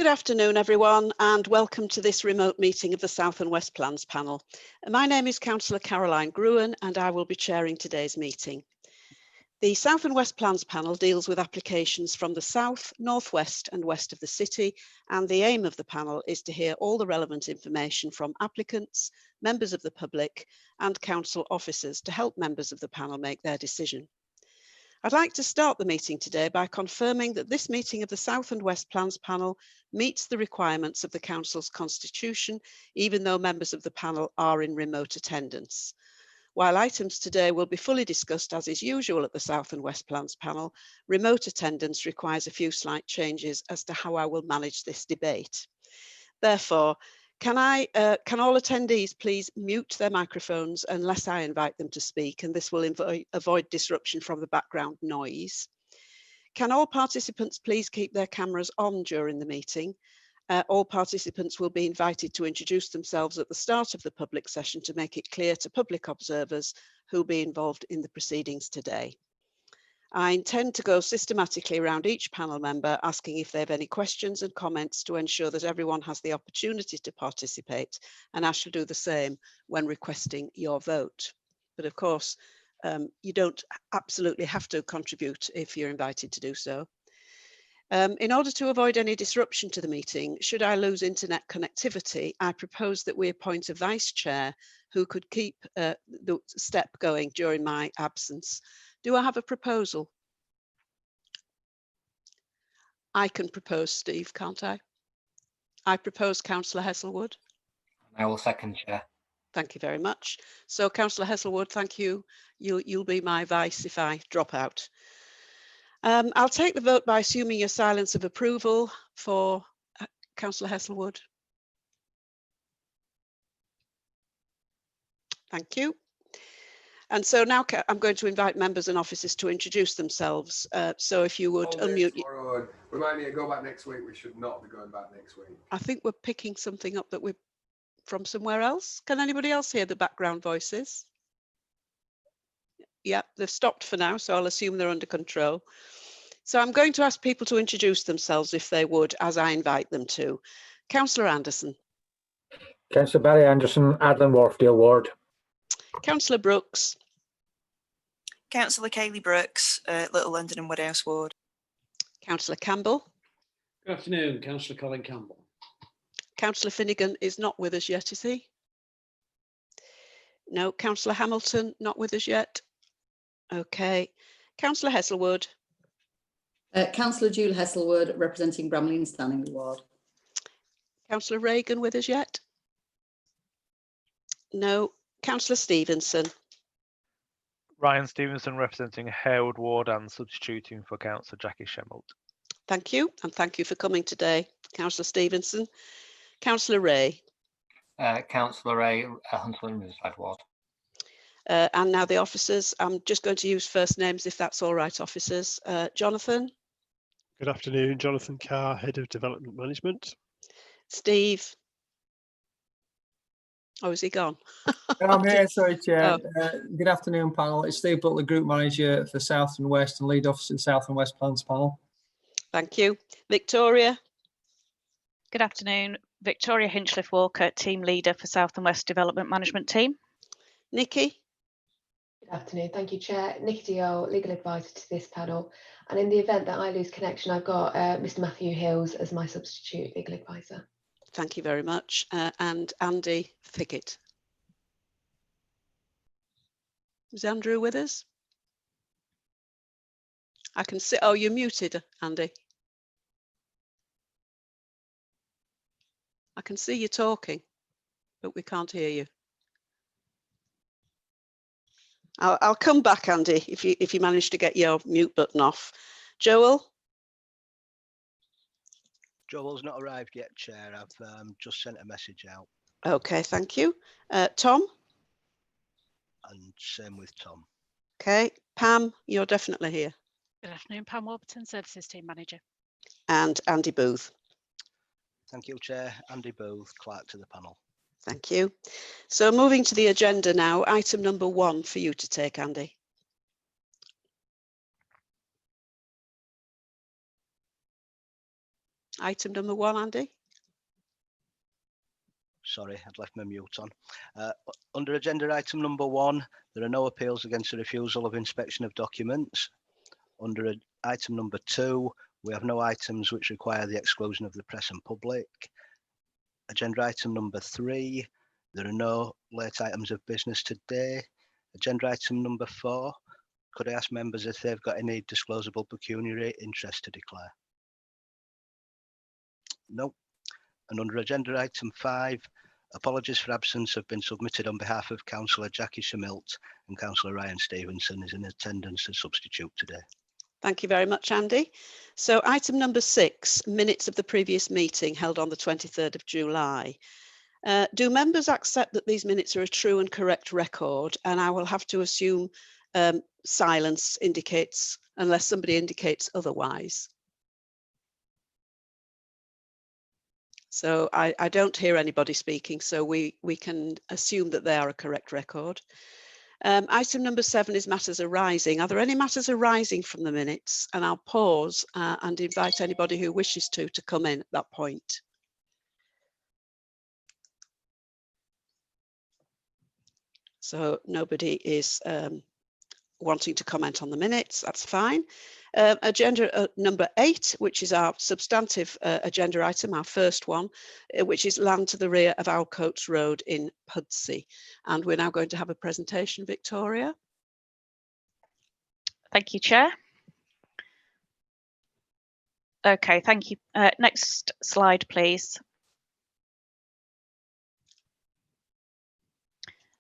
Good afternoon, everyone, and welcome to this remote meeting of the South and West Plans panel. My name is Councillor Caroline Gruen, and I will be chairing today's meeting. The South and West Plans panel deals with applications from the south, northwest and west of the city, and the aim of the panel is to hear all the relevant information from applicants, members of the public and council officers to help members of the panel make their decision. I'd like to start the meeting today by confirming that this meeting of the South and West Plans panel meets the requirements of the Council's constitution, even though members of the panel are in remote attendance. While items today will be fully discussed as is usual at the South and West Plans panel, remote attendance requires a few slight changes as to how I will manage this debate. Therefore, can all attendees please mute their microphones unless I invite them to speak, and this will avoid disruption from the background noise. Can all participants please keep their cameras on during the meeting? All participants will be invited to introduce themselves at the start of the public session to make it clear to public observers who will be involved in the proceedings today. I intend to go systematically around each panel member, asking if they have any questions and comments to ensure that everyone has the opportunity to participate, and I shall do the same when requesting your vote. But of course, you don't absolutely have to contribute if you're invited to do so. In order to avoid any disruption to the meeting, should I lose internet connectivity, I propose that we appoint a vice chair who could keep the step going during my absence. Do I have a proposal? I can propose, Steve, can't I? I propose Councillor Heselwood. I will second, Chair. Thank you very much. So, Councillor Heselwood, thank you. You'll be my vice if I drop out. I'll take the vote by assuming your silence of approval for Councillor Heselwood. Thank you. And so now I'm going to invite members and officers to introduce themselves. So if you would unmute. Remind me to go back next week. We should not be going back next week. I think we're picking something up that we're from somewhere else. Can anybody else hear the background voices? Yeah, they've stopped for now, so I'll assume they're under control. So I'm going to ask people to introduce themselves if they would, as I invite them to. Councillor Anderson. Councillor Barry Anderson, Adland Wharfdale Ward. Councillor Brooks. Councillor Kayleigh Brooks, Little London and Woodhouse Ward. Councillor Campbell. Good afternoon, Councillor Colin Campbell. Councillor Finnegan is not with us yet, is he? No. Councillor Hamilton, not with us yet. Okay. Councillor Heselwood. Councillor Julie Heselwood, representing Bramley and Stanley Ward. Councillor Reagan with us yet? No. Councillor Stevenson. Ryan Stevenson, representing Harewood Ward and substituting for Councillor Jackie Shemalt. Thank you, and thank you for coming today, Councillor Stevenson. Councillor Ray. Councillor Ray, Huntsville and Riverside Ward. And now the officers. I'm just going to use first names if that's all right, officers. Jonathan. Good afternoon, Jonathan Carr, Head of Development Management. Steve. Oh, is he gone? I'm here, sorry, Chair. Oh. Good afternoon, panel. It's Steve Butler, Group Manager for South and West and Lead Officer South and West Plans panel. Thank you. Victoria. Good afternoon. Victoria Hinchliffe Walker, Team Leader for South and West Development Management Team. Nikki. Good afternoon. Thank you, Chair. Nikki Diol, Legal Advisor to this panel. And in the event that I lose connection, I've got Mr. Matthew Hills as my substitute Legal Advisor. Thank you very much. And Andy Figgett. Is Andrew with us? I can see, oh, you're muted, Andy. I can see you talking, but we can't hear you. I'll come back, Andy, if you manage to get your mute button off. Joel? Joel's not arrived yet, Chair. I've just sent a message out. Okay, thank you. Tom? And same with Tom. Okay, Pam, you're definitely here. Good afternoon, Pam Warburton, Services Team Manager. And Andy Booth. Thank you, Chair. Andy Booth, Clerk to the panel. Thank you. So moving to the agenda now, item number 1 for you to take, Andy. Item number 1, Andy. Sorry, I'd left my mute on. Under agenda item number 1, there are no appeals against the refusal of inspection of documents. Under item number 2, we have no items which require the exclusion of the press and public. Agenda item number 3, there are no late items of business today. Agenda item number 4, could I ask members if they've got any disclosable pecuniary interest to declare? No. And under agenda item 5, apologies for absence have been submitted on behalf of Councillor Jackie Shamilt, and Councillor Ryan Stevenson is in attendance as substitute today. Thank you very much, Andy. So item number 6, minutes of the previous meeting held on the 23rd of July. Do members accept that these minutes are a true and correct record? And I will have to assume silence indicates, unless somebody indicates otherwise. So I don't hear anybody speaking, so we can assume that they are a correct record. Item number 7 is matters arising. Are there any matters arising from the minutes? And I'll pause and invite anybody who wishes to come in at that point. So nobody is wanting to comment on the minutes, that's fine. Agenda number 8, which is our substantive agenda item, our first one, which is land to the rear of Allocations Road in Pudsey. And we're now going to have a presentation, Victoria. Thank you, Chair. Okay, thank you. Next slide, please.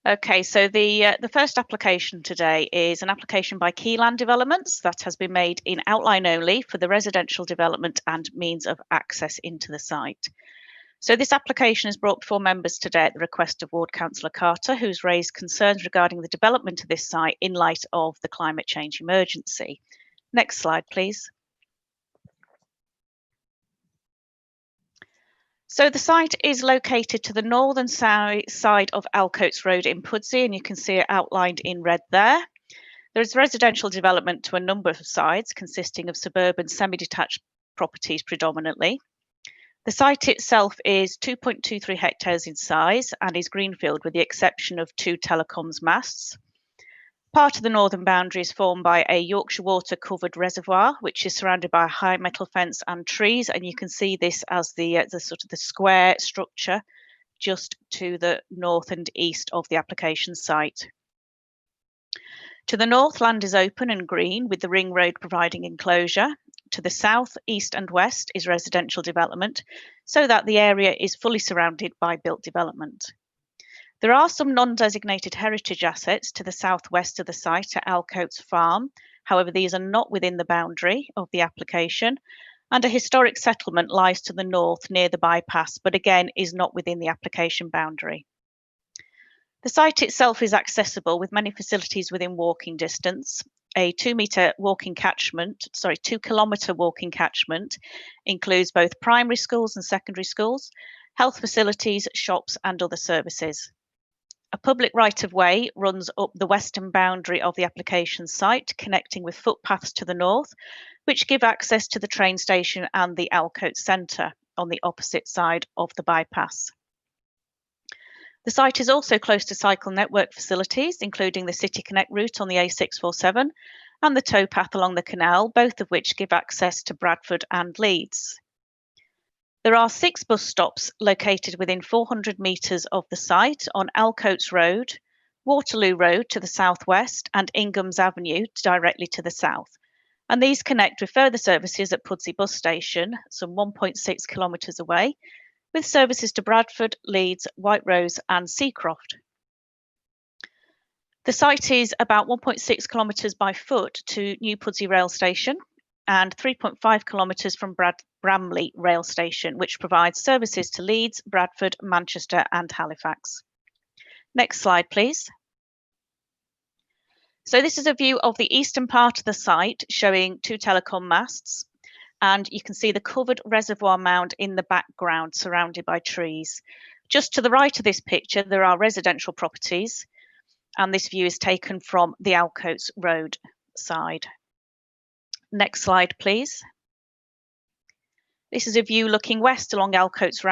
Okay, so the first application today is an application by Keyland Developments that has been made in outline only for the residential development and means of access into the site. So this application is brought before members today at the request of Ward Councillor Carter, who's raised concerns regarding the development of this site in light of the climate change emergency. Next slide, please. So the site is located to the northern side of Allocations Road in Pudsey, and you can see it outlined in red there. There is residential development to a number of sides, consisting of suburban semi-detached properties predominantly. The site itself is 2.23 hectares in size and is greenfield with the exception of 2 telecoms masts. Part of the northern boundary is formed by a Yorkshire water covered reservoir, which is surrounded by a high metal fence and trees. And you can see this as the sort of the square structure just to the north and east of the application site. To the north, land is open and green with the ring road providing enclosure. To the south, east and west is residential development, so that the area is fully surrounded by built development. There are some non-designated heritage assets to the southwest of the site at Allocations Farm. However, these are not within the boundary of the application, and a historic settlement lies to the north near the bypass, but again is not within the application boundary. The site itself is accessible with many facilities within walking distance. A 2-kilometre walking catchment includes both primary schools and secondary schools, health facilities, shops and other services. A public right-of-way runs up the western boundary of the application site, connecting with footpaths to the north, which give access to the train station and the Allocations Centre on the opposite side of the bypass. The site is also close to cycle network facilities, including the City Connect route on the A647 and the towpath along the canal, both of which give access to Bradford and Leeds. There are 6 bus stops located within 400 metres of the site on Allocations Road, Waterloo Road to the southwest and Ingham's Avenue directly to the south. And these connect with further services at Pudsey bus station, some 1.6 kilometres away, with services to Bradford, Leeds, White Rose and Seacroft. The site is about 1.6 kilometres by foot to New Pudsey rail station and 3.5 kilometres from Bramley rail station, which provides services to Leeds, Bradford, Manchester and Halifax. Next slide, please. So this is a view of the eastern part of the site showing 2 telecom masts, and you can see the covered reservoir mound in the background surrounded by trees. Just to the right of this picture, there are residential properties, and this view is taken from the Allocations Road side. Next slide, please. This is a view looking west along Alcoats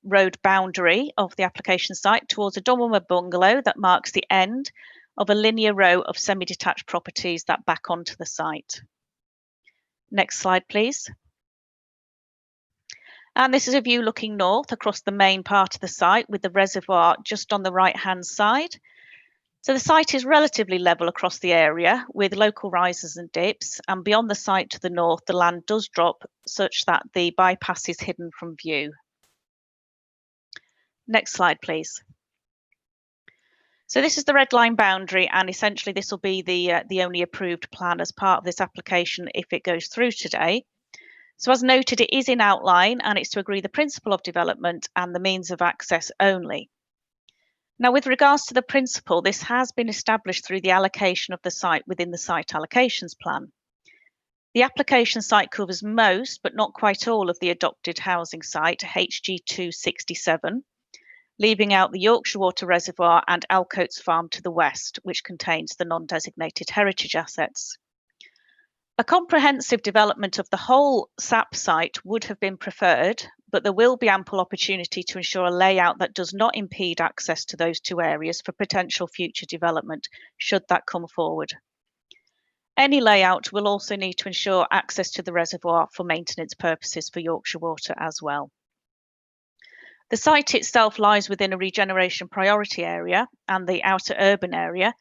Road boundary of the application site towards a double bungalow that marks the end of a linear row of semi-detached properties that back onto the site. Next slide, please. And this is a view looking north across the main part of the site with the reservoir just on the right-hand side. So the site is relatively level across the area with local rises and dips, and beyond the site to the north, the land does drop such that the bypass is hidden from view. Next slide, please. So this is the red line boundary, and essentially this will be the only approved plan as part of this application if it goes through today. So as noted, it is in outline and it's to agree the principle of development and the means of access only. Now, with regards to the principle, this has been established through the allocation of the site within the site allocations plan. The application site covers most, but not quite all, of the adopted housing site, HG267, leaving out the Yorkshire Water Reservoir and Alcoats Farm to the west, which contains the non-designated heritage assets. A comprehensive development of the whole SAP site would have been preferred, but there will be ample opportunity to ensure a layout that does not impede access to those two areas for potential future development, should that come forward. Any layout will also need to ensure access to the reservoir for maintenance purposes for Yorkshire Water as well. The site itself lies within a regeneration priority area, and the outer urban area,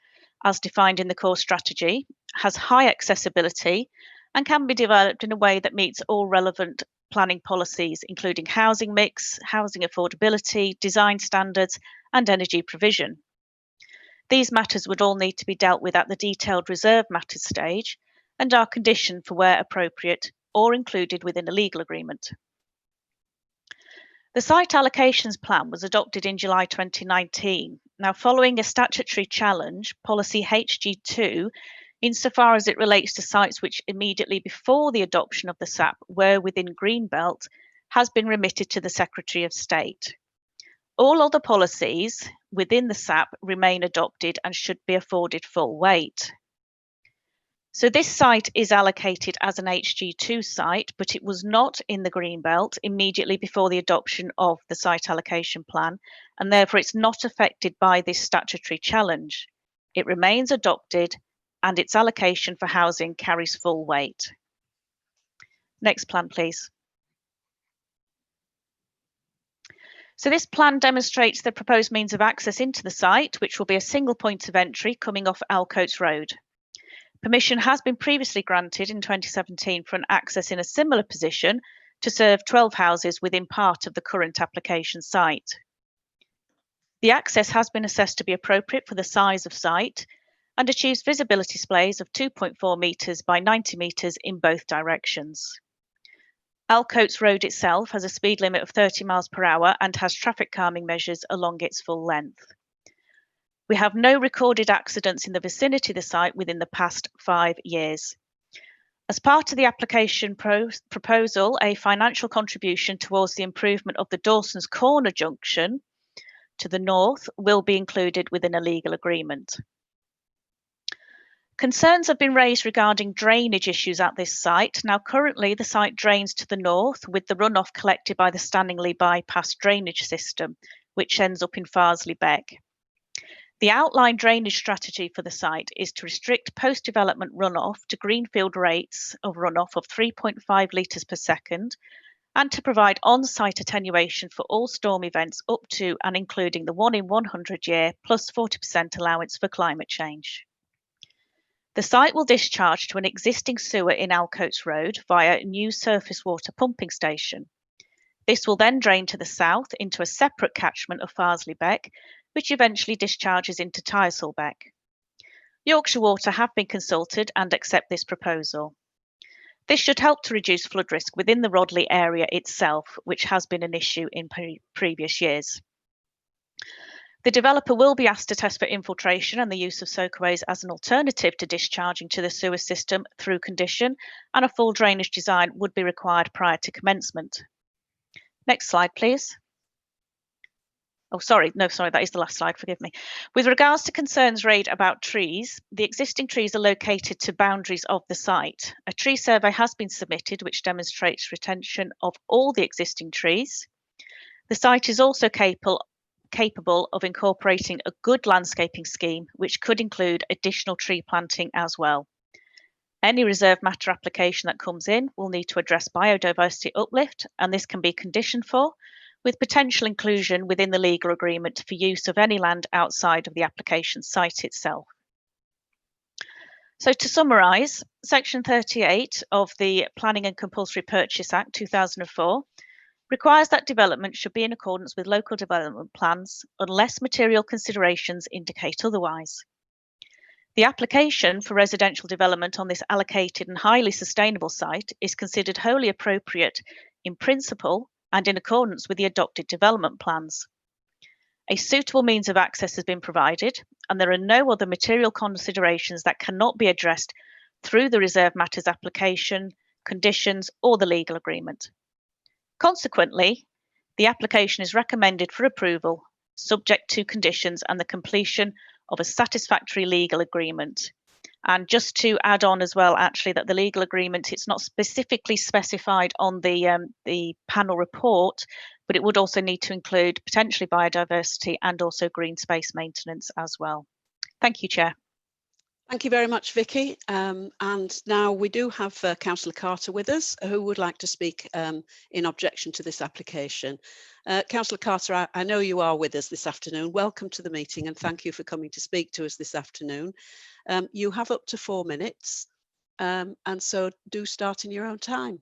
as defined in the core strategy, has high accessibility and can be developed in a way that meets all relevant planning policies, including housing mix, housing affordability, design standards, and energy provision. These matters would all need to be dealt with at the detailed reserve matters stage and are conditioned for where appropriate or included within a legal agreement. The site allocations plan was adopted in July 2019. Now, following a statutory challenge, policy HG2, insofar as it relates to sites which immediately before the adoption of the SAP were within Greenbelt, has been remitted to the Secretary of State. All other policies within the SAP remain adopted and should be afforded full weight. So this site is allocated as an HG2 site, but it was not in the Greenbelt immediately before the adoption of the site allocation plan, and therefore it's not affected by this statutory challenge. It remains adopted and its allocation for housing carries full weight. Next plan, please. So this plan demonstrates the proposed means of access into the site, which will be a single point of entry coming off Alcoats Road. Permission has been previously granted in 2017 for an access in a similar position to serve 12 houses within part of the current application site. The access has been assessed to be appropriate for the size of site and achieves visibility displays of 2.4 metres by 90 metres in both directions. Alcoats Road itself has a speed limit of 30 miles per hour and has traffic calming measures along its full length. We have no recorded accidents in the vicinity of the site within the past 5 years. As part of the application proposal, a financial contribution towards the improvement of the Dawson's Corner junction to the north will be included within a legal agreement. Concerns have been raised regarding drainage issues at this site. Now, currently, the site drains to the north with the runoff collected by the Stanningley bypass drainage system, which ends up in Farsley Beck. The outline drainage strategy for the site is to restrict post-development runoff to greenfield rates of runoff of 3.5 litres per second and to provide on-site attenuation for all storm events up to and including the 1 in 100 year plus 40% allowance for climate change. The site will discharge to an existing sewer in Alcoats Road via a new surface water pumping station. This will then drain to the south into a separate catchment of Farsley Beck, which eventually discharges into Tyersall Beck. Yorkshire Water have been consulted and accept this proposal. This should help to reduce flood risk within the Rodley area itself, which has been an issue in previous years. The developer will be asked to test for infiltration and the use of soakaways as an alternative to discharging to the sewer system through condition, and a full drainage design would be required prior to commencement. Next slide, please. Oh, sorry, that is the last slide, forgive me. With regards to concerns raised about trees, the existing trees are located to boundaries of the site. A tree survey has been submitted which demonstrates retention of all the existing trees. The site is also capable of incorporating a good landscaping scheme, which could include additional tree planting as well. Any reserve matter application that comes in will need to address biodiversity uplift, and this can be conditioned for, with potential inclusion within the legal agreement for use of any land outside of the application site itself. So to summarise, Section 38 of the Planning and Compulsory Purchase Act 2004 requires that development should be in accordance with local development plans unless material considerations indicate otherwise. The application for residential development on this allocated and highly sustainable site is considered wholly appropriate in principle and in accordance with the adopted development plans. A suitable means of access has been provided, and there are no other material considerations that cannot be addressed through the reserve matters application, conditions, or the legal agreement. Consequently, the application is recommended for approval, subject to conditions and the completion of a satisfactory legal agreement. And just to add on as well, actually, that the legal agreement, it's not specifically specified on the panel report, but it would also need to include potentially biodiversity and also green space maintenance as well. Thank you, Chair. Thank you very much, Vicky. And now we do have Councillor Carter with us, who would like to speak in objection to this application. Councillor Carter, I know you are with us this afternoon. Welcome to the meeting and thank you for coming to speak to us this afternoon. You have up to 4 minutes, and so do start in your own time.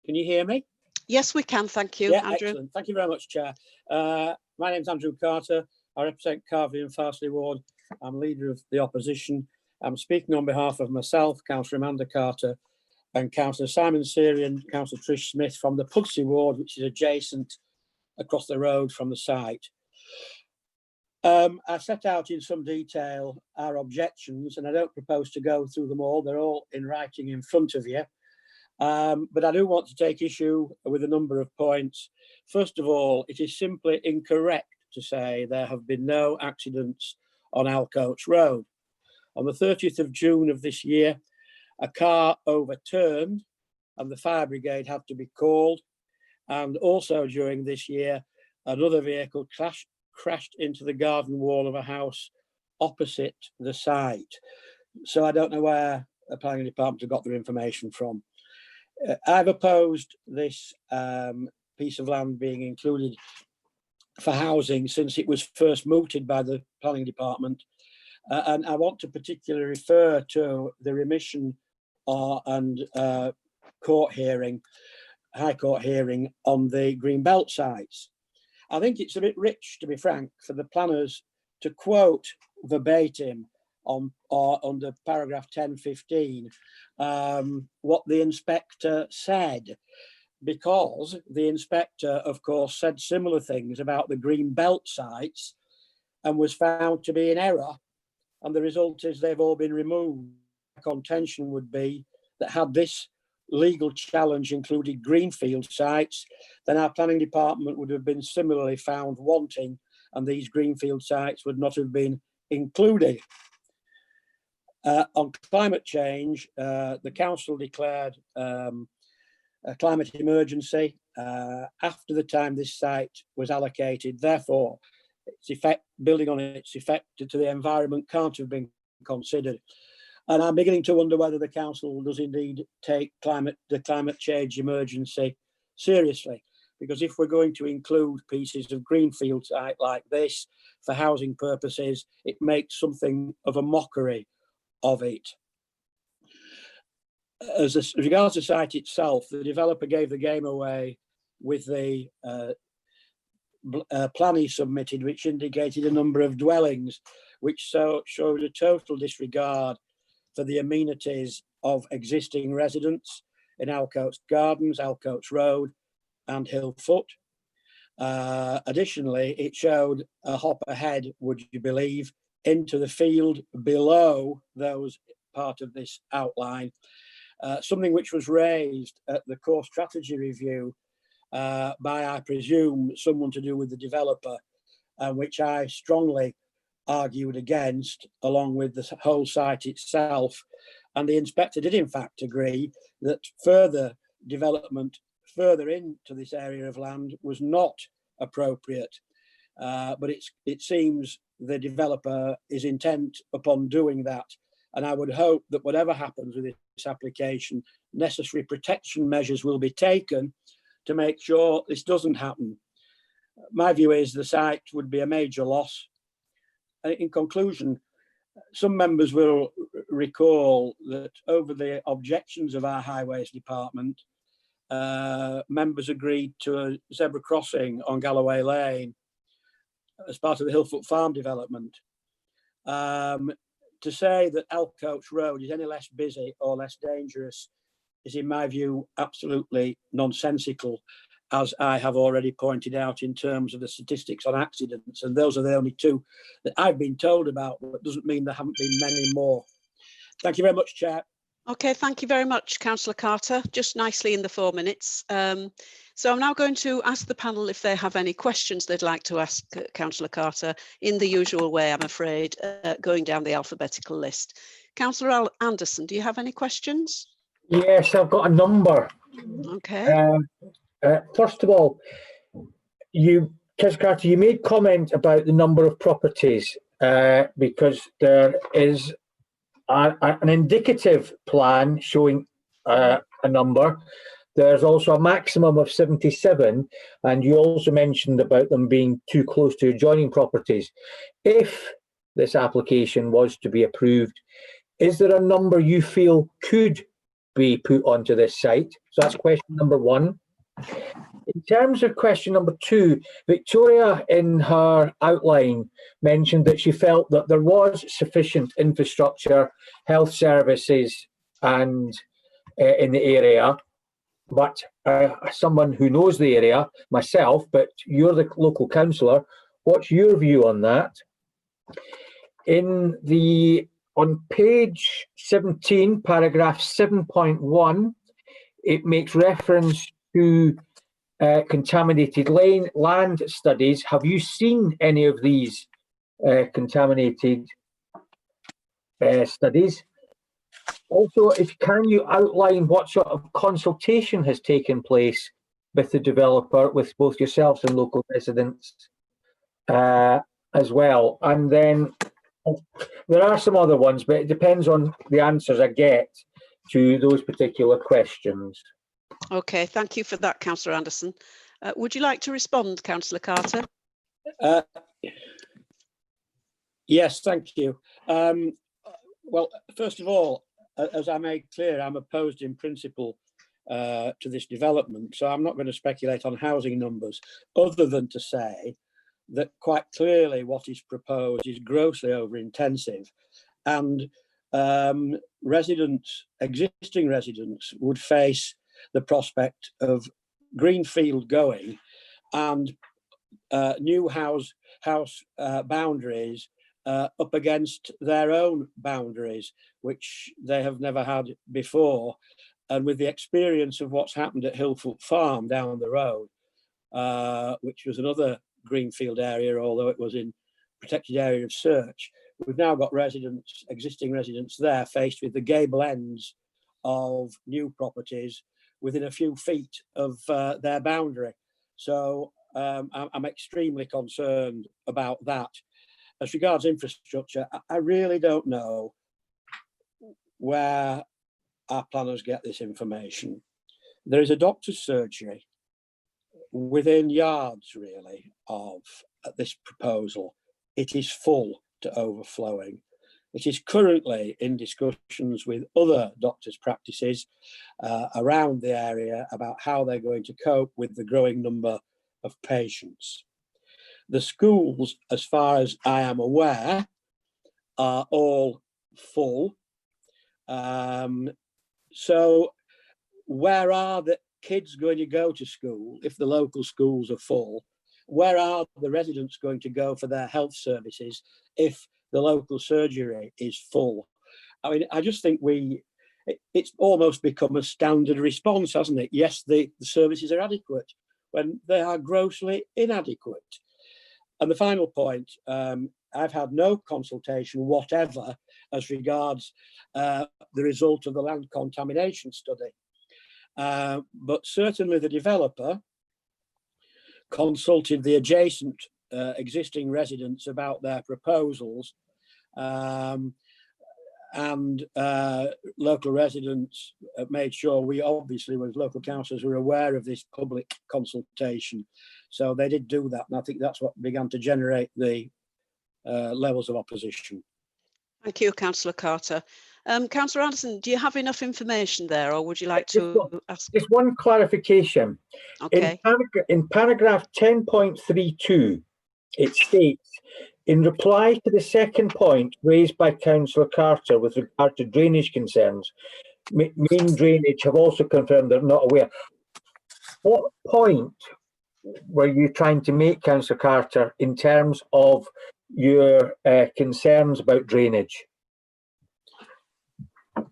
Can you hear me? Yes, we can. Thank you, Yeah, Andrew. excellent. Thank you very much, Chair. My name's Andrew Carter. I represent Carvey and Farsley Ward. I'm leader of the opposition. I'm speaking on behalf of myself, Councillor Amanda Carter, and Councillor Simon Seary and Councillor Trish Smith from the Pudsey Ward, which is adjacent across the road from the site. I set out in some detail our objections, and I don't propose to go through them all. They're all in writing in front of you. But I do want to take issue with a number of points. First of all, it is simply incorrect to say there have been no accidents on Alcoats Road. On the 30th of June of this year, a car overturned and the fire brigade had to be called. And also during this year, another vehicle crashed into the garden wall of a house opposite the site. So I don't know where the planning department got their information from. I've opposed this piece of land being included for housing since it was first mooted by the planning department. And I want to particularly refer to the remission and court hearing, High Court hearing on the Greenbelt sites. I think it's a bit rich, to be frank, for the planners to quote verbatim under paragraph 1015 what the inspector said, because the inspector, of course, said similar things about the Greenbelt sites and was found to be in error. And the result is they've all been removed. Contention would be that had this legal challenge included greenfield sites, then our planning department would have been similarly found wanting, and these greenfield sites would not have been included. On climate change, the council declared a climate emergency after the time this site was allocated. Therefore, its effect, building on its effect to the environment, can't have been considered. And I'm beginning to wonder whether the council does indeed take the climate change emergency seriously. Because if we're going to include pieces of greenfield site like this for housing purposes, it makes something of a mockery of it. As regards the site itself, the developer gave the game away with the plan he submitted, which indicated a number of dwellings, which showed a total disregard for the amenities of existing residents in Alcoats Gardens, Alcoats Road and Hillfoot. Additionally, it showed a hop ahead, would you believe, into the field below those part of this outline, something which was raised at the core strategy review by, I presume, someone to do with the developer, which I strongly argued against, along with the whole site itself. And the inspector did in fact agree that further development further into this area of land was not appropriate. But it seems the developer is intent upon doing that. And I would hope that whatever happens with this application, necessary protection measures will be taken to make sure this doesn't happen. My view is the site would be a major loss. In conclusion, some members will recall that over the objections of our highways department, members agreed to a zebra crossing on Galloway Lane as part of the Hillfoot Farm development. To say that Alcoach Road is any less busy or less dangerous is, in my view, absolutely nonsensical, as I have already pointed out in terms of the statistics on accidents. And those are the only two that I've been told about, but doesn't mean there haven't been many more. Thank you very much, Chair. Okay, thank you very much, Councillor Carter. Just nicely in the 4 minutes. So I'm now going to ask the panel if they have any questions they'd like to ask Councillor Carter in the usual way, I'm afraid, going down the alphabetical list. Councillor Anderson, do you have any questions? Yes, I've got a number. Okay. First of all, Councillor Carter, you made comment about the number of properties because there is an indicative plan showing a number. There's also a maximum of 77, and you also mentioned about them being too close to adjoining properties. If this application was to be approved, is there a number you feel could be put onto this site? So that's question number one. In terms of question number two, Victoria in her outline mentioned that she felt that there was sufficient infrastructure, health services and in the area. But someone who knows the area, myself, but you're the local councillor, what's your view on that? On page 17, paragraph 7.1, it makes reference to contaminated land studies. Have you seen any of these contaminated studies? Also, can you outline what sort of consultation has taken place with the developer, with both yourselves and local residents as well? And then there are some other ones, but it depends on the answers I get to those particular questions. Okay, thank you for that, Councillor Anderson. Would you like to respond, Councillor Carter? Yes, thank you. Well, first of all, as I made clear, I'm opposed in principle to this development, so I'm not going to speculate on housing numbers, other than to say that quite clearly what is proposed is grossly over-intensive, and existing residents would face the prospect of greenfield going and new house boundaries up against their own boundaries, which they have never had before. And with the experience of what's happened at Hillfoot Farm down the road, which was another greenfield area, although it was in protected area of search, we've now got existing residents there faced with the gable ends of new properties within a few feet of their boundary. So I'm extremely concerned about that. As regards infrastructure, I really don't know where our planners get this information. There is a doctor's surgery within yards, really, of this proposal. It is full to overflowing. It is currently in discussions with other doctors' practices around the area about how they're going to cope with the growing number of patients. The schools, as far as I am aware, are all full. So where are the kids going to go to school if the local schools are full? Where are the residents going to go for their health services if the local surgery is full? I mean, I just think it's almost become a standard response, hasn't it? Yes, the services are adequate when they are grossly inadequate. And the final point, I've had no consultation whatever as regards the result of the land contamination study. But certainly the developer consulted the adjacent existing residents about their proposals, and local residents made sure we obviously, as local councillors, were aware of this public consultation. So they did do that, and I think that's what began to generate the levels of opposition. Thank you, Councillor Carter. Councillor Anderson, do you have enough information there, or would you like to ask? Just one clarification. Okay. In paragraph 10.32, it states, in reply to the second point raised by Councillor Carter with regard to drainage concerns, main drainage have also confirmed they're not aware. What point were you trying to make, Councillor Carter, in terms of your concerns about drainage?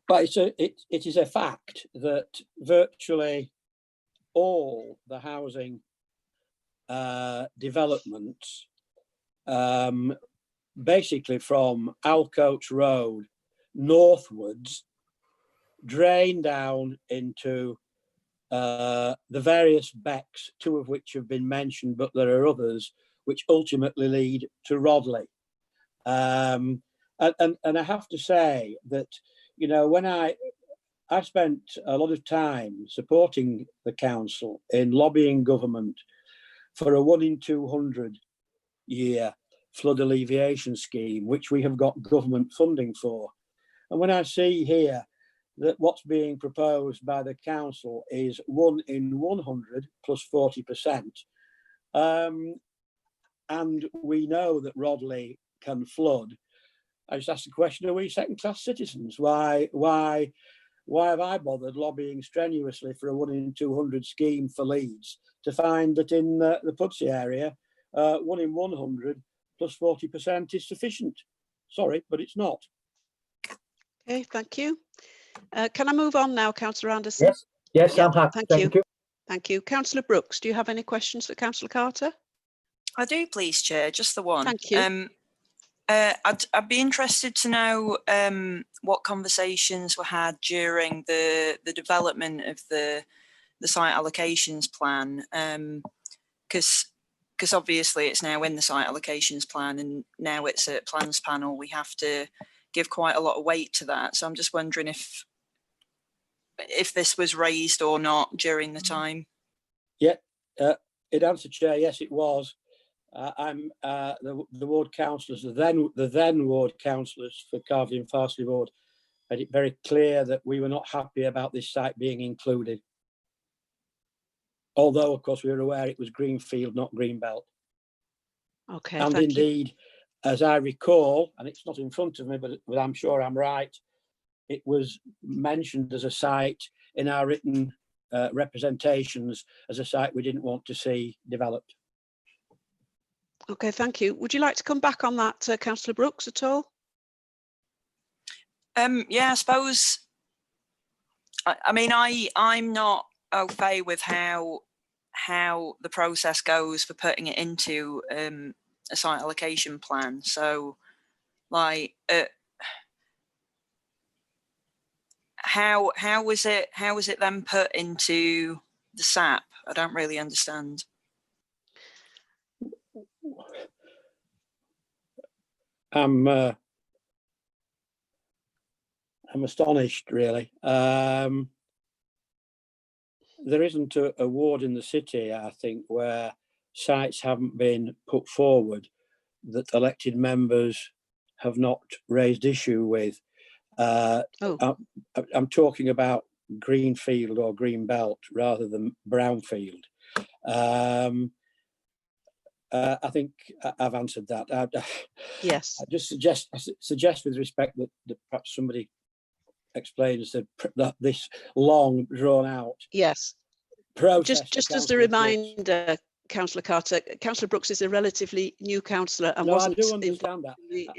But it is a fact that virtually all the housing developments, basically from Alcoats Road northwards, drain down into the various becks, two of which have been mentioned, but there are others which ultimately lead to Rodley. And I have to say that, you know, when I spent a lot of time supporting the council in lobbying government for a 1 in 200 year flood alleviation scheme, which we have got government funding for. And when I see here that what's being proposed by the council is 1 in 100 plus 40%, and we know that Rodley can flood, I just ask the question, are we second-class citizens? Why have I bothered lobbying strenuously for a 1 in 200 scheme for Leeds to find that in the Pudsey area, 1 in 100 plus 40% is sufficient? Sorry, but it's not. Okay, thank you. Can I move on now, Councillor Anderson? Yes, I'm happy. Thank you. Thank you. Councillor Brooks, do you have any questions for Councillor Carter? I do, please, Chair, just the one. Thank you. I'd be interested to know what conversations were had during the development of the site allocations plan, because obviously it's now in the site allocations plan and now it's at plans panel. We have to give quite a lot of weight to that. So I'm just wondering if this was raised or not during the time. Yeah, in answer, Chair, yes, it was. I'm the ward councillors, the then ward councillors for Carvey and Farsley Ward made it very clear that we were not happy about this site being included. Although, of course, we were aware it was Greenfield, not Greenbelt. Okay, and thank indeed, you. as I recall, and it's not in front of me, but I'm sure I'm right, it was mentioned as a site in our written representations as a site we didn't want to see developed. Okay, thank you. Would you like to come back on that, Councillor Brooks, at all? Yeah, I suppose. I mean, I'm not au fait with how the process goes for putting it into a site allocation plan. So, like, how was it then put into the SAP? I don't really understand. I'm astonished, really. There isn't a ward in the city, I think, where sites haven't been put forward that elected members have not raised issue with. I'm talking about Greenfield or Greenbelt rather than Brownfield. I think I've answered that. Yes. I just suggest with respect that perhaps somebody explains that this long drawn out yes process. just as a reminder, Councillor Carter. Councillor Brooks is a relatively new councillor and No, I wasn't do understand that.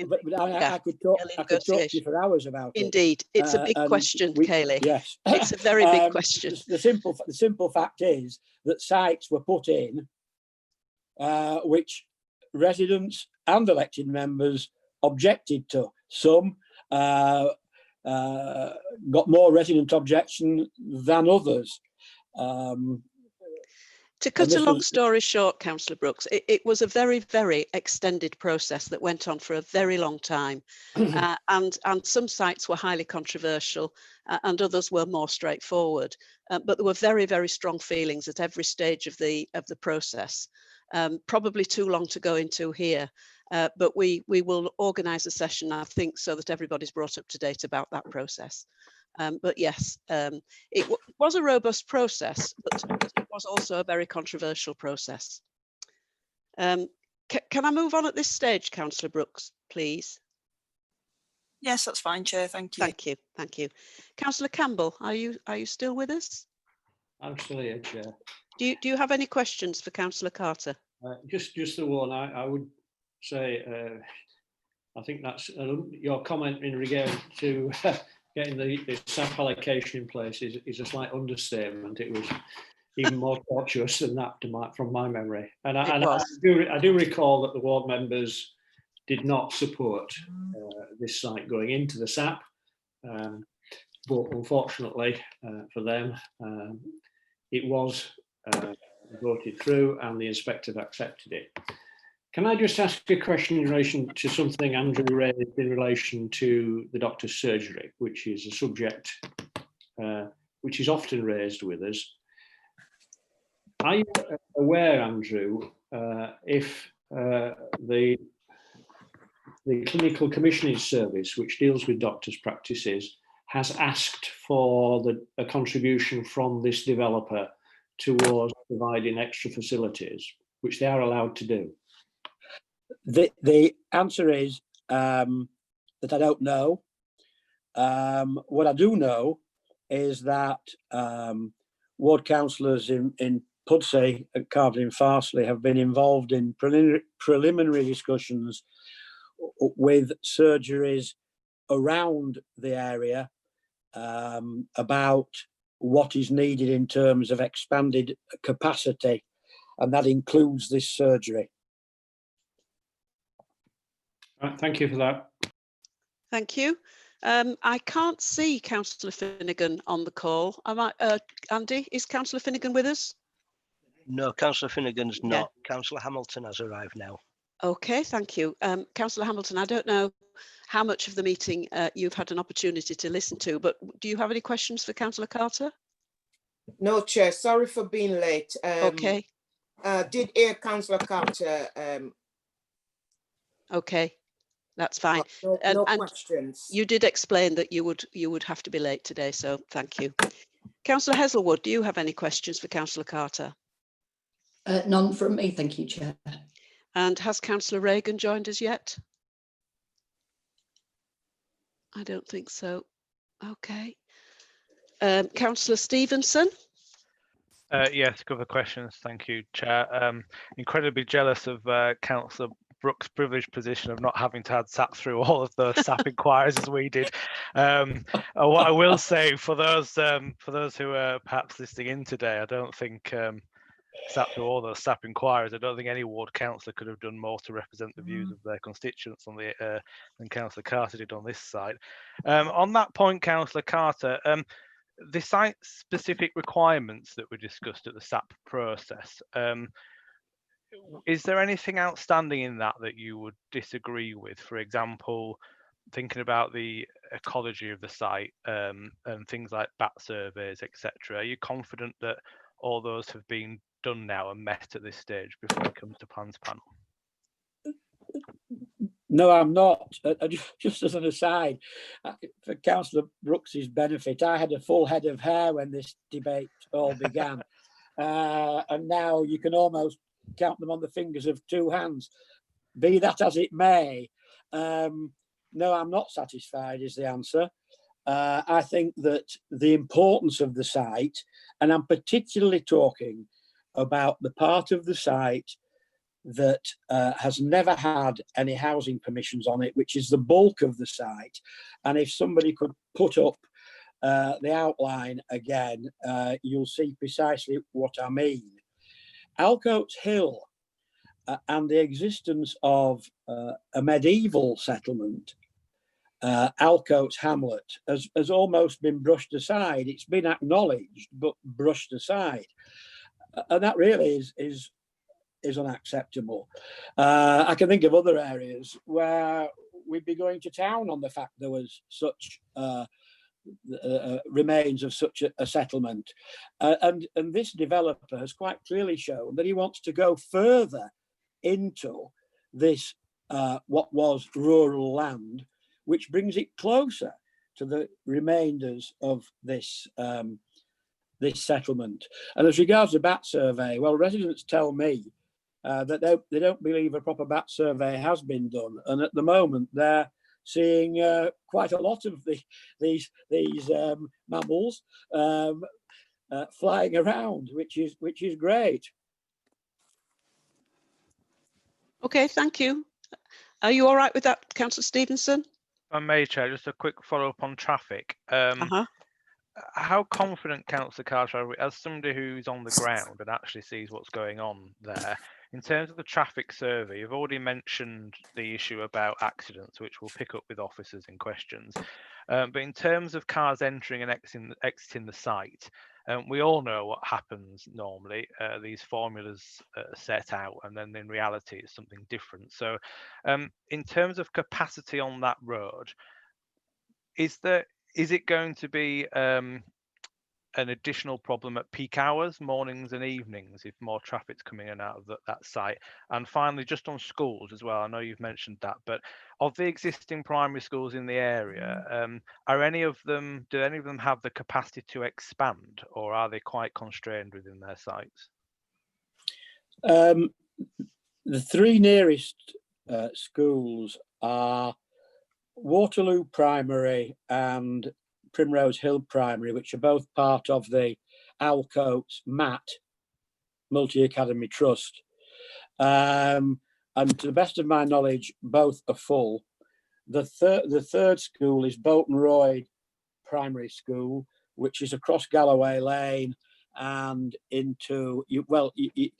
But I could talk to you for hours about it. Indeed, it's a big question, Kayleigh. Yes, it's a very big question. The simple fact is that sites were put in which residents and elected members objected to. Some got more resident objection than others. To cut a long story short, Councillor Brooks, it was a very, very extended process that went on for a very long time. And some sites were highly controversial and others were more straightforward. But there were very, very strong feelings at every stage of the process. Probably too long to go into here, but we will organise a session, I think, so that everybody's brought up to date about that process. But yes, it was a robust process, but it was also a very controversial process. Can I move on at this stage, Councillor Brooks, please? Yes, that's fine, Chair. Thank you. Thank you. Thank you. Councillor Campbell, are you still with us? I'm still here, Chair. Do you have any questions for Councillor Carter? Just the one. I would say I think that's your comment in regard to getting the SAP allocation in place is a slight understatement. It was even more tortuous than that from my memory. And I do recall that the ward members did not support this site going into the SAP, but unfortunately for them, it was voted through and the inspector accepted it. Can I just ask a question in relation to something Andrew raised in relation to the doctor's surgery, which is a subject which is often raised with us. Are you aware, Andrew, if the clinical commissioning service, which deals with doctors' practices, has asked for a contribution from this developer towards providing extra facilities, which they are allowed to do? The answer is that I don't know. What I do know is that ward councillors in Pudsey, Cardiff and Farsley have been involved in preliminary discussions with surgeries around the area about what is needed in terms of expanded capacity, and that includes this surgery. Thank you for that. Thank you. I can't see Councillor Finnegan on the call. Andy, is Councillor Finnegan with us? No, Councillor Finnegan's not. Councillor Hamilton has arrived now. Okay, thank you. Councillor Hamilton, I don't know how much of the meeting you've had an opportunity to listen to, but do you have any questions for Councillor Carter? No, Chair. Sorry for being late. Okay. Did hear Councillor Carter. Okay, that's fine. No questions. You did explain that you would have to be late today, so thank you. Councillor Heselwood, do you have any questions for Councillor Carter? None from me, thank you, Chair. And has Councillor Reagan joined us yet? I don't think so. Okay. Councillor Stevenson? Yes, a couple of questions. Thank you, Chair. Incredibly jealous of Councillor Brooks' privileged position of not having to have sat through all of those SAP inquiries as we did. What I will say for those who are perhaps listening in today, I don't think sat through all those SAP inquiries. I don't think any ward councillor could have done more to represent the views of their constituents on the than Councillor Carter did on this side. On that point, Councillor Carter, the site-specific requirements that were discussed at the SAP process, is there anything outstanding in that you would disagree with? For example, thinking about the ecology of the site and things like bat surveys, etc. Are you confident that all those have been done now and met at this stage before it comes to plans panel? No, I'm not. Just as an aside, for Councillor Brooks's benefit, I had a full head of hair when this debate all began, and now you can almost count them on the fingers of two hands. Be that as it may, no, I'm not satisfied is the answer. I think that the importance of the site, and I'm particularly talking about the part of the site that has never had any housing permissions on it, which is the bulk of the site. And if somebody could put up the outline again, you'll see precisely what I mean. Alcoats Hill and the existence of a medieval settlement, Alcoats Hamlet, has almost been brushed aside. It's been acknowledged, but brushed aside. And that really is unacceptable. I can think of other areas where we'd be going to town on the fact there was such remains of such a settlement. And this developer has quite clearly shown that he wants to go further into this, what was rural land, which brings it closer to the remainders of this this settlement. And as regards the bat survey, well, residents tell me that they don't believe a proper bat survey has been done, and at the moment they're seeing quite a lot of these mammals flying around, which is great. Okay, thank you. Are you all right with that, Councillor Stevenson? If I may, Chair, just a quick follow-up on traffic. How confident, Councillor Carter, as somebody who's on the ground and actually sees what's going on there, in terms of the traffic survey, you've already mentioned the issue about accidents, which we'll pick up with officers in questions. But in terms of cars entering and exiting the site, we all know what happens normally. These formulas are set out, and then in reality, it's something different. So in terms of capacity on that road, is it going to be an additional problem at peak hours, mornings and evenings, if more traffic's coming in and out of that site? And finally, just on schools as well, I know you've mentioned that, but of the existing primary schools in the area, do any of them have the capacity to expand, or are they quite constrained within their sites? The three nearest schools are Waterloo Primary and Primrose Hill Primary, which are both part of the Alcoats MAT Multi-Academy Trust. And to the best of my knowledge, both are full. The third school is Bolton Royd Primary School, which is across Galloway Lane and into, the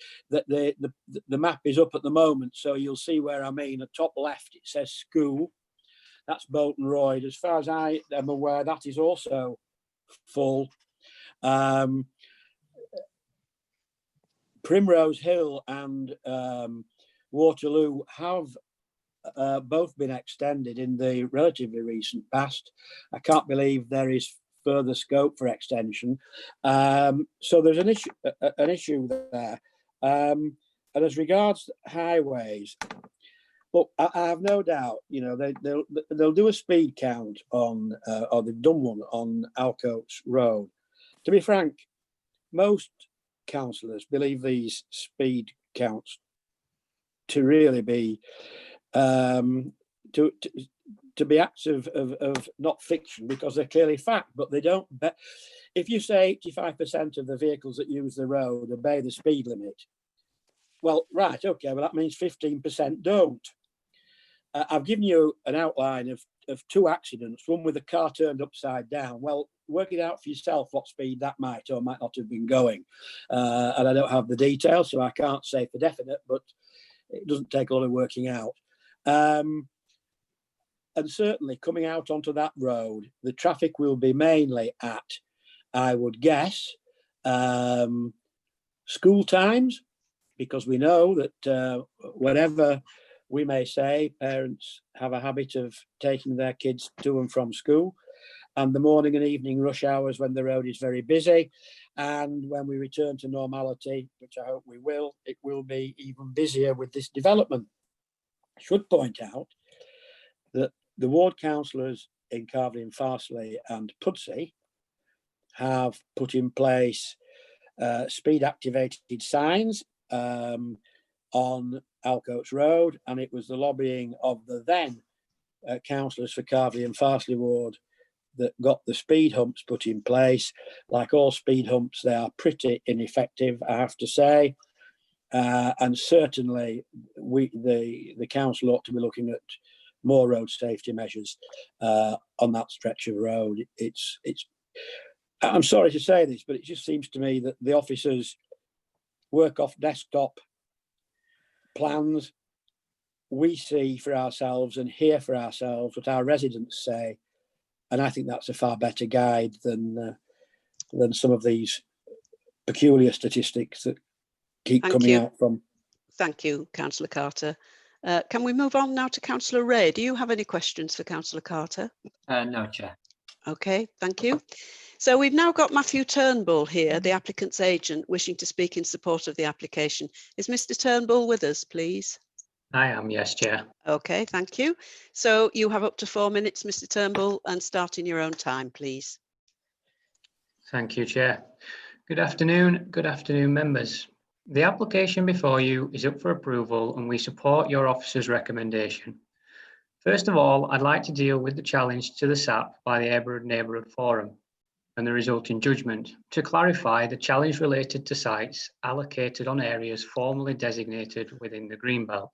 map is up at the moment, so you'll see where I mean. At top left, it says school. That's Bolton Royd. As far as I am aware, that is also full. Primrose Hill and Waterloo have both been extended in the relatively recent past. I can't believe there is further scope for extension. So there's an issue there. And as regards highways, look, I have no doubt, they'll do a speed count on, or they've done one on Alcoats Road. To be frank, most councillors believe these speed counts to really be to be acts of not fiction, because they're clearly fact, but they don't. If you say 85% of the vehicles that use the road obey the speed limit, well, right, okay, well that means 15% don't. I've given you an outline of two accidents, one with a car turned upside down. Well, work it out for yourself what speed that might or might not have been going. And I don't have the details, so I can't say for definite, but it doesn't take a lot of working out. And certainly coming out onto that road, the traffic will be mainly at, I would guess, school times, because we know that whatever we may say, parents have a habit of taking their kids to and from school, and the morning and evening rush hours when the road is very busy. And when we return to normality, which I hope we will, it will be even busier with this development. I should point out that the ward councillors in Carvley and Farsley and Pudsey have put in place speed activated signs on Alcoats Road, and it was the lobbying of the then councillors for Carvley and Farsley ward that got the speed humps put in place. Like all speed humps, they are pretty ineffective, I have to say. And certainly the council ought to be looking at more road safety measures on that stretch of road. I'm sorry to say this, but it just seems to me that the officers work off desktop plans. We see for ourselves and hear for ourselves what our residents say, and I think that's a far better guide than some of these peculiar statistics that keep coming out from. Thank you, Councillor Carter. Can we move on now to Councillor Ray? Do you have any questions for Councillor Carter? No, Chair. Okay, thank you. So we've now got Matthew Turnbull here, the applicant's agent, wishing to speak in support of the application. Is Mr. Turnbull with us, please? I am, yes, Chair. Okay, thank you. So you have up to 4 minutes, Mr. Turnbull, and start in your own time, please. Thank you, Chair. Good afternoon, members. The application before you is up for approval and we support your officer's recommendation. First of all, I'd like to deal with the challenge to the SAP by the Neighbourhood Forum and the resulting judgment. To clarify, the challenge related to sites allocated on areas formally designated within the Greenbelt.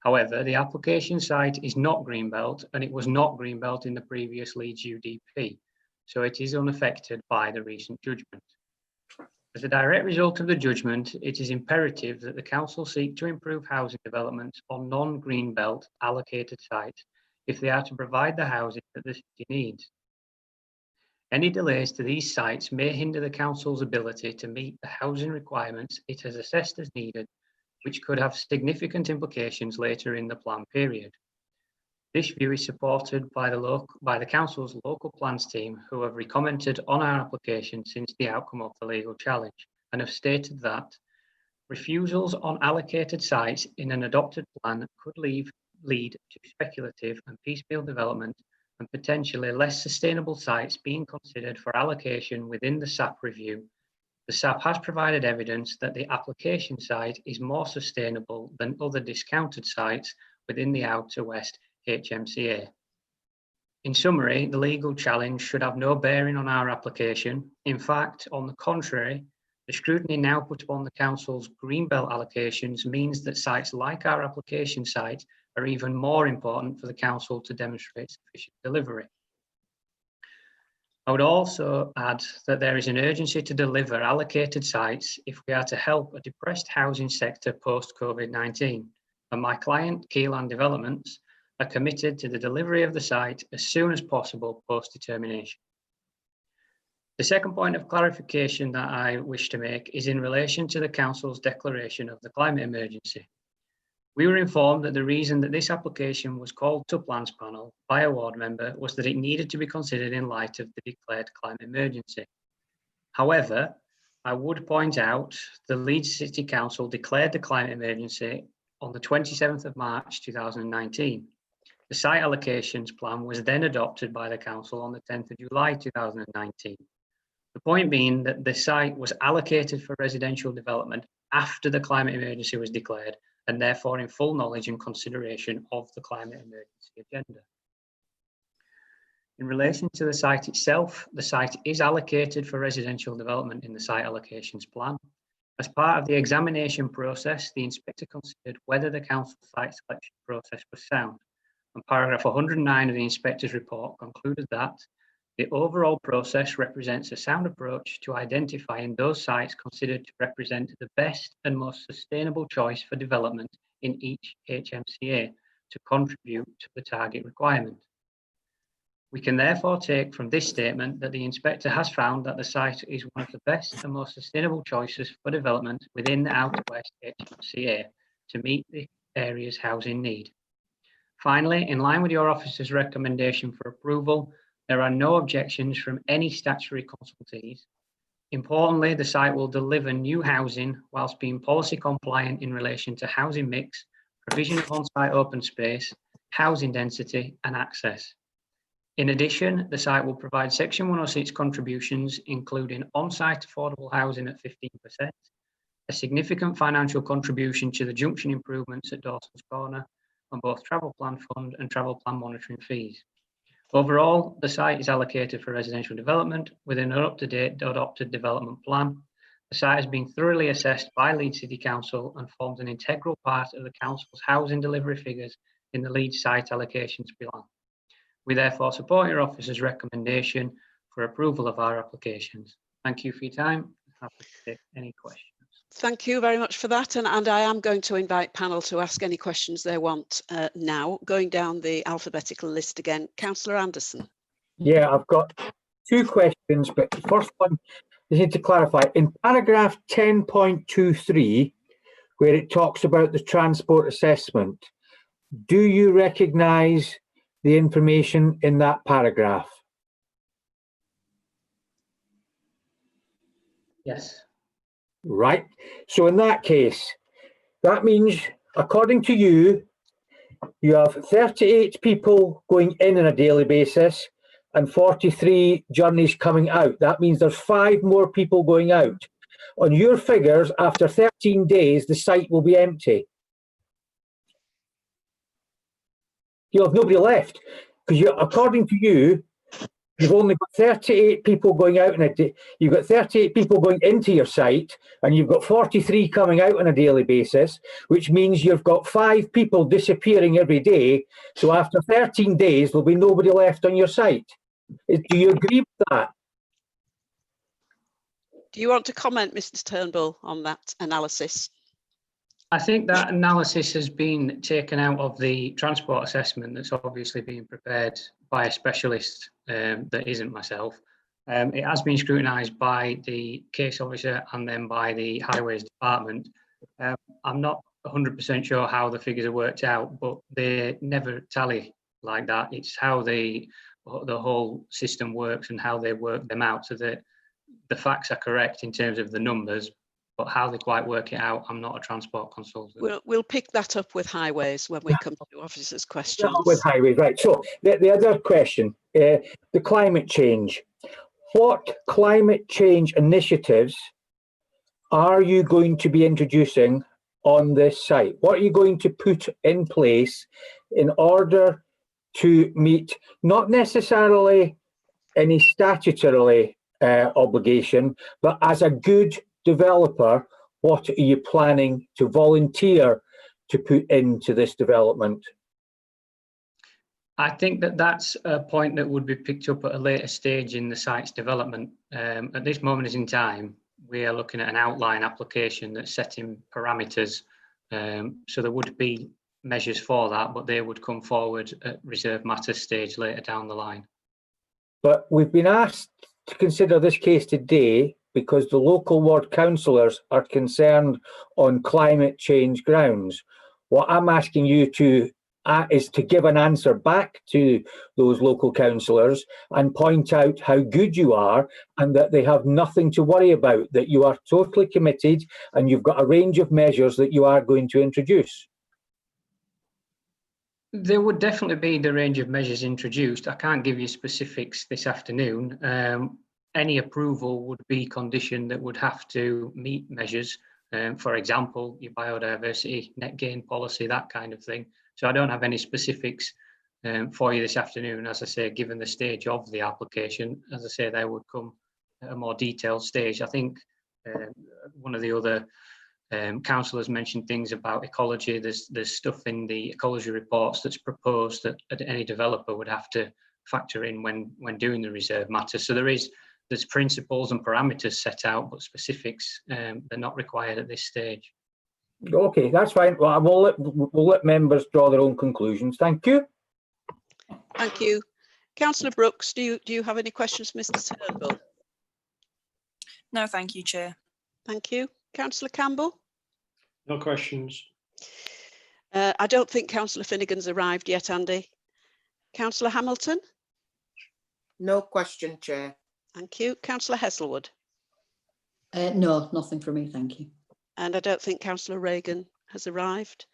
However, the application site is not Greenbelt and it was not Greenbelt in the previous Leeds UDP, so it is unaffected by the recent judgment. As a direct result of the judgment, it is imperative that the council seek to improve housing developments on non-Greenbelt allocated sites if they are to provide the housing that the city needs. Any delays to these sites may hinder the council's ability to meet the housing requirements it has assessed as needed, which could have significant implications later in the plan period. This view is supported by the council's local plans team, who have recommented on our application since the outcome of the legal challenge and have stated that refusals on allocated sites in an adopted plan could lead to speculative and piecemeal development and potentially less sustainable sites being considered for allocation within the SAP review. The SAP has provided evidence that the application site is more sustainable than other discounted sites within the Outer West HMCA. In summary, the legal challenge should have no bearing on our application. In fact, on the contrary, the scrutiny now put upon the council's Greenbelt allocations means that sites like our application site are even more important for the council to demonstrate sufficient delivery. I would also add that there is an urgency to deliver allocated sites if we are to help a depressed housing sector post-COVID-19, and my client, Keyland Developments, are committed to the delivery of the site as soon as possible post-determination. The second point of clarification that I wish to make is in relation to the council's declaration of the climate emergency. We were informed that the reason that this application was called to plans panel by a ward member was that it needed to be considered in light of the declared climate emergency. However, I would point out the Leeds City Council declared the climate emergency on the 27th of March 2019. The site allocations plan was then adopted by the council on the 10th of July 2019. The point being that the site was allocated for residential development after the climate emergency was declared, and therefore in full knowledge and consideration of the climate emergency agenda. In relation to the site itself, the site is allocated for residential development in the site allocations plan. As part of the examination process, the inspector considered whether the council site selection process was sound. And paragraph 109 of the inspector's report concluded that the overall process represents a sound approach to identifying those sites considered to represent the best and most sustainable choice for development in each HMCA to contribute to the target requirement. We can therefore take from this statement that the inspector has found that the site is one of the best and most sustainable choices for development within the Outer West HMCA to meet the area's housing need. Finally, in line with your officer's recommendation for approval, there are no objections from any statutory consultees. Importantly, the site will deliver new housing whilst being policy compliant in relation to housing mix, provision of on-site open space, housing density and access. In addition, the site will provide Section 106 contributions, including on-site affordable housing at 15%, a significant financial contribution to the junction improvements at Dawson's Corner, on both travel plan fund and travel plan monitoring fees. Overall, the site is allocated for residential development within an up-to-date adopted development plan. The site has been thoroughly assessed by Leeds City Council and forms an integral part of the Council's housing delivery figures in the Leeds site allocations plan. We therefore support your officer's recommendation for approval of our applications. Thank you for your time. Happy to take any questions. Thank you very much for that. And I am going to invite panel to ask any questions they want now. Going down the alphabetical list again, Councillor Anderson. Yeah, I've got two questions, but the first one, I need to clarify. In paragraph 10.23, where it talks about the transport assessment, do you recognise the information in that paragraph? Yes. Right. So in that case, that means, according to you, you have 38 people going in on a daily basis and 43 journeys coming out. That means there's 5 more people going out. On your figures, after 13 days, the site will be empty. You'll have nobody left because, according to you, you've only got 38 people going out in a day. You've got 38 people going into your site, and you've got 43 coming out on a daily basis, which means you've got 5 people disappearing every day. So after 13 days, there'll be nobody left on your site. Do you agree with that? Do you want to comment, Mr. Turnbull, on that analysis? I think that analysis has been taken out of the transport assessment that's obviously being prepared by a specialist that isn't myself. It has been scrutinised by the case officer and then by the Highways Department. I'm not 100% sure how the figures are worked out, but they never tally like that. It's how the whole system works and how they work them out, so that the facts are correct in terms of the numbers, but how they quite work it out, I'm not a transport consultant. We'll pick that up with Highways when we come to officers' questions. With Highways, right. So the other question, the climate change. What climate change initiatives are you going to be introducing on this site? What are you going to put in place in order to meet not necessarily any statutorily obligation, but as a good developer, what are you planning to volunteer to put into this development? I think that that's a point that would be picked up at a later stage in the site's development. At this moment in time, we are looking at an outline application that's setting parameters. So there would be measures for that, but they would come forward at reserve matters stage later down the line. But we've been asked to consider this case today because the local ward councillors are concerned on climate change grounds. What I'm asking you to is to give an answer back to those local councillors and point out how good you are and that they have nothing to worry about, that you are totally committed and you've got a range of measures that you are going to introduce. There would definitely be the range of measures introduced. I can't give you specifics this afternoon. Any approval would be conditioned that would have to meet measures. For example, your biodiversity, net gain policy, that kind of thing. So I don't have any specifics for you this afternoon. As I say, given the stage of the application, as I say, they would come at a more detailed stage. I think one of the other councillors mentioned things about ecology. There's stuff in the ecology reports that's proposed that any developer would have to factor in when doing the reserve matter. So there's principles and parameters set out, but specifics they're not required at this stage. Okay, that's fine. Well, we'll let members draw their own conclusions. Thank you. Thank you. Councillor Brooks, do you have any questions, Mr. Turnbull? No, thank you, Chair. Thank you. Councillor Campbell? No questions. I don't think Councillor Finnegan's arrived yet, Andy. Councillor Hamilton? No question, Chair. Thank you. Councillor Heselwood? No, nothing from me, thank you. And I don't think Councillor Reagan has arrived.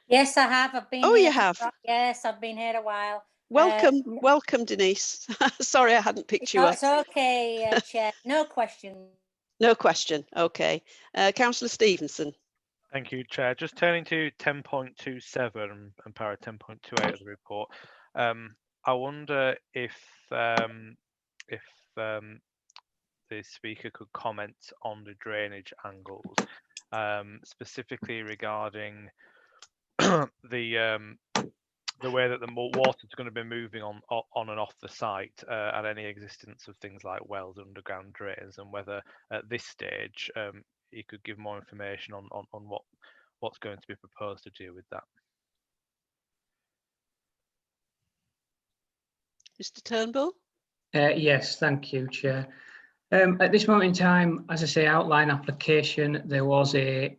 Yes, I have. I've been. Oh, here you have? Yes, I've been here a while. Welcome, welcome, Denise. Sorry, I hadn't picked you up. It's okay, Chair. No question. No question. Okay. Councillor Stevenson. Thank you, Chair. Just turning to 10.27 and para 10.28 of the report. I wonder if the speaker could comment on the drainage angles, specifically regarding the way that the water is going to be moving on and off the site, and any existence of things like wells, underground drains, and whether at this stage you could give more information on what's going to be proposed to deal with that. Mr. Turnbull? Yes, thank you, Chair. At this moment in time, as I say, outline application, there was a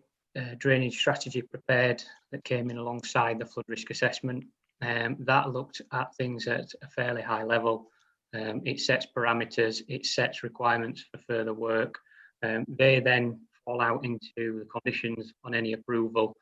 drainage strategy prepared that came in alongside the flood risk assessment. That looked at things at a fairly high level. It sets parameters, it sets requirements for further work. They then fall out into the conditions on any approval.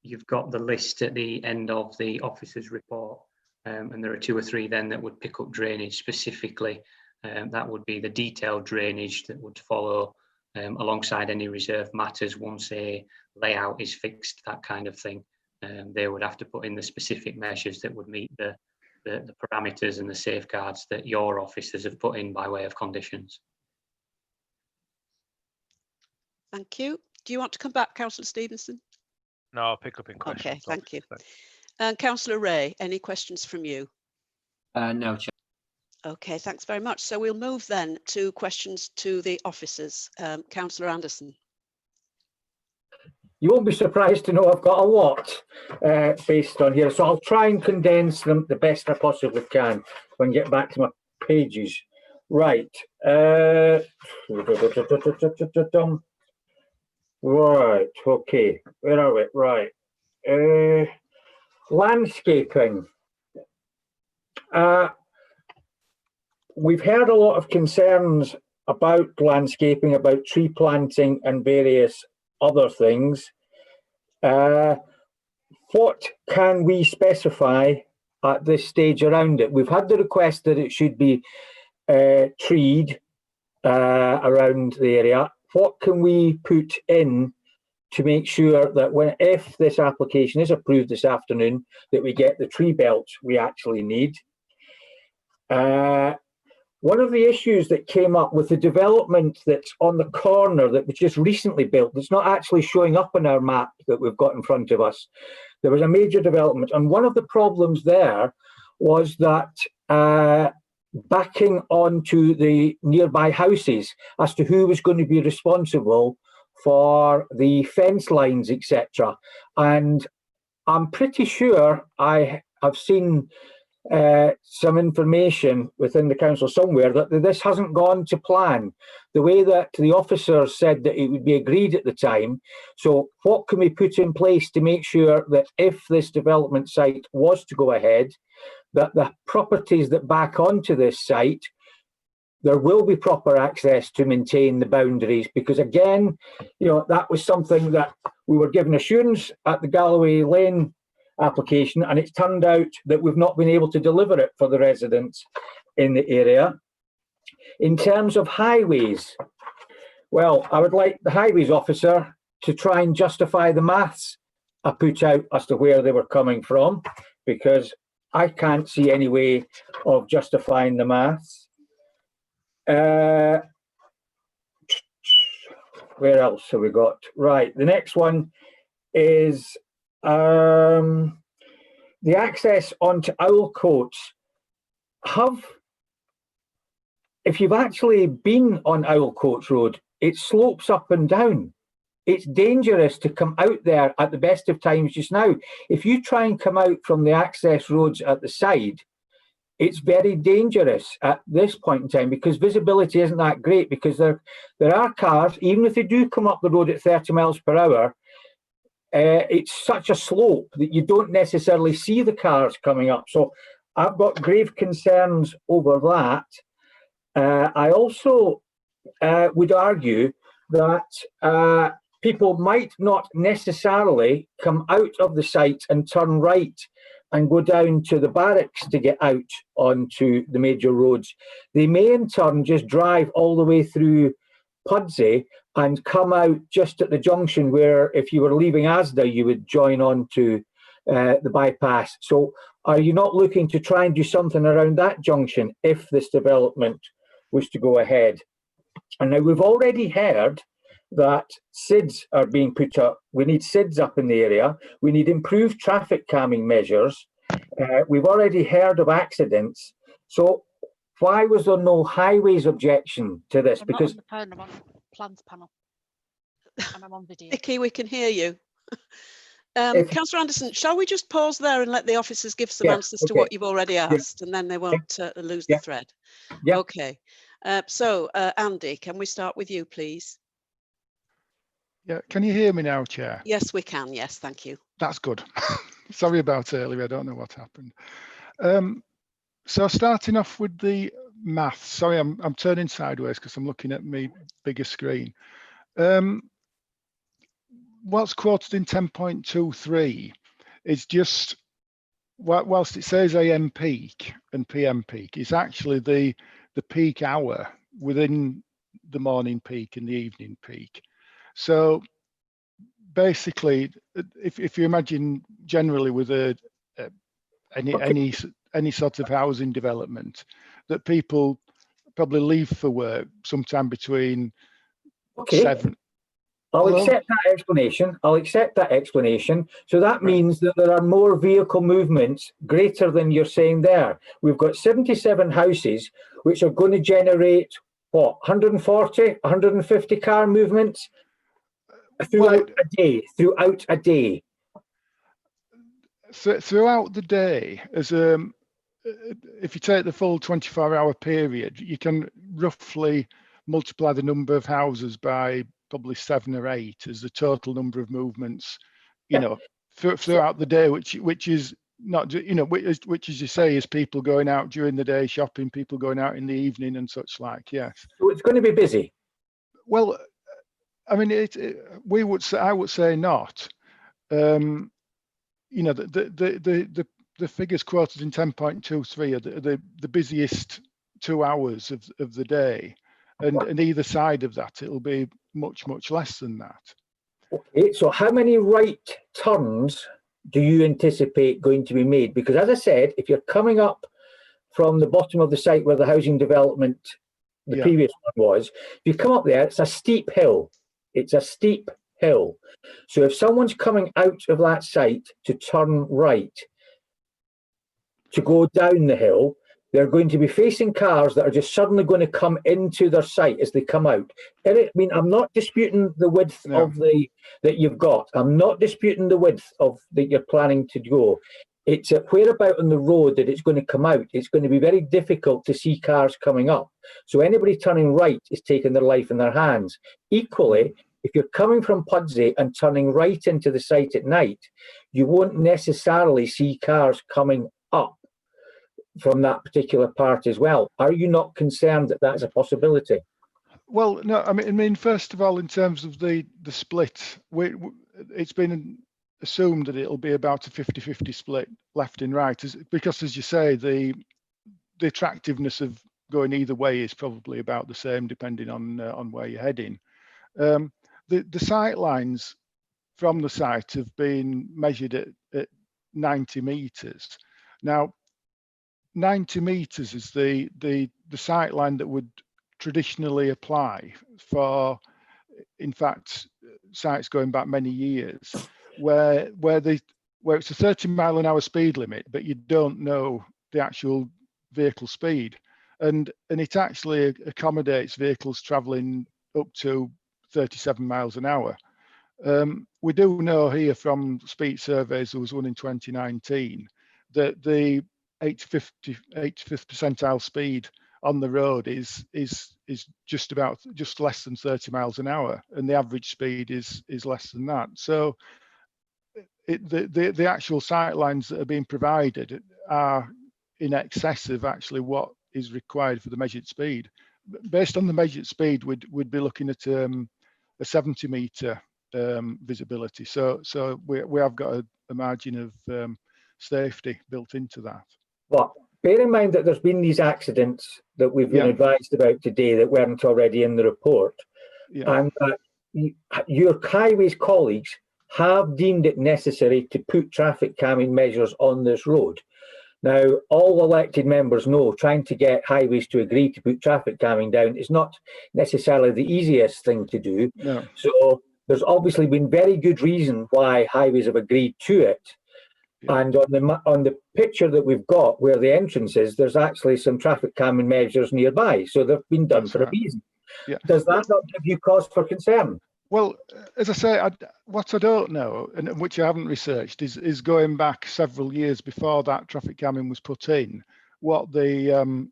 You've got the list at the end of the officer's report, and there are 2 or 3 then that would pick up drainage specifically. That would be the detailed drainage that would follow alongside any reserve matters once a layout is fixed, that kind of thing. They would have to put in the specific measures that would meet the parameters and the safeguards that your officers have put in by way of conditions. Thank you. Do you want to come back, Councillor Stevenson? No, I'll pick up in questions. Okay, thank you. Councillor Ray, any questions from you? No, Chair. Okay, thanks very much. So we'll move then to questions to the officers. Councillor Anderson. You won't be surprised to know I've got a lot based on here, so I'll try and condense them the best I possibly can when I get back to my pages. Right. Right, okay. Where are we? Right. Landscaping. We've heard a lot of concerns about landscaping, about tree planting and various other things. What can we specify at this stage around it? We've had the request that it should be treed around the area. What can we put in to make sure that if this application is approved this afternoon, that we get the tree belts we actually need? One of the issues that came up with the development that's on the corner that was just recently built, that's not actually showing up on our map that we've got in front of us. There was a major development, and one of the problems there was that backing onto the nearby houses as to who was going to be responsible for the fence lines, etc. And I'm pretty sure I have seen some information within the council somewhere that this hasn't gone to plan the way that the officers said that it would be agreed at the time. So what can we put in place to make sure that if this development site was to go ahead, that the properties that back onto this site, there will be proper access to maintain the boundaries? Because again, you know, that was something that we were given assurance at the Galloway Lane application, and it's turned out that we've not been able to deliver it for the residents in the area. In terms of highways, well, I would like the highways officer to try and justify the maths I put out as to where they were coming from, because I can't see any way of justifying the maths. Where else have we got? Right, the next one is the access onto Owlcoats. If you've actually been on Owlcoats Road, it slopes up and down. It's dangerous to come out there at the best of times just now. If you try and come out from the access roads at the side, it's very dangerous at this point in time because visibility isn't that great, because there are cars, even if they do come up the road at 30 miles per hour, it's such a slope that you don't necessarily see the cars coming up. So I've got grave concerns over that. I also would argue that people might not necessarily come out of the site and turn right and go down to the barracks to get out onto the major roads. They may in turn just drive all the way through Pudsey and come out just at the junction where, if you were leaving Asda, you would join on to the bypass. So are you not looking to try and do something around that junction if this development was to go ahead? And now we've already heard that SIDS are being put up. We need SIDS up in the area. We need improved traffic calming measures. We've already heard of accidents. So why was there no highways objection to this? I'm Because not on the phone, I'm on plans panel. And I'm on video. Vicky, we can hear you. Councillor Anderson, shall we just pause there and let the officers give some answers to what you've already asked, and then they won't lose the thread? Okay. So, Andy, can we start with you, please? Yeah, can you hear me now, Chair? Yes, we can. Yes, thank you. That's good. Sorry about earlier, I don't know what happened. So starting off with the maths, sorry, I'm turning sideways because I'm looking at my bigger screen. What's quoted in 10.23 is just, whilst it says AM peak and PM peak, it's actually the peak hour within the morning peak and the evening peak. So basically, if you imagine generally with any sort of housing development, that people probably leave for work sometime between 7. I'll accept that explanation. I'll accept that explanation. So that means that there are more vehicle movements greater than you're saying there. We've got 77 houses which are going to generate what, 140, 150 car movements throughout a day. Throughout a day. Throughout the day, as if you take the full 24-hour period, you can roughly multiply the number of houses by probably 7 or 8 as the total number of movements, you know, throughout the day, which is not, you know, which as you say is people going out during the day shopping, people going out in the evening and such like. Yes. So it's going to be busy. Well, I mean, I would say not. You know, the figures quoted in 10.23 are the busiest 2 hours of the day, and either side of that it'll be much less than that. Okay, so how many right turns do you anticipate going to be made? Because as I said, if you're coming up from the bottom of the site where the housing development, the previous one was, if you come up there, it's a steep hill. It's a steep hill. So if someone's coming out of that site to turn right, to go down the hill, they're going to be facing cars that are just suddenly going to come into their sight as they come out. I mean, I'm not disputing the width of that you've got. I'm not disputing the width of that you're planning to go. It's whereabout on the road that it's going to come out. It's going to be very difficult to see cars coming up. So anybody turning right is taking their life in their hands. Equally, if you're coming from Pudsey and turning right into the site at night, you won't necessarily see cars coming up from that particular part as well. Are you not concerned that that's a possibility? Well, no, I mean, first of all, in terms of the split, it's been assumed that it'll be about a 50-50 split left and right, because as you say, the attractiveness of going either way is probably about the same depending on where you're heading. The sight lines from the site have been measured at 90 meters. Now, 90 meters is the sight line that would traditionally apply for, in fact, sites going back many years, where it's a 30-mile-an-hour speed limit, but you don't know the actual vehicle speed, and it actually accommodates vehicles travelling up to 37 miles an hour. We do know here from speed surveys, there was one in 2019, that the 85th percentile speed on the road is just less than 30 miles an hour, and the average speed is less than that. So the actual sight lines that are being provided are in excess of actually what is required for the measured speed. Based on the measured speed, we'd be looking at a 70 meter visibility. So we have got a margin of safety built into that. But bear in mind that there's been these accidents that we've been advised about today that weren't already in the report, and your highways colleagues have deemed it necessary to put traffic calming measures on this road. Now, all elected members know trying to get highways to agree to put traffic calming down is not necessarily the easiest thing to do. No. So there's obviously been very good reason why highways have agreed to it. Yeah. And on the picture that we've got where the entrance is, there's actually some traffic calming measures nearby. So they've been done for a reason. Yeah. Does that not give you cause for concern? Well, as I say, what I don't know, and which I haven't researched, is going back several years before that traffic calming was put in, what the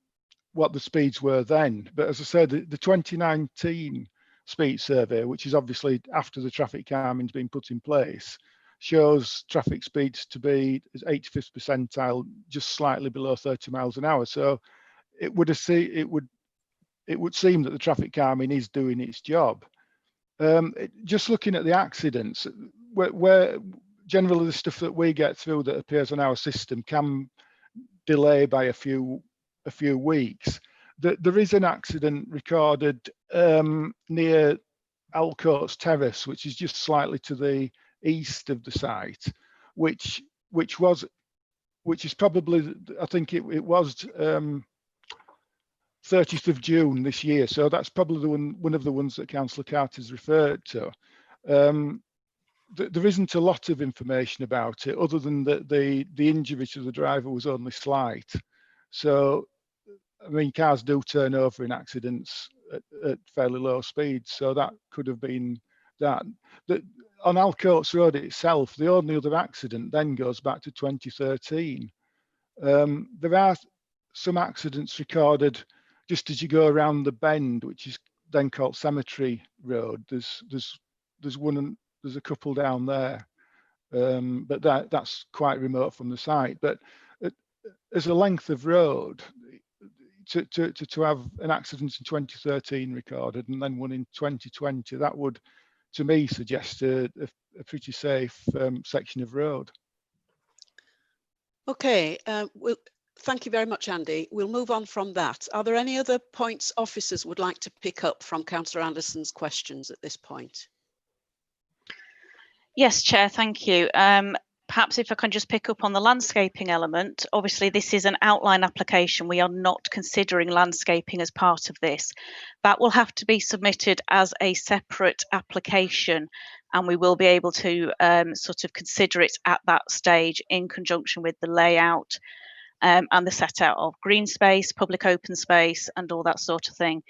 speeds were then. But as I said, the 2019 speed survey, which is obviously after the traffic calming's been put in place, shows traffic speeds to be 85th percentile, just slightly below 30 miles an hour. So it would seem that the traffic calming is doing its job. Just looking at the accidents, where generally the stuff that we get through that appears on our system can delay by a few weeks. There is an accident recorded near Allocations Terrace, which is just slightly to the east of the site, which is probably, I think it was 30th of June this year. So that's probably one of the ones that Councillor Carter's referred to. There isn't a lot of information about it other than that the injury to the driver was only slight. So, I mean, cars do turn over in accidents at fairly low speeds. So that could have been that. On Alcoats Road itself, the only other accident then goes back to 2013. There are some accidents recorded just as you go around the bend, which is then called Cemetery Road. There's a couple down there, but that's quite remote from the site. But as a length of road, to have an accident in 2013 recorded and then one in 2020, that would, to me, suggest a pretty safe section of road. Okay, thank you very much, Andy. We'll move on from that. Are there any other points officers would like to pick up from Councillor Anderson's questions at this point? Yes, Chair, thank you. Perhaps if I can just pick up on the landscaping element. Obviously, this is an outline application. We are not considering landscaping as part of this. That will have to be submitted as a separate application, and we will be able to sort of consider it at that stage in conjunction with the layout and the set out of green space, public open space, and all that sort of thing.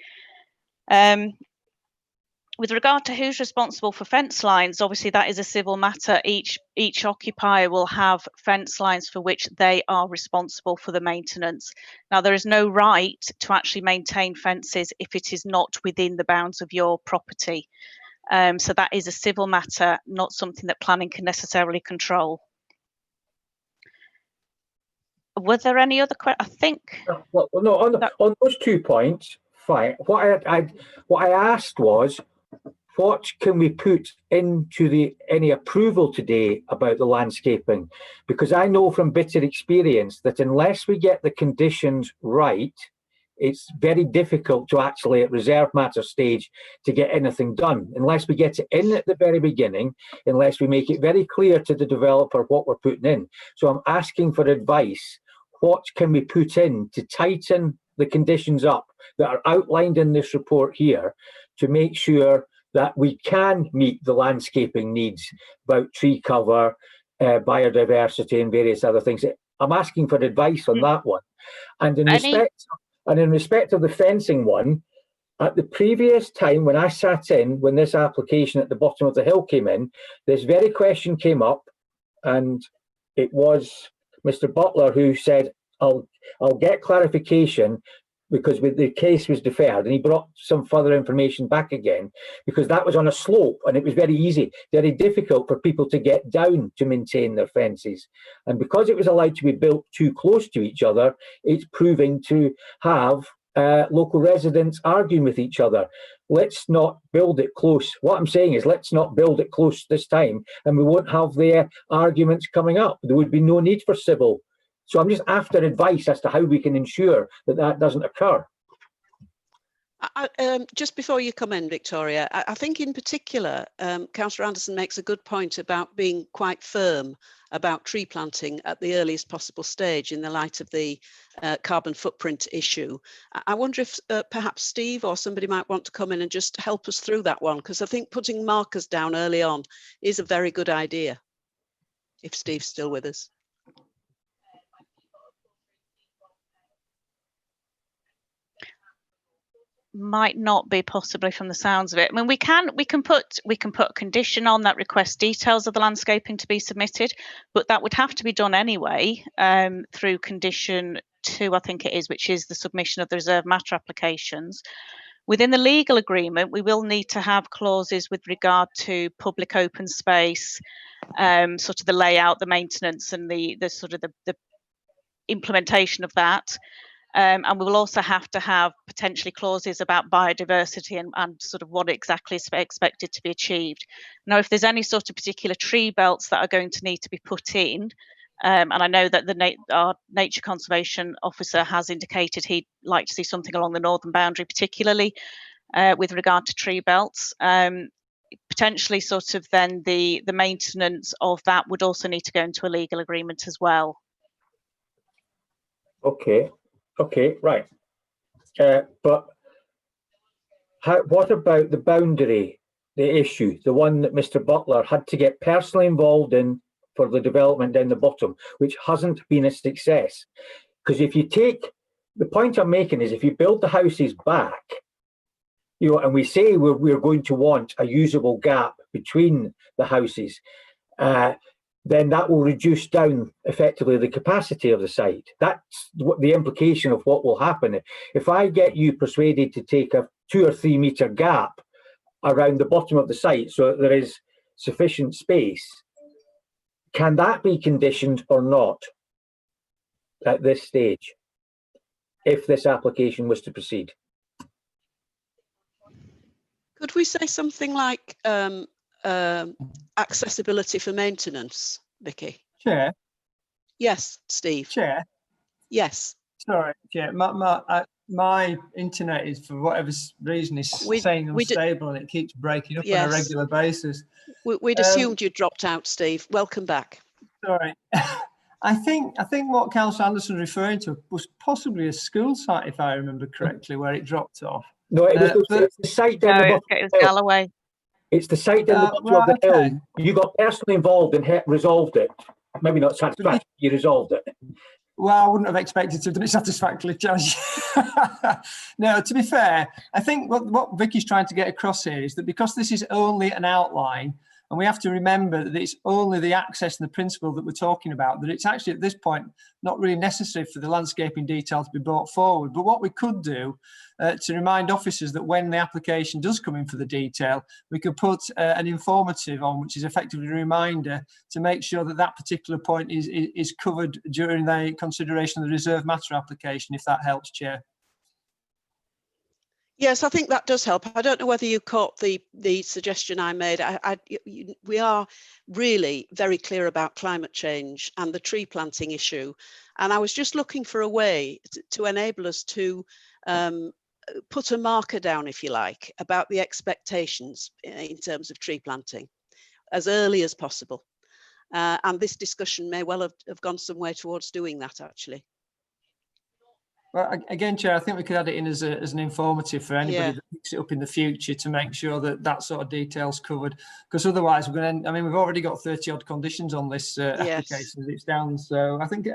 With regard to who's responsible for fence lines, obviously that is a civil matter. Each occupier will have fence lines for which they are responsible for the maintenance. Now, there is no right to actually maintain fences if it is not within the bounds of your property. So that is a civil matter, not something that planning can necessarily control. Were there any other questions? I think. Well, no, on those 2 points, fine. What I asked was, what can we put into any approval today about the landscaping? Because I know from bitter experience that unless we get the conditions right, it's very difficult to actually at reserve matter stage to get anything done. Unless we get it in at the very beginning, unless we make it very clear to the developer what we're putting in. So I'm asking for advice. What can we put in to tighten the conditions up that are outlined in this report here to make sure that we can meet the landscaping needs about tree cover, biodiversity and various other things? I'm asking for advice on that one. And in respect of the fencing one, at the previous time when I sat in, when this application at the bottom of the hill came in, this very question came up, and it was Mr. Butler who said, I'll get clarification, because the case was deferred, and he brought some further information back again, because that was on a slope and it was very easy, very difficult for people to get down to maintain their fences. And because it was allowed to be built too close to each other, it's proving to have local residents arguing with each other. Let's not build it close. What I'm saying is, let's not build it close this time, and we won't have the arguments coming up. There would be no need for civil. So I'm just after advice as to how we can ensure that that doesn't occur. Just before you come in, Victoria, I think in particular, Councillor Anderson makes a good point about being quite firm about tree planting at the earliest possible stage in the light of the carbon footprint issue. I wonder if perhaps Steve or somebody might want to come in and just help us through that one, because I think putting markers down early on is a very good idea, if Steve's still with us. Might not be, possibly, from the sounds of it. I mean, we can put a condition on that request details of the landscaping to be submitted, but that would have to be done anyway through condition 2, I think it is, which is the submission of the reserve matter applications. Within the legal agreement, we will need to have clauses with regard to public open space, sort of the layout, the maintenance, and the sort of the implementation of that. And we will also have to have potentially clauses about biodiversity and sort of what exactly is expected to be achieved. Now, if there's any sort of particular tree belts that are going to need to be put in, and I know that our nature conservation officer has indicated he'd like to see something along the northern boundary, particularly with regard to tree belts. Potentially sort of then the maintenance of that would also need to go into a legal agreement as well. Okay, right. But what about the boundary, the issue, the one that Mr. Butler had to get personally involved in for the development down the bottom, which hasn't been a success? Because if you take, the point I'm making is if you build the houses back, you know, and we say we're going to want a usable gap between the houses, then that will reduce down effectively the capacity of the site. That's what the implication of what will happen. If I get you persuaded to take a 2 or 3 meter gap around the bottom of the site so that there is sufficient space, can that be conditioned or not at this stage if this application was to proceed? Could we say something like accessibility for maintenance, Vicky? Chair? Yes, Steve. Chair? Yes. Sorry, Chair. My internet is, for whatever reason, is saying unstable and it keeps breaking up on a regular basis. We'd assumed you dropped out, Steve. Welcome back. Sorry. I think what Councillor Anderson referring to was possibly a school site, if I remember correctly, where it dropped off. No, it was the site down the bottom. It was Galloway. It's the site down the bottom of the hill. You got personally involved and resolved it. Maybe not satisfactorily, you resolved it. Well, I wouldn't have expected to have done it satisfactorily, Judge. No, to be fair, I think what Vicky's trying to get across here is that because this is only an outline, and we have to remember that it's only the access and the principle that we're talking about, that it's actually at this point not really necessary for the landscaping detail to be brought forward. But what we could do to remind officers that when the application does come in for the detail, we could put an informative on, which is effectively a reminder to make sure that that particular point is covered during the consideration of the reserve matter application, if that helps, Chair. Yes, I think that does help. I don't know whether you caught the suggestion I made. We are really very clear about climate change and the tree planting issue. And I was just looking for a way to enable us to put a marker down, if you like, about the expectations in terms of tree planting as early as possible. And this discussion may well have gone some way towards doing that, actually. Well, again, Chair, I think we could add it in as an informative for anybody that picks it up in the future to make sure that that sort of detail's covered. Because otherwise, we're going to, I mean, we've already got 30 odd conditions on this application as it stands. So I think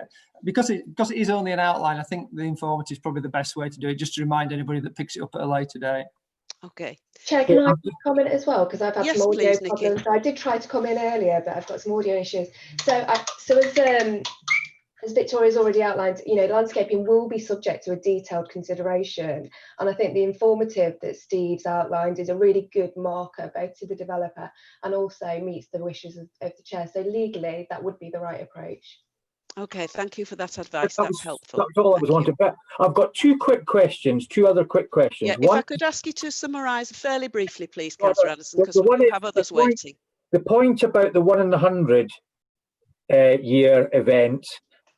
because it is only an outline, I think the informative is probably the best way to do it, just to remind anybody that picks it up at a later date. Okay. Chair, can I comment as well? Because I've had some audio problems. So I did try to come in earlier, but I've got some audio issues. So as Victoria's already outlined, you know, landscaping will be subject to a detailed consideration. And I think the informative that Steve's outlined is a really good marker, both to the developer and also meets the wishes of the chair. So legally, that would be the right approach. Okay, thank you for that advice. That's helpful. That's all I was wanting. But I've got two other quick questions. Yeah, if I could ask you to summarise fairly briefly, please, Councillor Anderson, because we have others waiting. The point about the 1 in 100 year event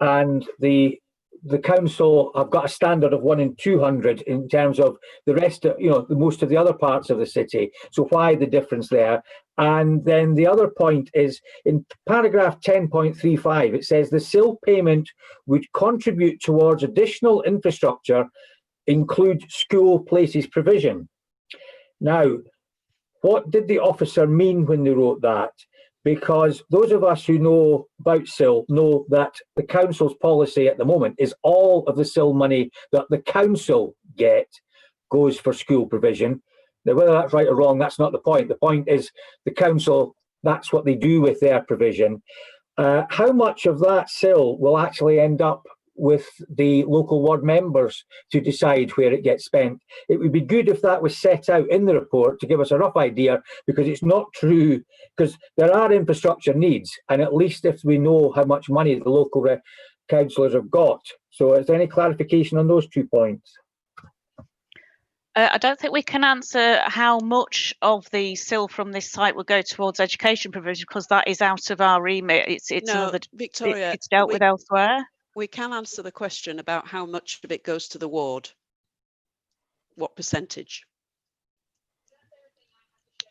and the the council have got a standard of 1 in 200 in terms of the rest of, most of the other parts of the city. So why the difference there? And then the other point is in paragraph 10.35, it says the SIL payment would contribute towards additional infrastructure, include school places provision. Now, what did the officer mean when they wrote that? Because those of us who know about SIL know that the council's policy at the moment is all of the SIL money that the council get goes for school provision. Now, whether that's right or wrong, that's not the point. The point is the council, that's what they do with their provision. How much of that SIL will actually end up with the local ward members to decide where it gets spent? It would be good if that was set out in the report to give us a rough idea, because it's not true, because there are infrastructure needs, and at least if we know how much money the local councillors have got. So is there any clarification on those 2 points? I don't think we can answer how much of the SIL from this site will go towards education provision, because that is out of our remit. It's No, another, Victoria, it's dealt with elsewhere. We can answer the question about how much of it goes to the ward. What percentage?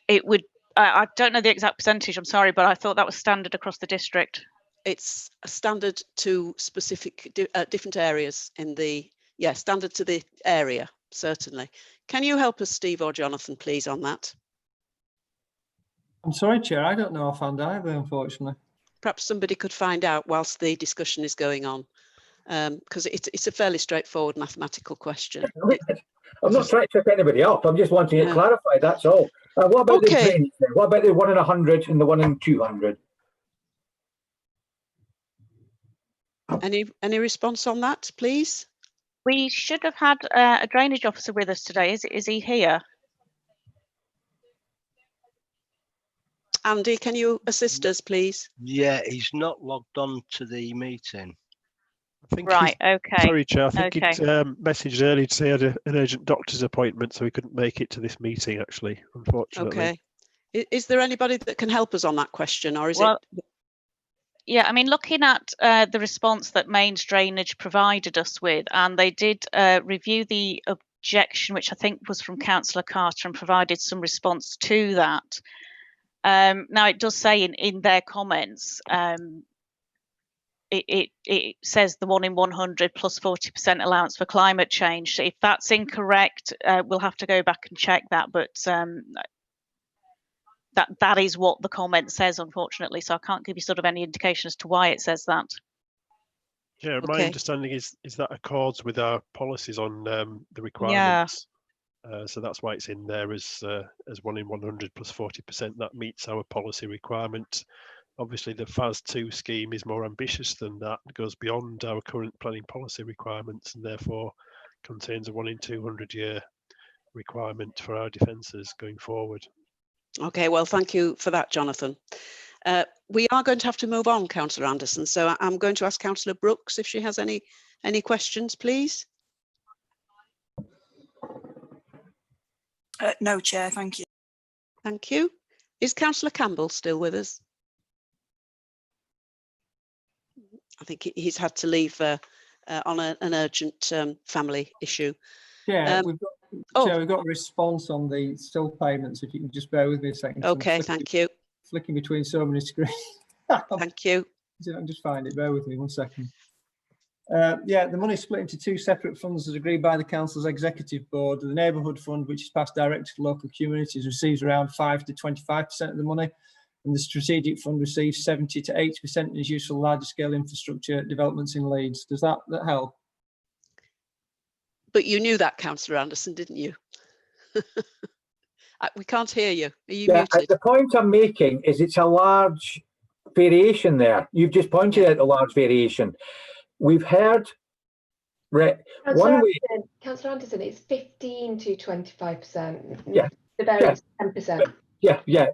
It would, I don't know the exact percentage, I'm sorry, but I thought that was standard across the district. It's a standard to specific different areas in the, standard to the area, certainly. Can you help us, Steve or Jonathan, please, on that? I'm sorry, Chair, I don't know offhand either, unfortunately. Perhaps somebody could find out whilst the discussion is going on, because it's a fairly straightforward mathematical question. I'm not trying to trip anybody up. I'm just wanting it clarified, that's all. What about the drainage then? What about the 1 in 100 and the 1 in 200? Any response on that, please? We should have had a drainage officer with us today. Is he here? Andy, can you assist us, please? Yeah, he's not logged on to the meeting. I think right, okay. Sorry, Chair, I think okay. it messaged earlier to say he had an urgent doctor's appointment, so he couldn't make it to this meeting, actually, unfortunately. Okay. Is there anybody that can help us on that question, or is it? Yeah, I mean, looking at the response that Mains Drainage provided us with, and they did review the objection, which I think was from Councillor Carter, and provided some response to that. Now, it does say in their comments, it says the 1 in 100 plus 40% allowance for climate change. So if that's incorrect, we'll have to go back and check that. But that is what the comment says, unfortunately. So I can't give you sort of any indication as to why it says that. Yeah, my understanding is that accords with our policies on the requirements. So that's why it's in there as 1 in 100 plus 40%. That meets our policy requirement. Obviously, the FAS 2 scheme is more ambitious than that. It goes beyond our current planning policy requirements, and therefore contains a 1 in 200 year requirement for our defences going forward. Okay, well, thank you for that, Jonathan. We are going to have to move on, Councillor Anderson. So I'm going to ask Councillor Brooks if she has any questions, please. No, Chair, thank you. Thank you. Is Councillor Campbell still with us? I think he's had to leave on an urgent family issue. Yeah, we've got a response on the SIL payments. If you can just bear with me a second. Okay, thank you. Flicking between so many screens. Thank you. I can just find it. Bear with me 1 second. Yeah, the money is split into 2 separate funds as agreed by the council's executive board. The neighbourhood fund, which is passed directly to local communities, receives around 5 to 25% of the money, and the strategic fund receives 70 to 80% and is used for larger scale infrastructure developments in Leeds. Does that help? But you knew that, Councillor Anderson, didn't you? We can't hear you. Are you muted? The point I'm making is it's a large variation there. You've just pointed out a large variation. We've heard Councillor Anderson, it's 15 to 25%. Yeah. The variance 10%. Yeah.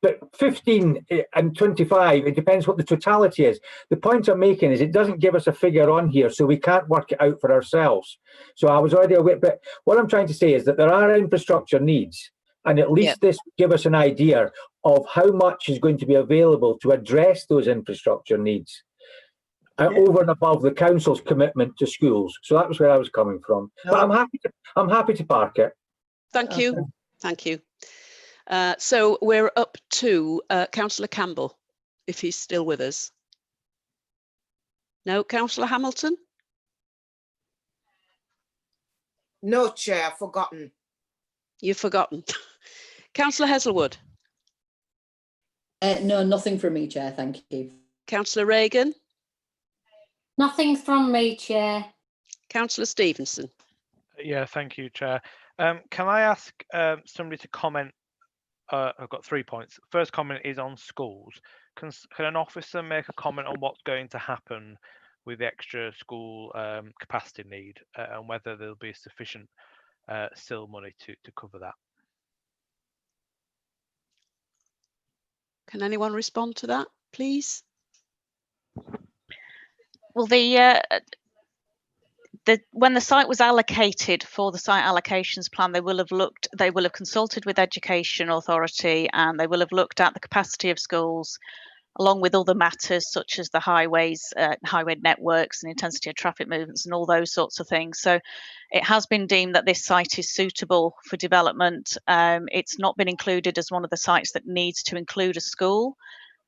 But 15 and 25, it depends what the totality is. The point I'm making is it doesn't give us a figure on here, so we can't work it out for ourselves. So I was already aware, but what I'm trying to say is that there are infrastructure needs, and at least this will give us an idea of how much is going to be available to address those infrastructure needs. over and above the council's commitment to schools. So that was where I was coming from. No. But I'm happy to park it. Thank you. Okay. Thank you. So we're up to Councillor Campbell, if he's still with us. No, Councillor Hamilton? No, Chair, I've forgotten. You've forgotten. Councillor Heselwood? No, nothing from me, Chair, thank you. Councillor Reagan? Nothing from me, Chair. Councillor Stevenson? Yeah, thank you, Chair. Can I ask somebody to comment? I've got 3 points. First comment is on schools. Can an officer make a comment on what's going to happen with the extra school capacity need and whether there'll be sufficient SIL money to cover that? Can anyone respond to that, please? Well, when the site was allocated for the site allocations plan, they will have consulted with Education Authority, and they will have looked at the capacity of schools along with other matters such as the highways, highway networks and intensity of traffic movements and all those sorts of things. So it has been deemed that this site is suitable for development. It's not been included as one of the sites that needs to include a school.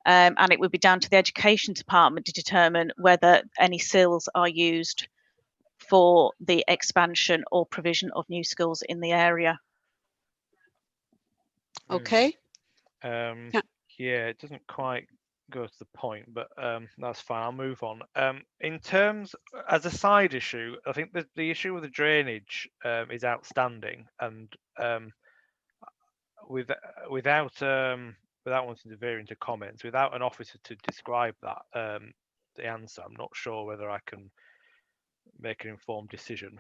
And it would be down to the Education Department to determine whether any SILs are used for the expansion or provision of new schools in the area. Okay. Yeah, it doesn't quite go to the point, but that's fine. I'll move on. In terms, as a side issue, I think the issue with the drainage is outstanding, and without wanting to veer into comments, without an officer to describe that, the answer, I'm not sure whether I can make an informed decision.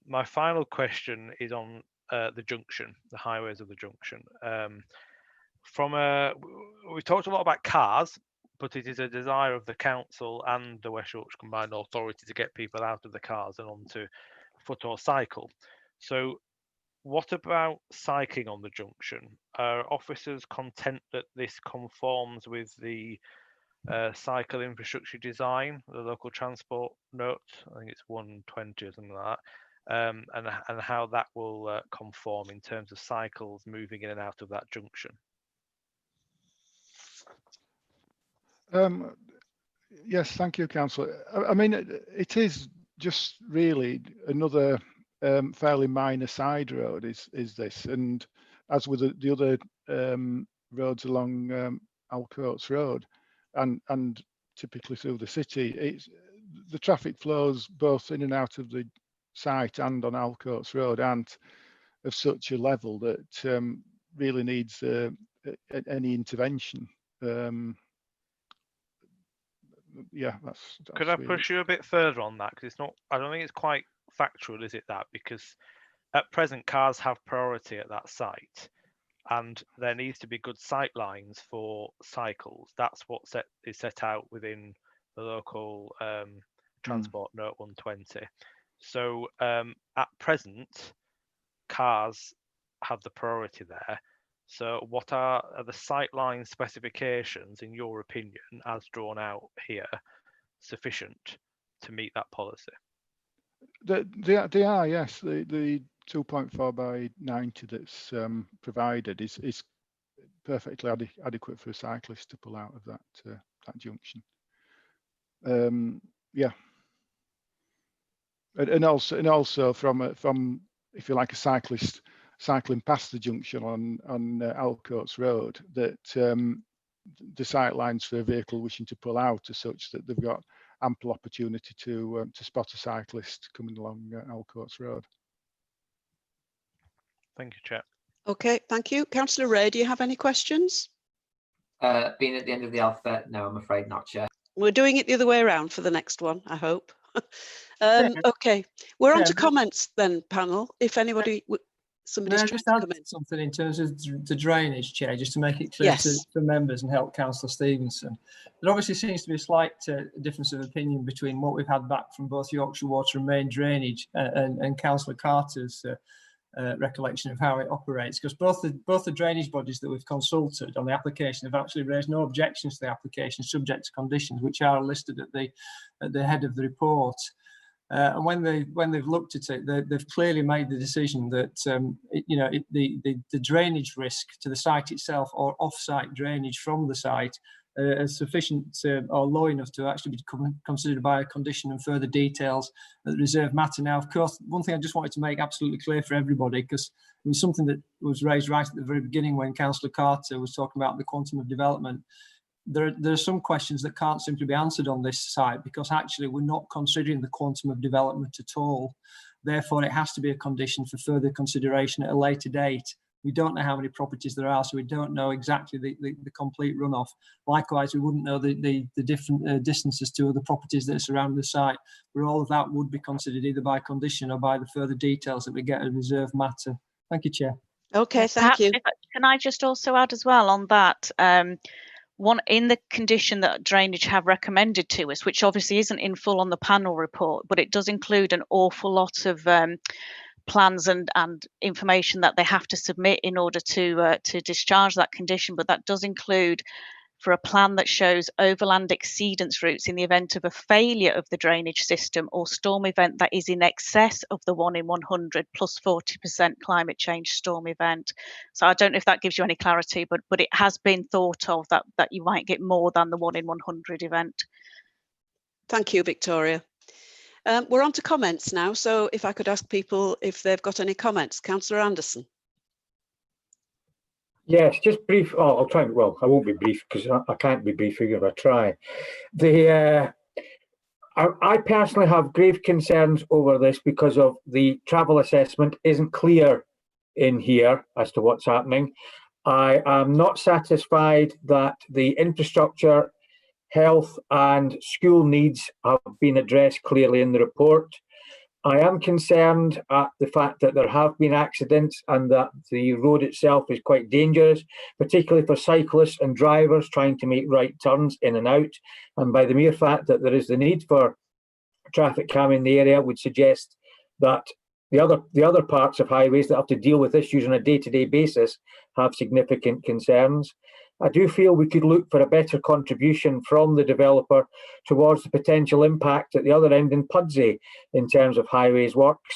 My final question is on the junction, the highways of the junction. We talked a lot about cars, but it is a desire of the council and the West Yorkshire Combined Authority to get people out of the cars and onto foot or cycle. So what about cycling on the junction? Are officers content that this conforms with the cycle infrastructure design, the local transport note? I think it's 120 or something like that, and how that will conform in terms of cycles moving in and out of that junction? Yes, thank you, Councillor. I mean, it is just really another fairly minor side road is this, and as with the other roads along Alcoats Road and typically through the city, the traffic flows both in and out of the site and on Alcoats Road aren't of such a level that really needs any intervention. Yeah, that's Could I really push you a bit further on that? Because it's not, I don't think it's quite factual, is it, that? Because at present, cars have priority at that site, and there needs to be good sight lines for cycles. That's what is set out within the local transport note 120. So at present, cars have the priority there. So what are the sightline specifications, in your opinion, as drawn out here, sufficient to meet that policy? They are, yes. The 2.4 by 90 that's provided is perfectly adequate for a cyclist to pull out of that junction. Yeah, and also from if you like a cyclist cycling past the junction on Alcoats Road, that the sight lines for a vehicle wishing to pull out are such that they've got ample opportunity to spot a cyclist coming along Alcoats Road. Thank you, Chair. Okay, thank you. Councillor Ray, do you have any questions? Being at the end of the alphabet, no, I'm afraid not, Chair. We're doing it the other way around for the next one, I hope. Okay, we're on to comments then, panel. If anybody, somebody's May I trying just to add come in. something in terms of the drainage, Chair, just to make it clear to members and help Councillor Stevenson. There obviously seems to be a slight difference of opinion between what we've had back from both Yorkshire Water and Main Drainage and Councillor Carter's recollection of how it operates, because both the drainage bodies that we've consulted on the application have actually raised no objections to the application subject to conditions, which are listed at the head of the report. And when they've looked at it, they've clearly made the decision that the drainage risk to the site itself or off-site drainage from the site is sufficient or low enough to actually be considered by a condition and further details that the reserve matter. Now, of course, one thing I just wanted to make absolutely clear for everybody, because it was something that was raised right at the very beginning when Councillor Carter was talking about the quantum of development. There are some questions that can't simply be answered on this site because actually we're not considering the quantum of development at all. Therefore, it has to be a condition for further consideration at a later date. We don't know how many properties there are, so we don't know exactly the complete runoff. Likewise, we wouldn't know the different distances to other properties that are surrounding the site, but all of that would be considered either by condition or by the further details that we get at reserve matter. Thank you, Chair. Okay, thank you. Can I just also add as well on that? One in the condition that drainage have recommended to us, which obviously isn't in full on the panel report, but it does include an awful lot of plans and information that they have to submit in order to discharge that condition. But that does include for a plan that shows overland exceedance routes in the event of a failure of the drainage system or storm event that is in excess of the 1 in 100 plus 40% climate change storm event. So I don't know if that gives you any clarity, but it has been thought of that you might get more than the 1 in 100 event. Thank you, Victoria. We're on to comments now, so if I could ask people if they've got any comments. Councillor Anderson. Yes, just brief. Oh, I'll try. Well, I won't be brief because I can't be brief if I try. I personally have grave concerns over this because of the travel assessment isn't clear in here as to what's happening. I am not satisfied that the infrastructure, health and school needs have been addressed clearly in the report. I am concerned at the fact that there have been accidents and that the road itself is quite dangerous, particularly for cyclists and drivers trying to make right turns in and out. And by the mere fact that there is the need for traffic calm in the area would suggest that the other parts of highways that have to deal with issues on a day-to-day basis have significant concerns. I do feel we could look for a better contribution from the developer towards the potential impact at the other end in Pudsey in terms of highways works.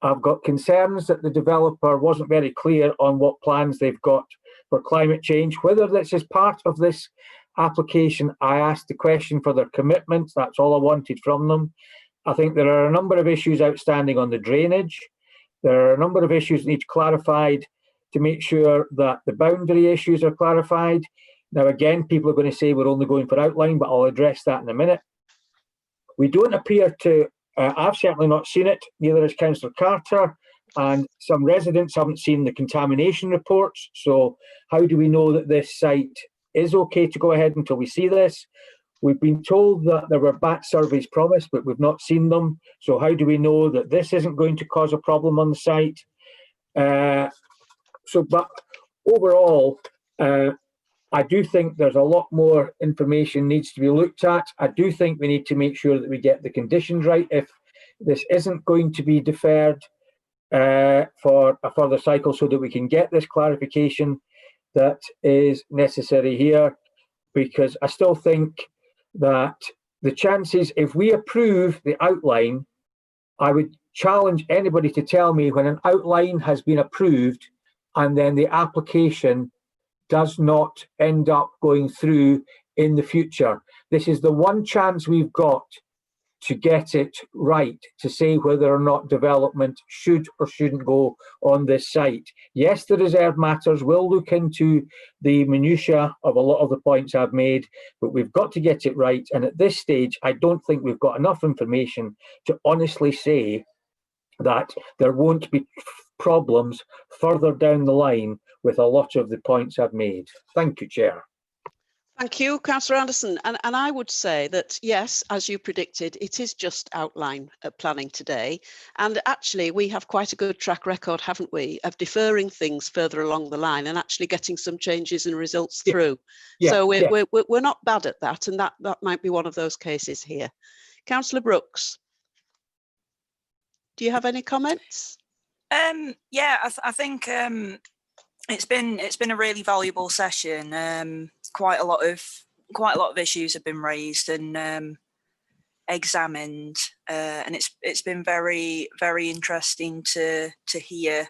I've got concerns that the developer wasn't very clear on what plans they've got for climate change. Whether this is part of this application, I asked the question for their commitments. That's all I wanted from them. I think there are a number of issues outstanding on the drainage. There are a number of issues that need clarified to make sure that the boundary issues are clarified. Now, again, people are going to say we're only going for outline, but I'll address that in a minute. We don't appear to, I've certainly not seen it, neither has Councillor Carter, and some residents haven't seen the contamination reports. So how do we know that this site is okay to go ahead until we see this? We've been told that there were bat surveys promised, but we've not seen them. So how do we know that this isn't going to cause a problem on the site? But overall, I do think there's a lot more information needs to be looked at. I do think we need to make sure that we get the conditions right. If this isn't going to be deferred for a further cycle so that we can get this clarification that is necessary here, because I still think that the chances, if we approve the outline, I would challenge anybody to tell me when an outline has been approved and then the application does not end up going through in the future. This is the one chance we've got to get it right, to say whether or not development should or shouldn't go on this site. Yes, the reserve matters. We'll look into the minutiae of a lot of the points I've made, but we've got to get it right. And at this stage, I don't think we've got enough information to honestly say that there won't be problems further down the line with a lot of the points I've made. Thank you, Chair. Thank you, Councillor Anderson. And I would say that, yes, as you predicted, it is just outline planning today. And actually, we have quite a good track record, haven't we, of deferring things further along the line and actually getting some changes and results through. So we're not bad at that. And that might be one of those cases here. Councillor Brooks, do you have any comments? Yeah, I think it's been a really valuable session. Quite a lot of issues have been raised and examined, and it's been very interesting to hear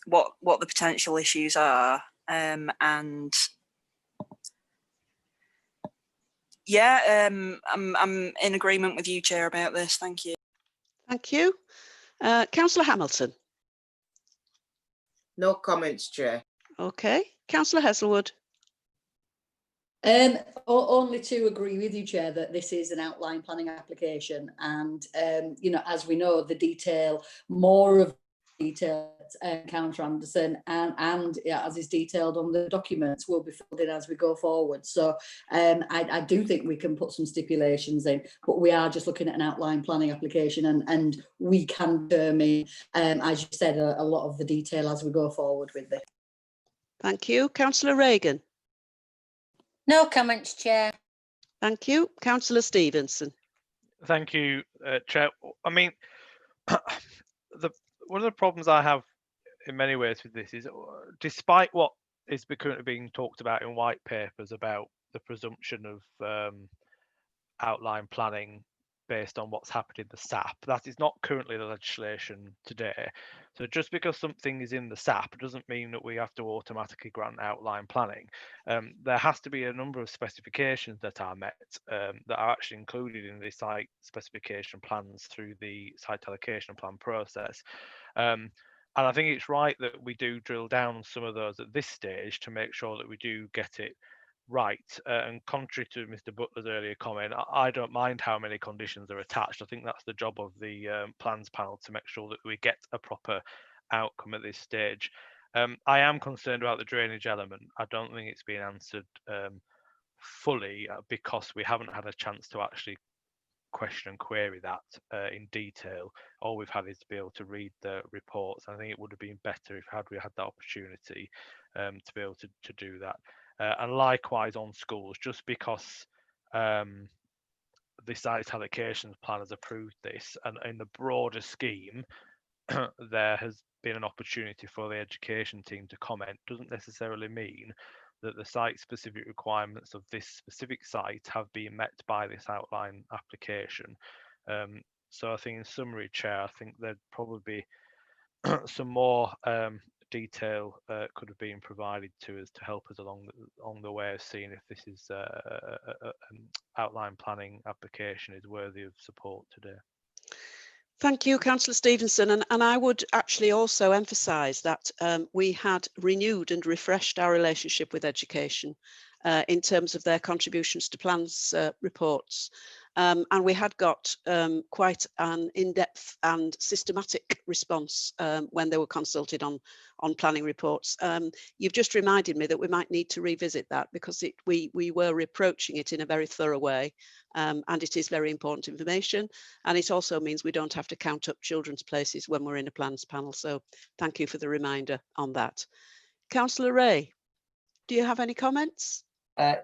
what the potential issues are, and yeah, I'm in agreement with you, Chair, about this. Thank you. Thank you. Councillor Hamilton. No comments, Chair. Okay. Councillor Heselwood. Only to agree with you, Chair, that this is an outline planning application, and you know, as we know, the detail, more of detail, Councillor Anderson, and yeah, as is detailed on the documents, will be filled in as we go forward. So I do think we can put some stipulations in, but we are just looking at an outline planning application, and we can determine, as you said, a lot of the detail as we go forward with this. Thank you. Councillor Reagan. No comments, Chair. Thank you. Councillor Stevenson. Thank you, Chair. I mean, one of the problems I have in many ways with this is, despite what is currently being talked about in white papers about the presumption of outline planning based on what's happened in the SAP, that is not currently the legislation today. So just because something is in the SAP doesn't mean that we have to automatically grant outline planning. There has to be a number of specifications that are met, that are actually included in the site specification plans through the site allocation plan process. And I think it's right that we do drill down on some of those at this stage to make sure that we do get it right. And contrary to Mr. Butler's earlier comment, I don't mind how many conditions are attached. I think that's the job of the plans panel to make sure that we get a proper outcome at this stage. I am concerned about the drainage element. I don't think it's been answered fully because we haven't had a chance to actually question and query that in detail. All we've had is to be able to read the reports. I think it would have been better if we had that opportunity to be able to do that. And likewise on schools, just because the site allocations plan has approved this, and in the broader scheme there has been an opportunity for the education team to comment, doesn't necessarily mean that the site specific requirements of this specific site have been met by this outline application. So I think in summary, Chair, I think there'd probably be some more detail could have been provided to us to help us along the way of seeing if this is an outline planning application is worthy of support today. Thank you, Councillor Stevenson. And I would actually also emphasise that we had renewed and refreshed our relationship with education in terms of their contributions to plans reports. And we had got quite an in-depth and systematic response when they were consulted on planning reports. You've just reminded me that we might need to revisit that, because we were approaching it in a very thorough way, and it is very important information, and it also means we don't have to count up children's places when we're in a plans panel. So thank you for the reminder on that. Councillor Ray, do you have any comments?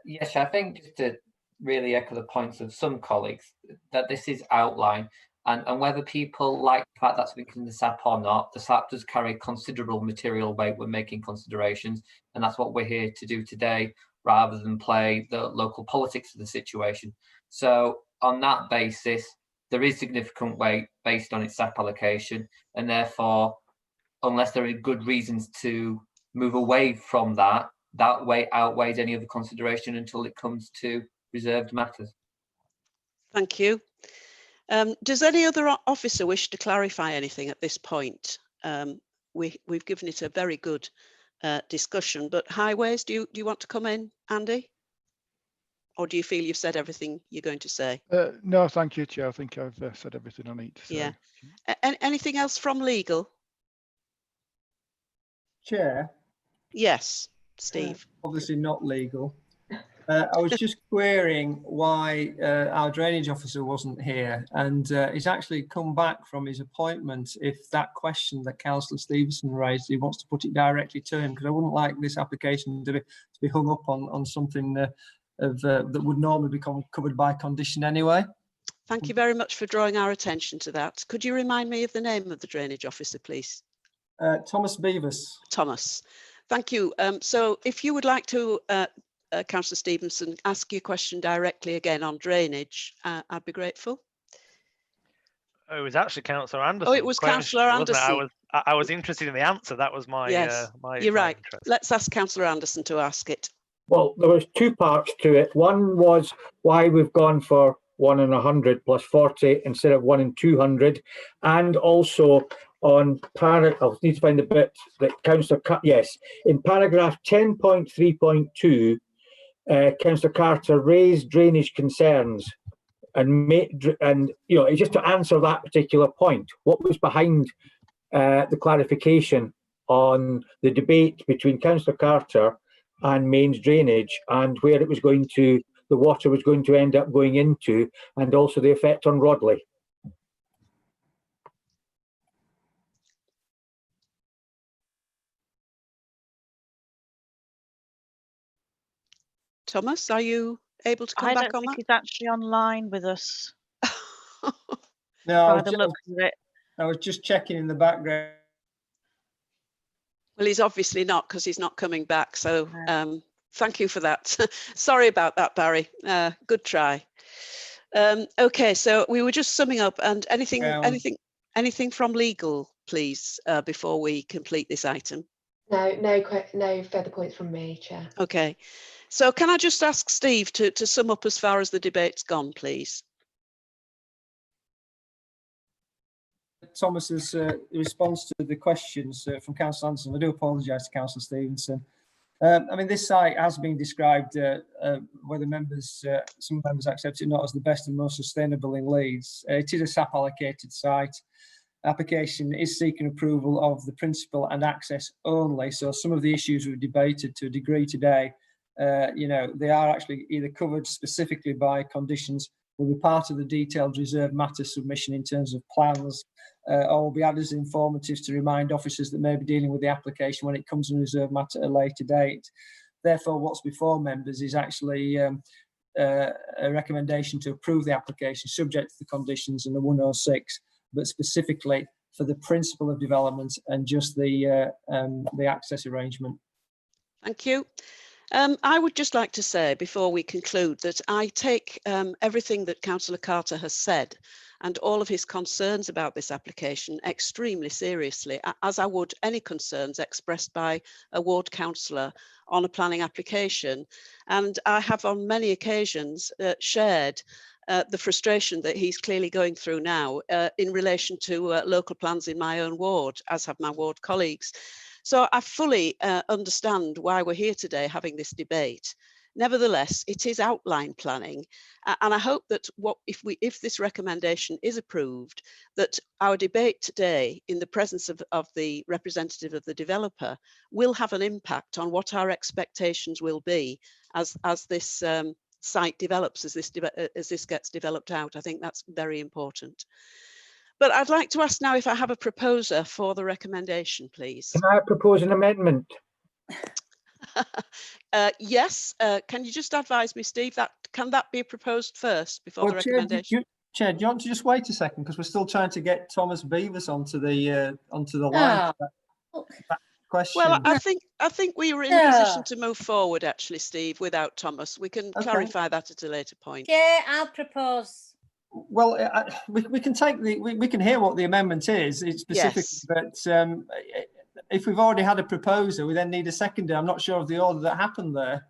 Yes, I think just to really echo the points of some colleagues, that this is outline, and whether people like the fact that's in the SAP or not, the SAP does carry considerable material weight when making considerations, and that's what we're here to do today, rather than play the local politics of the situation. So on that basis, there is significant weight based on its SAP allocation, and therefore, unless there are good reasons to move away from that, that weight outweighs any other consideration until it comes to reserved matters. Thank you. Does any other officer wish to clarify anything at this point? We've given it a very good discussion, but highways, do you want to come in, Andy? Or do you feel you've said everything you're going to say? No, thank you, Chair. I think I've said everything I need to say. Yeah. Anything else from legal? Chair? Yes, Steve. Obviously not legal. I was just querying why our drainage officer wasn't here, and he's actually come back from his appointment. If that question that Councillor Stevenson raised, he wants to put it directly to him, because I wouldn't like this application to be hung up on something that would normally become covered by condition anyway. Thank you very much for drawing our attention to that. Could you remind me of the name of the drainage officer, please? Thomas Beavis. Thomas. Thank you. So if you would like to, Councillor Stevenson, ask your question directly again on drainage, I'd be grateful. Oh, it was actually Councillor Anderson. Oh, it was Councillor Anderson. I was interested in the answer. That was my yes. my You're right. interest. Let's ask Councillor Anderson to ask it. Well, there was two parts to it. One was why we've gone for 1 in 100 plus 40 instead of 1 in 200, and also on I need to find the bit that Councillor yes, in paragraph 10.3.2, Councillor Carter raised drainage concerns and you know, just to answer that particular point, what was behind the clarification on the debate between Councillor Carter and mains drainage, and where it was going to, the water was going to end up going into, and also the effect on Rodley. Thomas, are you able to come back on that? I don't think he's actually online with us. No, I was just checking in the background. Well, he's obviously not, because he's not coming back. So thank you for that. Sorry about that, Barry. Good try. Okay, so we were just summing up, and anything from legal, please, before we complete this item. No further points from me, Chair. Okay, so can I just ask Steve to sum up as far as the debate's gone, please? Thomas's response to the questions from Councillor Anderson. I do apologise to Councillor Stevenson. I mean, this site has been described, whether some members accept it or not, as the best and most sustainable in Leeds. It is a SAP allocated site. Application is seeking approval of the principal and access only. So some of the issues we've debated to a degree today, you know, they are actually either covered specifically by conditions, will be part of the detailed reserved matter submission in terms of plans, or will be added as informatives to remind officers that may be dealing with the application when it comes in reserved matter at a later date. Therefore, what's before members is actually a recommendation to approve the application subject to the conditions in the 106, but specifically for the principle of development and just the access arrangement. Thank you. I would just like to say before we conclude that I take everything that Councillor Carter has said and all of his concerns about this application extremely seriously, as I would any concerns expressed by a ward councillor on a planning application. And I have on many occasions shared the frustration that he's clearly going through now in relation to local plans in my own ward, as have my ward colleagues. So I fully understand why we're here today having this debate. Nevertheless, it is outline planning, and I hope that if this recommendation is approved, that our debate today in the presence of the representative of the developer will have an impact on what our expectations will be as this site develops, as this gets developed out. I think that's very important. But I'd like to ask now if I have a proposer for the recommendation, please. Can I propose an amendment? Yes. Can you just advise me, Steve, can that be proposed first before the recommendation? Chair, do you want to just wait a second, because we're still trying to get Thomas Beavis onto the line? That question. Well, I think we were in a position to move forward, actually, Steve, without Thomas. We can clarify that at a later point. Chair, I'll propose. Well, we can take we can hear what the amendment is. It's specific, yes. But if we've already had a proposer, we then need a seconder. I'm not sure of the order that happened there.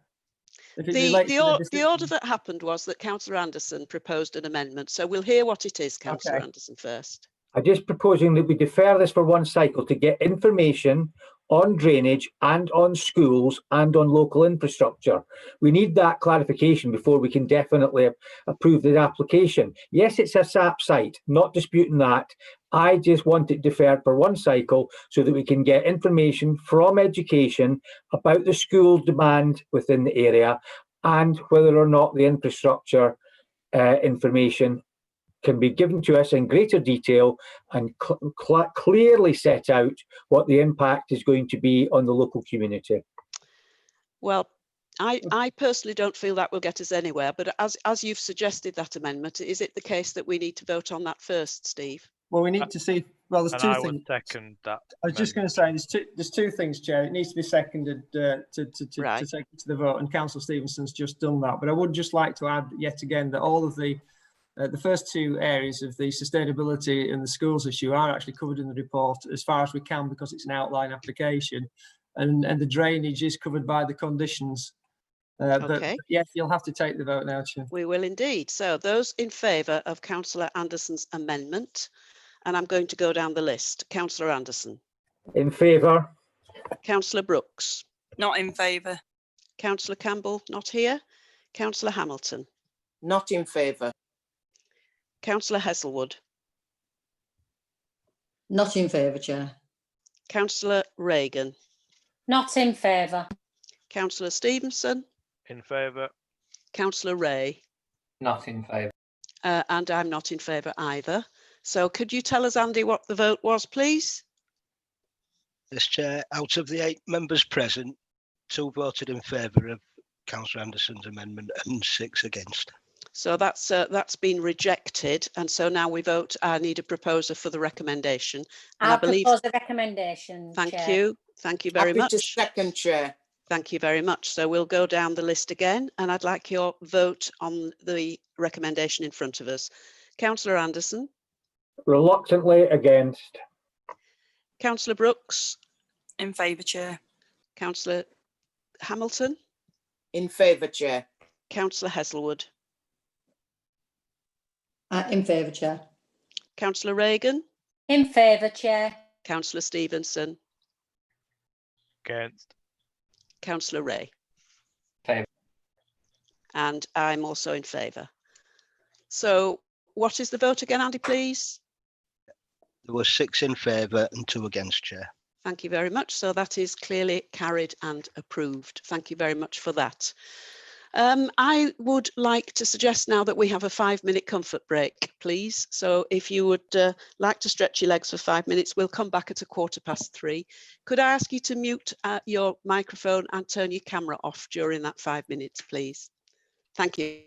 The order that happened was that Councillor Anderson proposed an amendment. So we'll hear what it is, Councillor Anderson, first. I'm just proposing that we defer this for one cycle to get information on drainage and on schools and on local infrastructure. We need that clarification before we can definitely approve the application. Yes, it's a SAP site, not disputing that. I just want it deferred for one cycle so that we can get information from education about the school demand within the area and whether or not the infrastructure information can be given to us in greater detail and clearly set out what the impact is going to be on the local community. Well, I personally don't feel that will get us anywhere, but as you've suggested that amendment, is it the case that we need to vote on that first, Steve? Well, we need to see. Well, there's And two I things. would second that. I was just going to say there's two things, Chair. It needs to be seconded to take it to the vote, and Councillor Stevenson's just done that. But I would just like to add yet again that all of the first two areas of the sustainability and the schools issue are actually covered in the report as far as we can, because it's an outline application, and the drainage is covered by the conditions. But yes, you'll have to take the vote now, Chair. We will indeed. So those in favour of Councillor Anderson's amendment, and I'm going to go down the list. Councillor Anderson. In favour. Councillor Brooks. Not in favour. Councillor Campbell, not here. Councillor Hamilton. Not in favour. Councillor Heselwood. Not in favour, Chair. Councillor Reagan. Not in favour. Councillor Stevenson. In favour. Councillor Ray. Not in favour. And I'm not in favour either. So could you tell us, Andy, what the vote was, please? Yes, Chair. Out of the 8 members present, 2 voted in favour of Councillor Anderson's amendment and 6 against. So that's been rejected, and so now we vote. I need a proposer for the recommendation. And I'll I believe. propose the recommendation. Thank Chair. you. Thank you very Happy much. to second, Chair. Thank you very much. So we'll go down the list again, and I'd like your vote on the recommendation in front of us. Councillor Anderson. Reluctantly against. Councillor Brooks. In favour, Chair. Councillor Hamilton. In favour, Chair. Councillor Heselwood. In favour, Chair. Councillor Reagan. In favour, Chair. Councillor Stevenson. Against. Councillor Ray. Favour. And I'm also in favour. So what is the vote again, Andy, please? There were 6 in favour and 2 against, Chair. Thank you very much. So that is clearly carried and approved. Thank you very much for that. I would like to suggest now that we have a 5-minute comfort break, please. So if you would like to stretch your legs for 5 minutes, we'll come back at 3:15. Could I ask you to mute your microphone and turn your camera off during that 5 minutes, please? Thank you.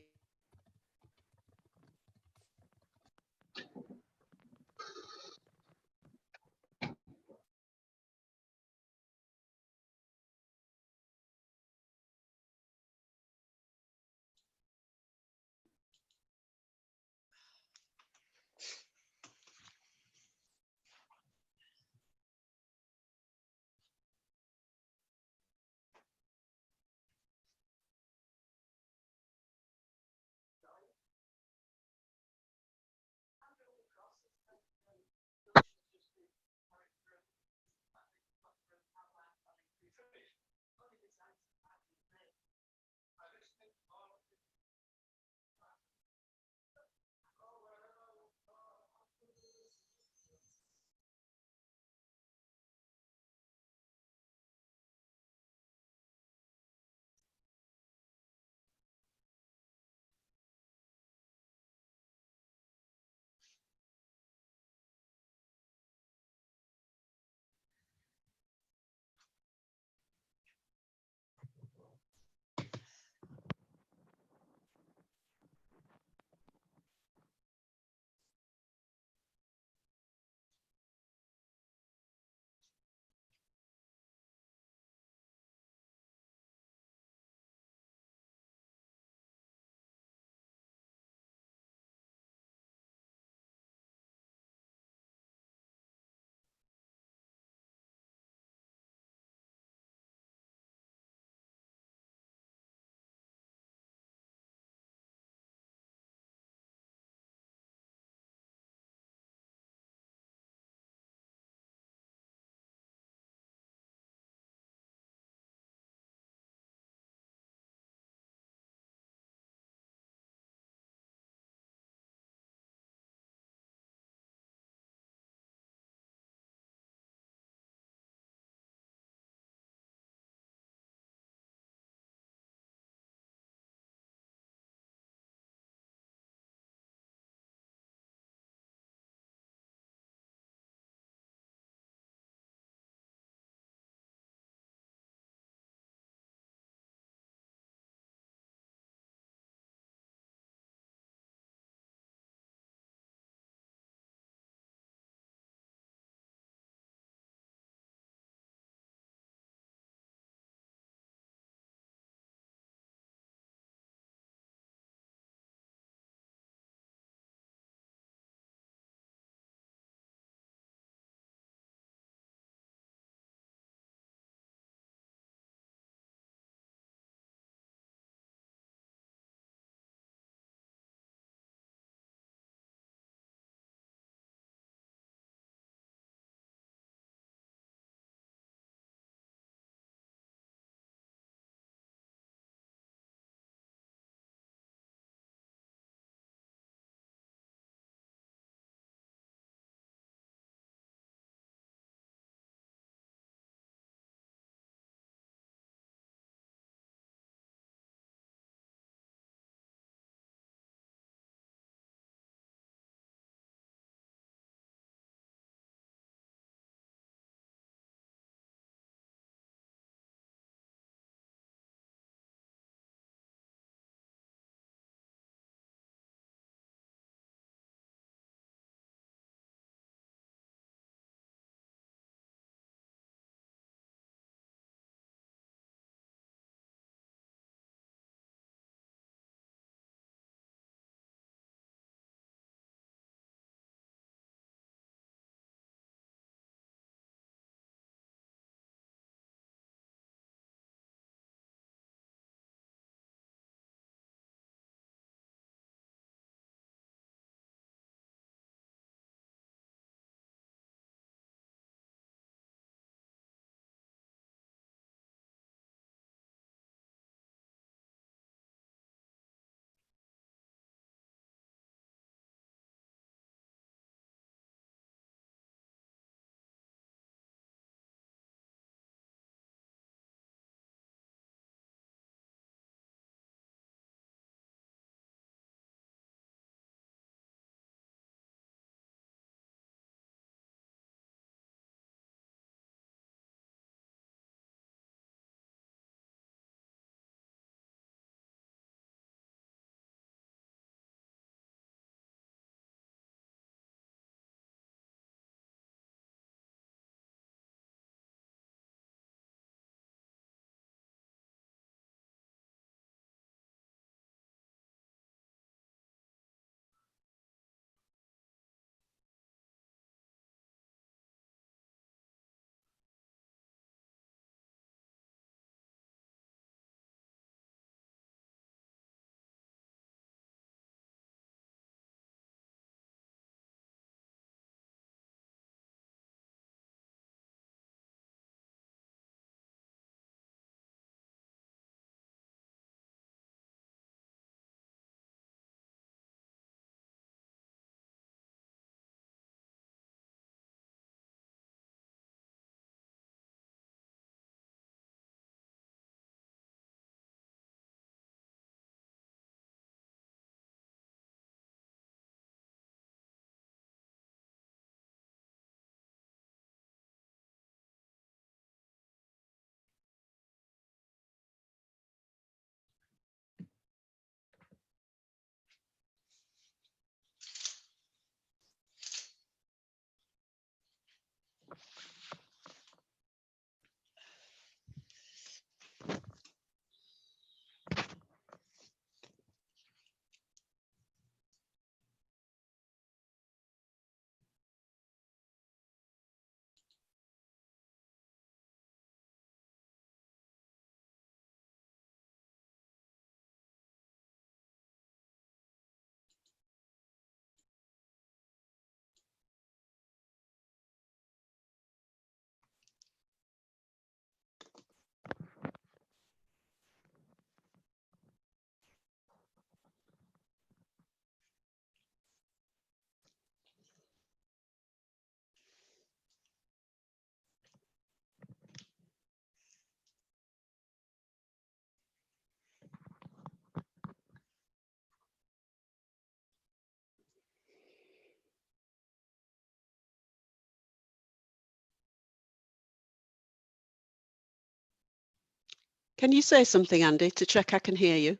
Can you say something, Andy, to check I can hear you?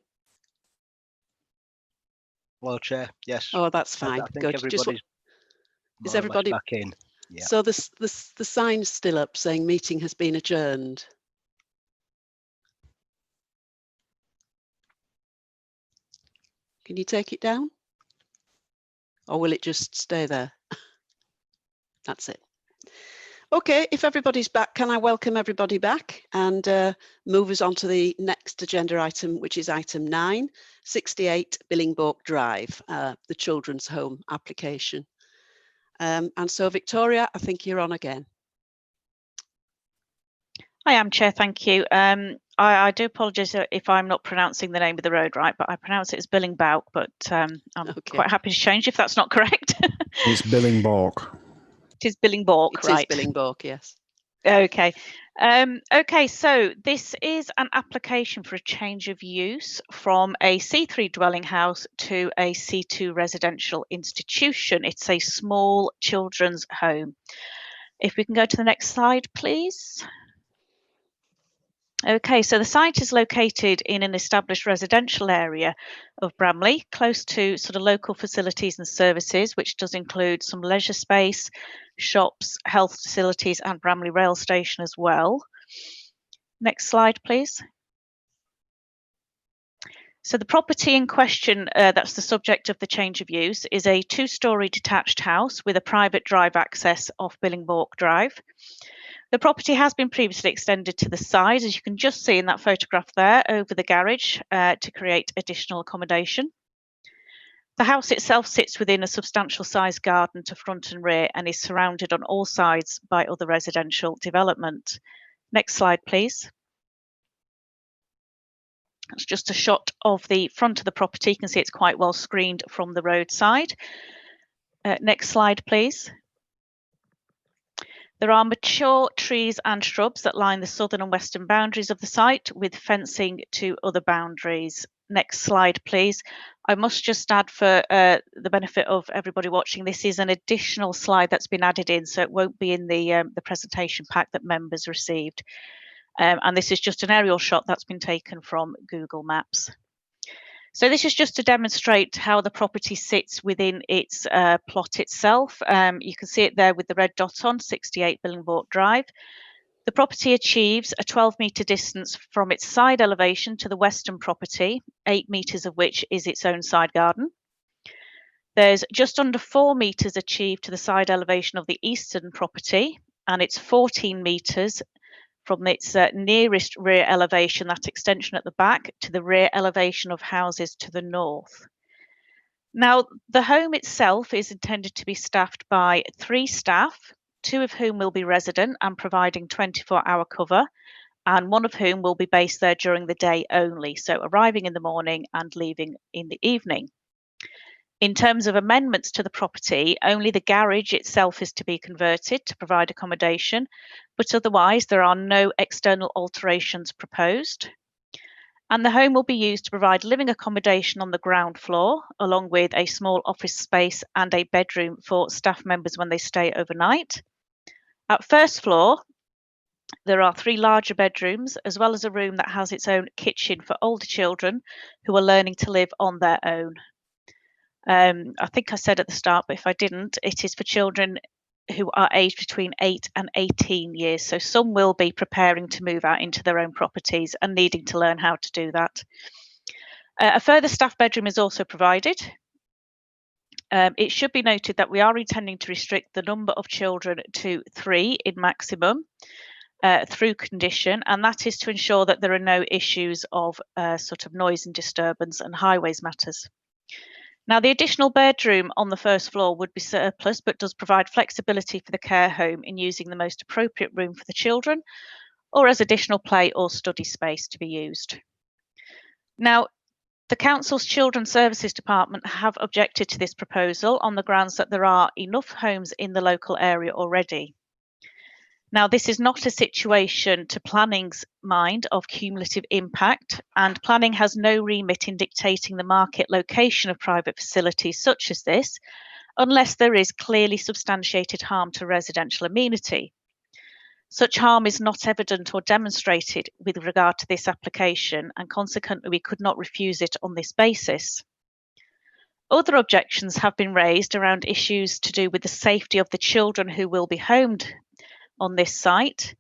Hello, Chair. Yes. Oh, that's fine. I think Good. everybody's Is more or less everybody back in. Yeah. So the sign's still up saying meeting has been adjourned. Can you take it down? Or will it just stay there? That's it. Okay, if everybody's back, can I welcome everybody back and move us on to the next agenda item, which is item 9, 68 Billingborg Drive, the children's home application. And so, Victoria, I think you're on again. I am, Chair, thank you. I do apologise if I'm not pronouncing the name of the road right, but I pronounce it as Billingborg, but I'm quite happy to change if that's not correct. It's Billingborg. It is Billingborg, right? It is Billingborg, yes. Okay. Okay, so this is an application for a change of use from a C3 dwelling house to a C2 residential institution. It's a small children's home. If we can go to the next slide, please. Okay, so the site is located in an established residential area of Bramley, close to sort of local facilities and services, which does include some leisure space, shops, health facilities, and Bramley rail station as well. Next slide, please. So the property in question, that's the subject of the change of use, is a 2-storey detached house with a private drive access off Billingborg Drive. The property has been previously extended to the side, as you can just see in that photograph there, over the garage to create additional accommodation. The house itself sits within a substantial sized garden to front and rear and is surrounded on all sides by other residential development. Next slide, please. That's just a shot of the front of the property. You can see it's quite well screened from the roadside. Next slide, please. There are mature trees and shrubs that line the southern and western boundaries of the site, with fencing to other boundaries. Next slide, please. I must just add, for the benefit of everybody watching, this is an additional slide that's been added in, so it won't be in the presentation pack that members received. And this is just an aerial shot that's been taken from Google Maps. So this is just to demonstrate how the property sits within its plot itself. You can see it there with the red dot on, 68 Billingborg Drive. The property achieves a 12-metre distance from its side elevation to the western property, 8 metres of which is its own side garden. There's just under 4 metres achieved to the side elevation of the eastern property, and it's 14 metres from its nearest rear elevation, that extension at the back, to the rear elevation of houses to the north. Now, the home itself is intended to be staffed by 3 staff, 2 of whom will be resident and providing 24-hour cover, and 1 of whom will be based there during the day only, so arriving in the morning and leaving in the evening. In terms of amendments to the property, only the garage itself is to be converted to provide accommodation, but otherwise there are no external alterations proposed. And the home will be used to provide living accommodation on the ground floor, along with a small office space and a bedroom for staff members when they stay overnight. At first floor, there are 3 larger bedrooms, as well as a room that has its own kitchen for older children who are learning to live on their own. I think I said at the start, but if I didn't, it is for children who are aged between 8 and 18 years. So some will be preparing to move out into their own properties and needing to learn how to do that. A further staff bedroom is also provided. It should be noted that we are intending to restrict the number of children to 3 in maximum through condition, and that is to ensure that there are no issues of sort of noise and disturbance and highways matters. Now, the additional bedroom on the first floor would be surplus, but does provide flexibility for the care home in using the most appropriate room for the children, or as additional play or study space to be used. Now, the Council's Children's Services Department have objected to this proposal on the grounds that there are enough homes in the local area already. Now, this is not a situation, to planning's mind, of cumulative impact, and planning has no remit in dictating the market location of private facilities such as this, unless there is clearly substantiated harm to residential amenity. Such harm is not evident or demonstrated with regard to this application, and consequently we could not refuse it on this basis. Other objections have been raised around issues to do with the safety of the children who will be homed on this site.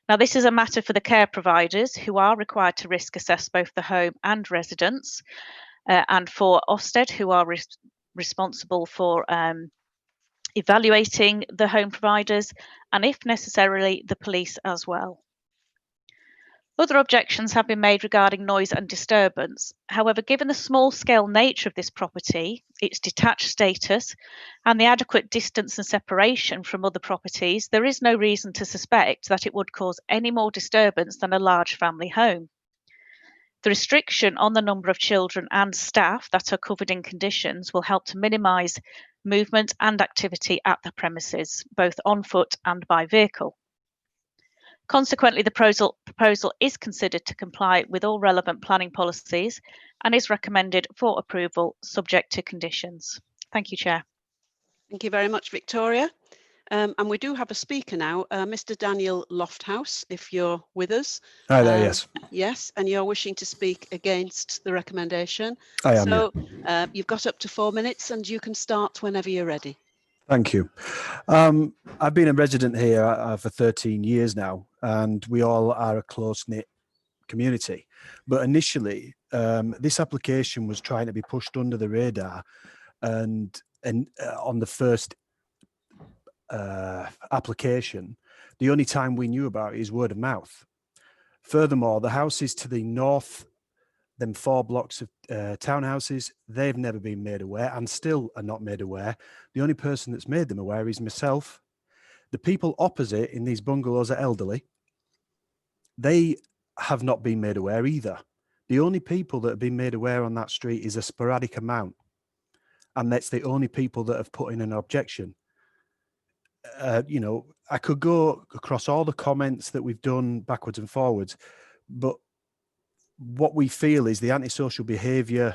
Now, this is a matter for the care providers, who are required to risk assess both the home and residents, and for Ofsted, who are responsible for evaluating the home providers, and if necessarily, the police as well. Other objections have been made regarding noise and disturbance. However, given the small-scale nature of this property, its detached status, and the adequate distance and separation from other properties, there is no reason to suspect that it would cause any more disturbance than a large family home. The restriction on the number of children and staff that are covered in conditions will help to minimise movement and activity at the premises, both on foot and by vehicle. Consequently, the proposal is considered to comply with all relevant planning policies and is recommended for approval, subject to conditions. Thank you, Chair. Thank you very much, Victoria. And we do have a speaker now, Mr. Daniel Lofthouse, if you're with us. Hi there, yes. Yes, and you're wishing to speak against the recommendation. I am, so yeah. You've got up to 4 minutes and you can start whenever you're ready. Thank you. I've been a resident here for 13 years now, and we all are a close-knit community. But initially, this application was trying to be pushed under the radar, and on the first application, the only time we knew about it is word of mouth. Furthermore, the houses to the north, them 4 blocks of townhouses, they've never been made aware and still are not made aware. The only person that's made them aware is myself. The people opposite in these bungalows are elderly. They have not been made aware either. The only people that have been made aware on that street is a sporadic amount. And that's the only people that have put in an objection. You know, I could go across all the comments that we've done backwards and forwards, but what we feel is the antisocial behaviour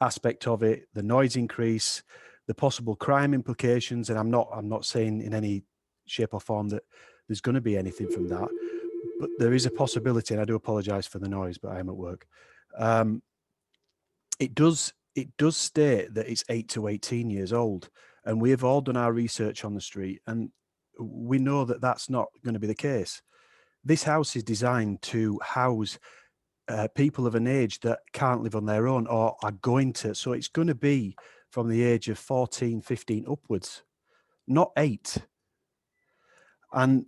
aspect of it, the noise increase, the possible crime implications, and I'm not saying in any shape or form that there's going to be anything from that, but there is a possibility, and I do apologise for the noise, but I am at work. It does state that it's 8 to 18 years old, and we have all done our research on the street, and we know that that's not going to be the case. This house is designed to house people of an age that can't live on their own or are going to. So it's going to be from the age of 14, 15 upwards, not 8. And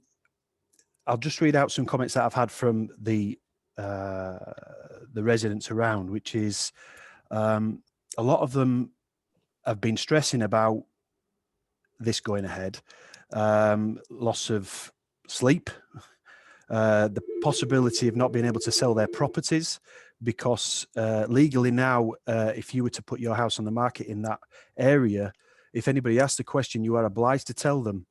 I'll just read out some comments that I've had from the residents around, which is a lot of them have been stressing about this going ahead, loss of sleep, the possibility of not being able to sell their properties, because legally now, if you were to put your house on the market in that area, if anybody asks the question, you are obliged to tell them.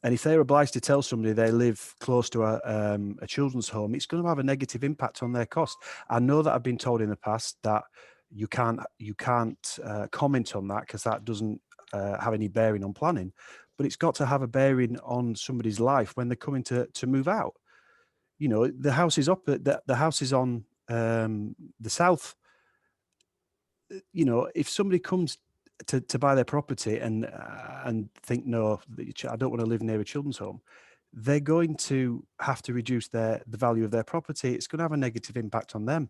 And if they're obliged to tell somebody they live close to a children's home, it's going to have a negative impact on their cost. I know that I've been told in the past that you can't comment on that because that doesn't have any bearing on planning, but it's got to have a bearing on somebody's life when they're coming to move out. You know, the house is up, the house is on the south. You know, if somebody comes to buy their property and think, no, I don't want to live near a children's home, they're going to have to reduce the value of their property. It's going to have a negative impact on them.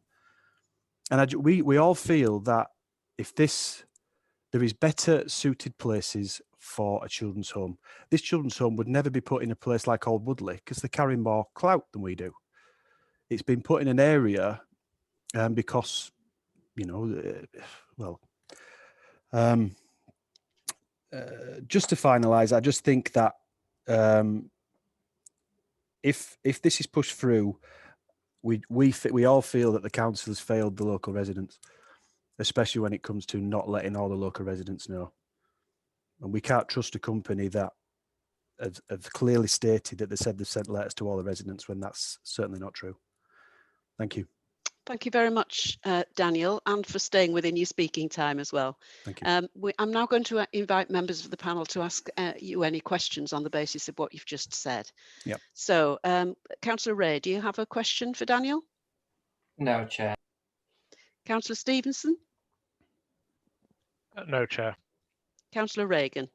And we all feel that if there is better suited places for a children's home. This children's home would never be put in a place like Old Woodley because they carry more clout than we do. It's been put in an area because, you know, just to finalise, I just think that if this is pushed through, we all feel that the council has failed the local residents, especially when it comes to not letting all the local residents know. And we can't trust a company that have clearly stated that they've sent letters to all the residents when that's certainly not true. Thank you. Thank you very much, Daniel, and for staying within your speaking time as well. Thank you. I'm now going to invite members of the panel to ask you any questions on the basis of what you've just said. Yep. So, Councillor Ray, do you have a question for Daniel? No, Chair. Councillor Stevenson? No, Chair. Councillor Reagan?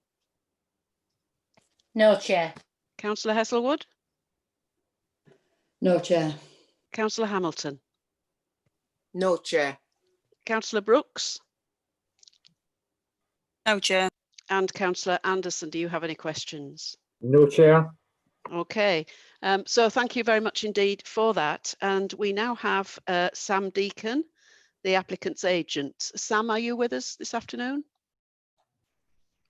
No, Chair. Councillor Heselwood? No, Chair. Councillor Hamilton? No, Chair. Councillor Brooks? No, Chair. And Councillor Anderson, do you have any questions? No, Chair. Okay, so thank you very much indeed for that. And we now have Sam Deacon, the applicant's agent. Sam, are you with us this afternoon?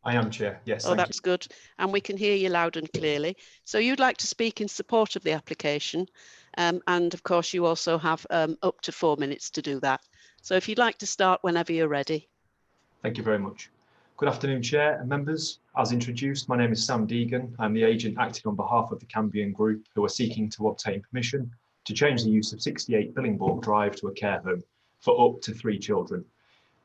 I am, Chair. Yes. Oh, that's good. And we can hear you loud and clearly. So you'd like to speak in support of the application. And of course, you also have up to 4 minutes to do that. So if you'd like to start whenever you're ready. Thank you very much. Good afternoon, Chair and members. As introduced, my name is Sam Deegan. I'm the agent acting on behalf of the Cambion Group, who are seeking to obtain permission to change the use of 68 Billingborg Drive to a care home for up to 3 children.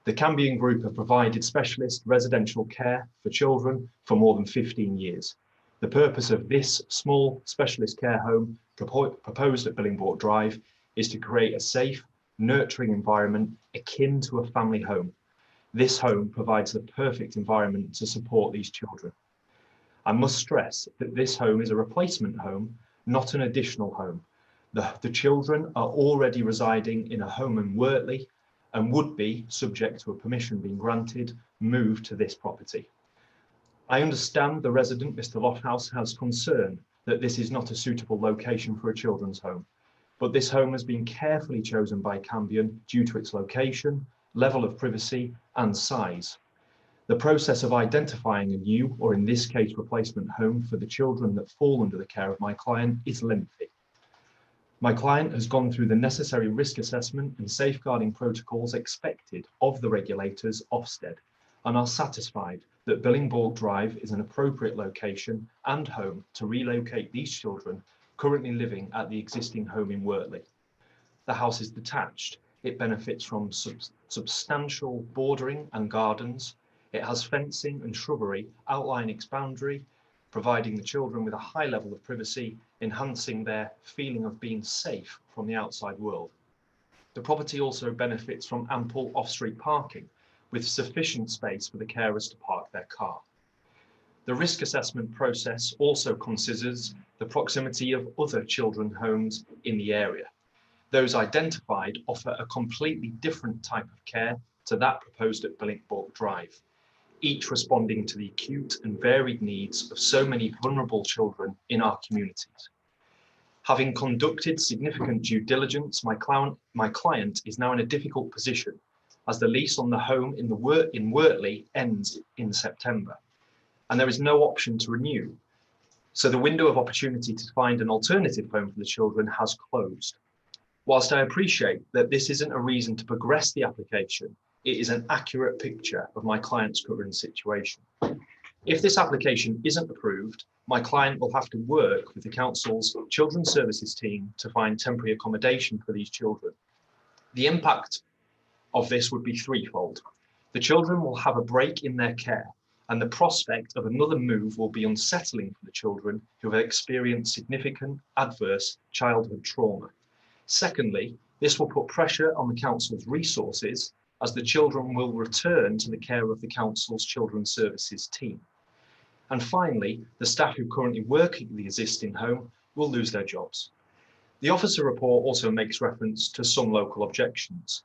The Cambion Group have provided specialist residential care for children for more than 15 years. The purpose of this small specialist care home proposed at Billingborg Drive is to create a safe, nurturing environment akin to a family home. This home provides the perfect environment to support these children. I must stress that this home is a replacement home, not an additional home. The children are already residing in a home in Wortley and would be, subject to a permission being granted, moved to this property. I understand the resident, Mr. Lofthouse, has concern that this is not a suitable location for a children's home, but this home has been carefully chosen by Cambion due to its location, level of privacy and size. The process of identifying a new, or in this case, replacement home for the children that fall under the care of my client is lengthy. My client has gone through the necessary risk assessment and safeguarding protocols expected of the regulators Ofsted and are satisfied that Billingborg Drive is an appropriate location and home to relocate these children currently living at the existing home in Wortley. The house is detached. It benefits from substantial bordering and gardens. It has fencing and shrubbery outlining its boundary, providing the children with a high level of privacy, enhancing their feeling of being safe from the outside world. The property also benefits from ample off-street parking, with sufficient space for the carers to park their car. The risk assessment process also considers the proximity of other children's homes in the area. Those identified offer a completely different type of care to that proposed at Billingborg Drive, each responding to the acute and varied needs of so many vulnerable children in our communities. Having conducted significant due diligence, my client is now in a difficult position as the lease on the home in Wortley ends in September, and there is no option to renew. So the window of opportunity to find an alternative home for the children has closed. Whilst I appreciate that this isn't a reason to progress the application, it is an accurate picture of my client's current situation. If this application isn't approved, my client will have to work with the council's children's services team to find temporary accommodation for these children. The impact of this would be threefold. The children will have a break in their care, and the prospect of another move will be unsettling for the children who have experienced significant adverse childhood trauma. Secondly, this will put pressure on the council's resources as the children will return to the care of the council's children's services team. And finally, the staff who currently work in the existing home will lose their jobs. The officer report also makes reference to some local objections.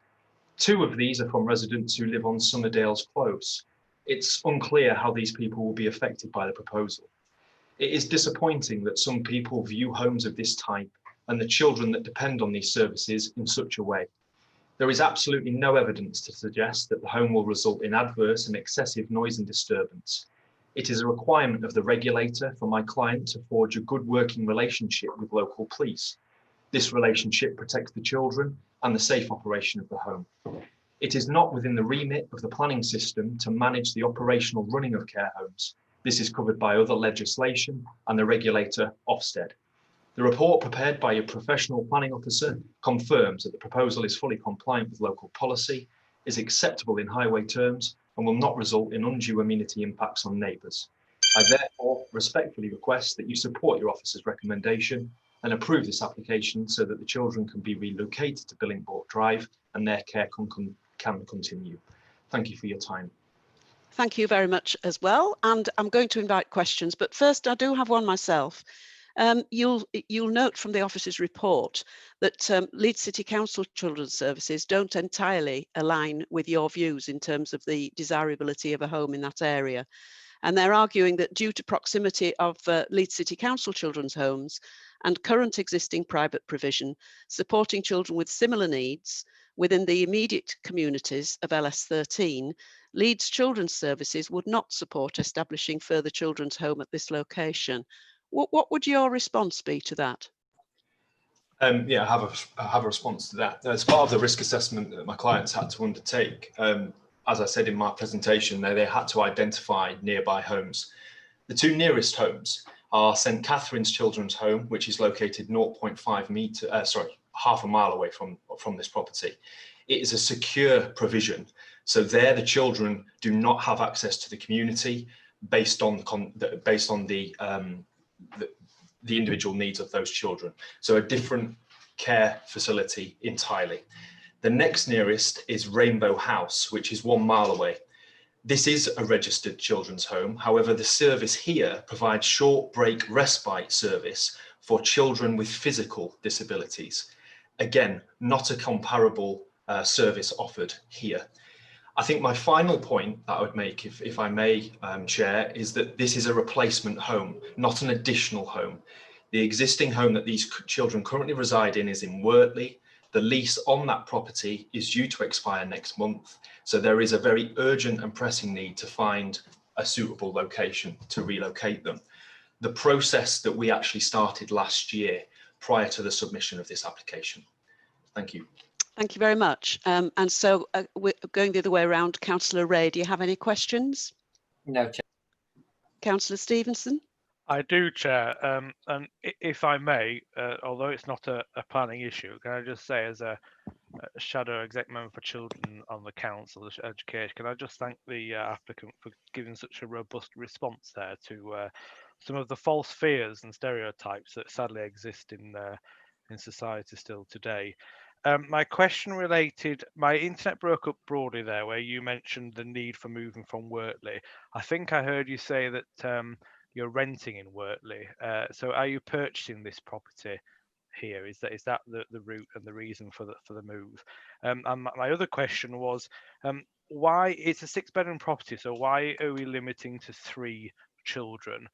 2 of these are from residents who live on Summerdale's Close. It's unclear how these people will be affected by the proposal. It is disappointing that some people view homes of this type and the children that depend on these services in such a way. There is absolutely no evidence to suggest that the home will result in adverse and excessive noise and disturbance. It is a requirement of the regulator for my client to forge a good working relationship with local police. This relationship protects the children and the safe operation of the home. It is not within the remit of the planning system to manage the operational running of care homes. This is covered by other legislation and the regulator, Ofsted. The report prepared by a professional planning officer confirms that the proposal is fully compliant with local policy, is acceptable in highway terms, and will not result in undue amenity impacts on neighbours. I therefore respectfully request that you support your officer's recommendation and approve this application so that the children can be relocated to Billingbourne Drive and their care can continue. Thank you for your time. Thank you very much as well. And I'm going to invite questions, but first I do have one myself. You'll note from the officer's report that Leeds City Council Children's Services don't entirely align with your views in terms of the desirability of a home in that area. And they're arguing that due to proximity of Leeds City Council children's homes and current existing private provision, supporting children with similar needs within the immediate communities of LS13, Leeds Children's Services would not support establishing further children's home at this location. What would your response be to that? Yeah, I have a response to that. As part of the risk assessment that my clients had to undertake, as I said in my presentation, they had to identify nearby homes. The 2 nearest homes are St Catherine's Children's Home, which is located 0.5 metre, half a mile away from this property. It is a secure provision, so there the children do not have access to the community based on the individual needs of those children. So a different care facility entirely. The next nearest is Rainbow House, which is 1 mile away. This is a registered children's home. However, the service here provides short break respite service for children with physical disabilities. Again, not a comparable service offered here. I think my final point that I would make, if I may, Chair, is that this is a replacement home, not an additional home. The existing home that these children currently reside in is in Wortley. The lease on that property is due to expire next month. So there is a very urgent and pressing need to find a suitable location to relocate them. The process that we actually started last year prior to the submission of this application. Thank you. Thank you very much. And so we're going the other way around. Councillor Ray, do you have any questions? No, Chair. Councillor Stevenson? I do, Chair. And if I may, although it's not a planning issue, can I just say, as a shadow exec member for children on the council education, can I just thank the applicant for giving such a robust response there to some of the false fears and stereotypes that sadly exist in society still today. My question related, my internet broke up broadly there where you mentioned the need for moving from Wortley. I think I heard you say that you're renting in Wortley. So are you purchasing this property here? Is that the route and the reason for the move? And my other question was, why it's a 6-bedroom property, so why are we limiting to 3 children?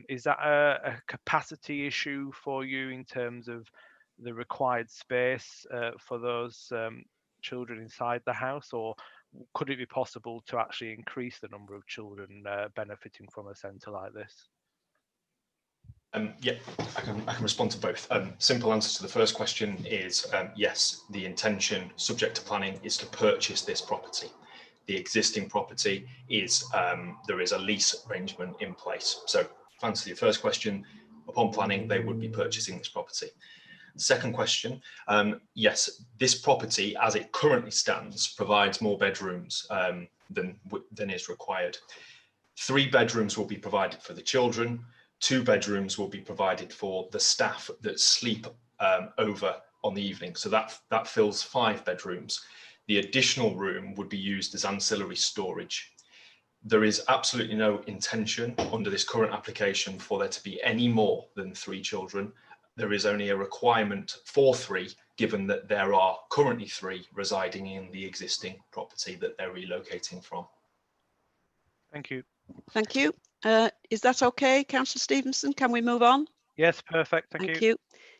Is that a capacity issue for you in terms of the required space for those children inside the house, or could it be possible to actually increase the number of children benefiting from a centre like this? Yeah, I can respond to both. Simple answer to the first question is yes, the intention, subject to planning, is to purchase this property. The existing property is, there is a lease arrangement in place. So to answer your first question, upon planning, they would be purchasing this property. Second question, yes, this property as it currently stands provides more bedrooms than is required. 3 bedrooms will be provided for the children, 2 bedrooms will be provided for the staff that sleep over on the evening. So that fills 5 bedrooms. The additional room would be used as ancillary storage. There is absolutely no intention under this current application for there to be any more than 3 children. There is only a requirement for 3, given that there are currently 3 residing in the existing property that they're relocating from. Thank you. Thank you. Is that okay, Councillor Stevenson? Can we move on? Yes, perfect. Thank you.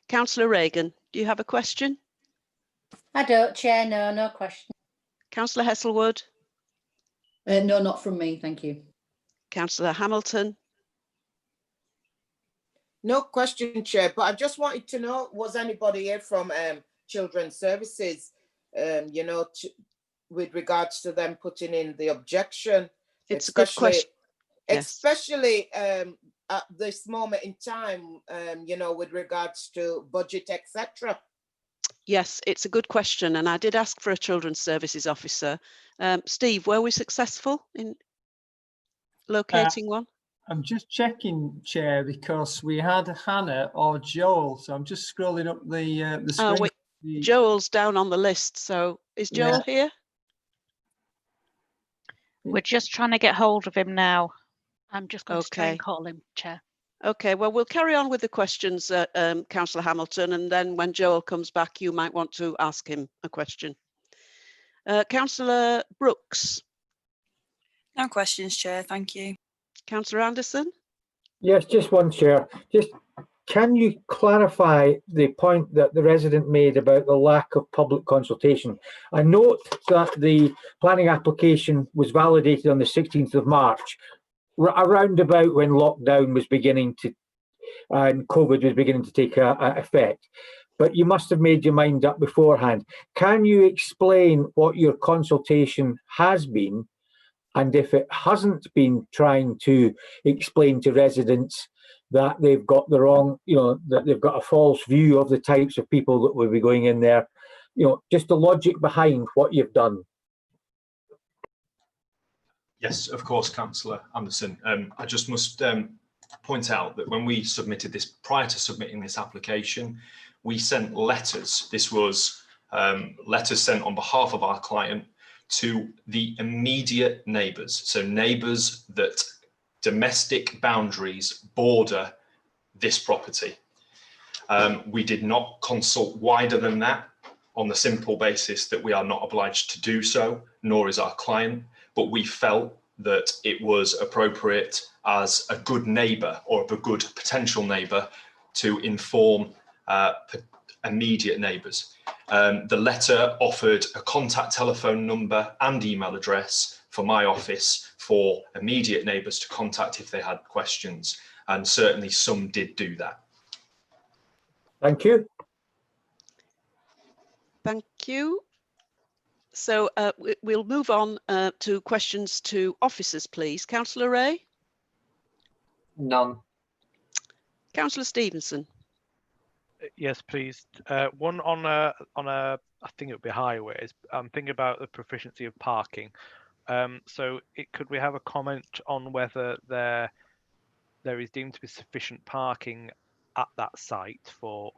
Councillor Reagan, do you have a question? I don't, Chair. No, no question. Councillor Heselwood? No, not from me. Thank you. Councillor Hamilton? No question, Chair, but I just wanted to know, was anybody here from Children's Services, you know, with regards to them putting in the objection? It's a good question. Especially at this moment in time, you know, with regards to budget, etc. Yes, it's a good question, and I did ask for a Children's Services officer. Steve, were we successful in locating one? I'm just checking, Chair, because we had Hannah or Joel, so I'm just scrolling up the screen. Oh, wait, Joel's down on the list, so is Joel here? We're just trying to get hold of him now. I'm just going to try and call him, Chair. Okay, well, we'll carry on with the questions, Councillor Hamilton, and then when Joel comes back, you might want to ask him a question. Councillor Brooks. No questions, Chair. Thank you. Councillor Anderson. Yes, just one, Chair. Just can you clarify the point that the resident made about the lack of public consultation? I note that the planning application was validated on the 16th of March, around about when lockdown was beginning to, and COVID was beginning to take effect. But you must have made your mind up beforehand. Can you explain what your consultation has been, and if it hasn't been trying to explain to residents that they've got the wrong, you know, that they've got a false view of the types of people that will be going in there, you know, just the logic behind what you've done? Yes, of course, Councillor Anderson. I just must point out that when we submitted this, prior to submitting this application, we sent letters. This was letters sent on behalf of our client to the immediate neighbours. So neighbours that domestic boundaries border this property. We did not consult wider than that on the simple basis that we are not obliged to do so, nor is our client, but we felt that it was appropriate as a good neighbour or a good potential neighbour to inform immediate neighbours. The letter offered a contact telephone number and email address for my office for immediate neighbours to contact if they had questions, and certainly some did do that. Thank you. Thank you. So we'll move on to questions to officers, please. Councillor Ray? None. Councillor Stevenson? Yes, please. One on a, I think it would be highways. I'm thinking about the proficiency of parking. So could we have a comment on whether there is deemed to be sufficient parking at that site for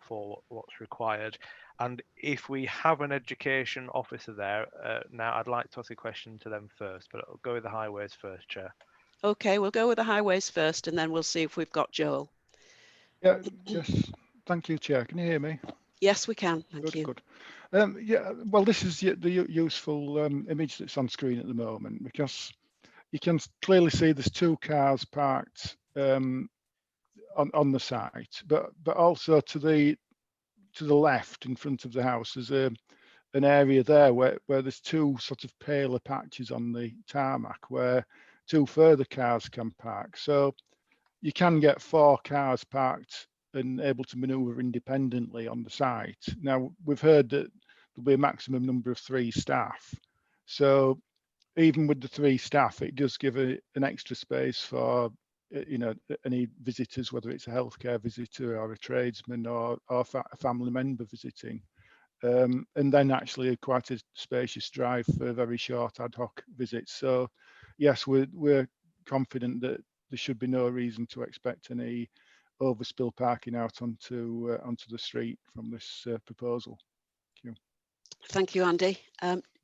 what's required? And if we have an education officer there, now I'd like to ask a question to them first, but I'll go with the highways first, Chair. Okay, we'll go with the highways first, and then we'll see if we've got Joel. Yeah, yes. Thank you, Chair. Can you hear me? Yes, we can. Thank you. Good. Yeah, well, this is the useful image that's on screen at the moment, because you can clearly see there's 2 cars parked on the site, but also to the left in front of the house there's an area there where there's 2 sort of paler patches on the tarmac where 2 further cars can park. So you can get 4 cars parked and able to manoeuvre independently on the site. Now, we've heard that there'll be a maximum number of 3 staff. So even with the 3 staff, it does give an extra space for, you know, any visitors, whether it's a healthcare visitor or a tradesman or a family member visiting. And then actually quite a spacious drive for very short ad hoc visits. So yes, we're confident that there should be no reason to expect any overspill parking out onto the street from this proposal. Thank you. Thank you, Andy.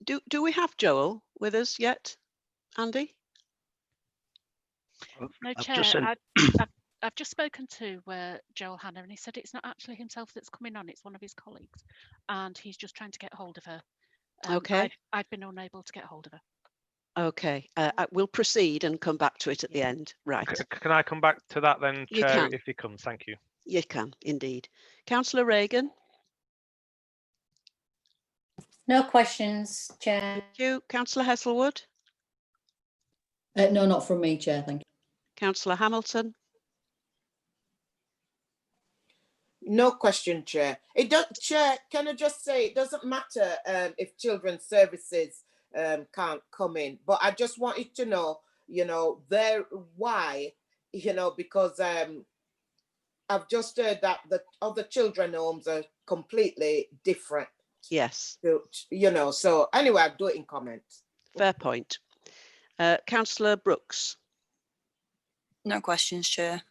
Do we have Joel with us yet, Andy? No, I've Chair. just sent- I've just spoken to Joel Hannah, and he said it's not actually himself that's coming on; it's one of his colleagues, and he's just trying to get hold of her. Okay. I've been unable to get hold of her. Okay, we'll proceed and come back to it at the end. Right. Can I come back to that then, You Chair, can. if he comes? Thank you. You can, indeed. Councillor Reagan? No questions, Chair. Thank you. Councillor Heselwood? No, not from me, Chair, thank you. Councillor Hamilton? No question, Chair. It does, Chair, can I just say, it doesn't matter if children's services can't come in, but I just wanted to know, you know, why, you know, because I've just heard that the other children homes are completely different. Yes. You know, so anyway, I'll do it in comments. Fair point. Councillor Brooks? No questions, Chair.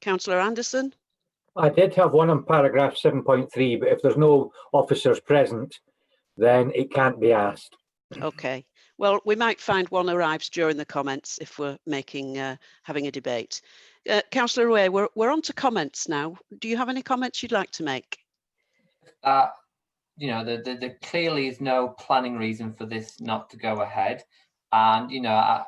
Councillor Anderson? I did have one on paragraph 7.3, but if there's no officers present, then it can't be asked. Okay. Well, we might find one arrives during the comments if we're making having a debate. Councillor Ray, we're on to comments now. Do you have any comments you'd like to make? You know, there clearly is no planning reason for this not to go ahead, and you know,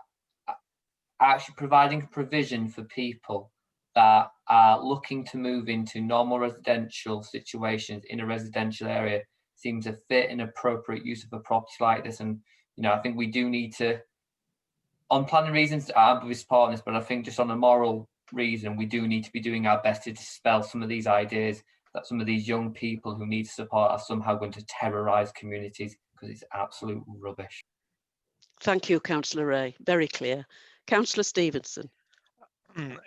actually providing a provision for people that are looking to move into normal residential situations in a residential area seems a fit and appropriate use of a property like this. And you know, I think we do need to, on planning reasons, I'll be supporting this, but I think just on a moral reason, we do need to be doing our best to dispel some of these ideas that some of these young people who need support are somehow going to terrorise communities, because it's absolute rubbish. Thank you, Councillor Ray. Very clear. Councillor Stevenson.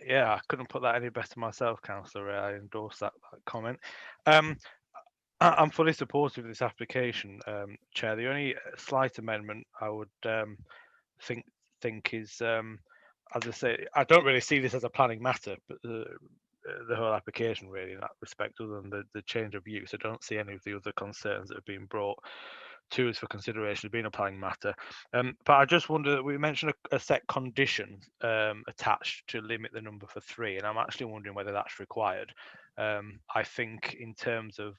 Yeah, I couldn't put that any better myself, Councillor Ray. I endorse that comment. I'm fully supportive of this application, Chair. The only slight amendment I would think is, as I say, I don't really see this as a planning matter, but the whole application really in that respect, other than the change of use. I don't see any of the other concerns that have been brought to us for consideration as being a planning matter. But I just wonder, we mentioned a set condition attached to limit the number for 3, and I'm actually wondering whether that's required. I think in terms of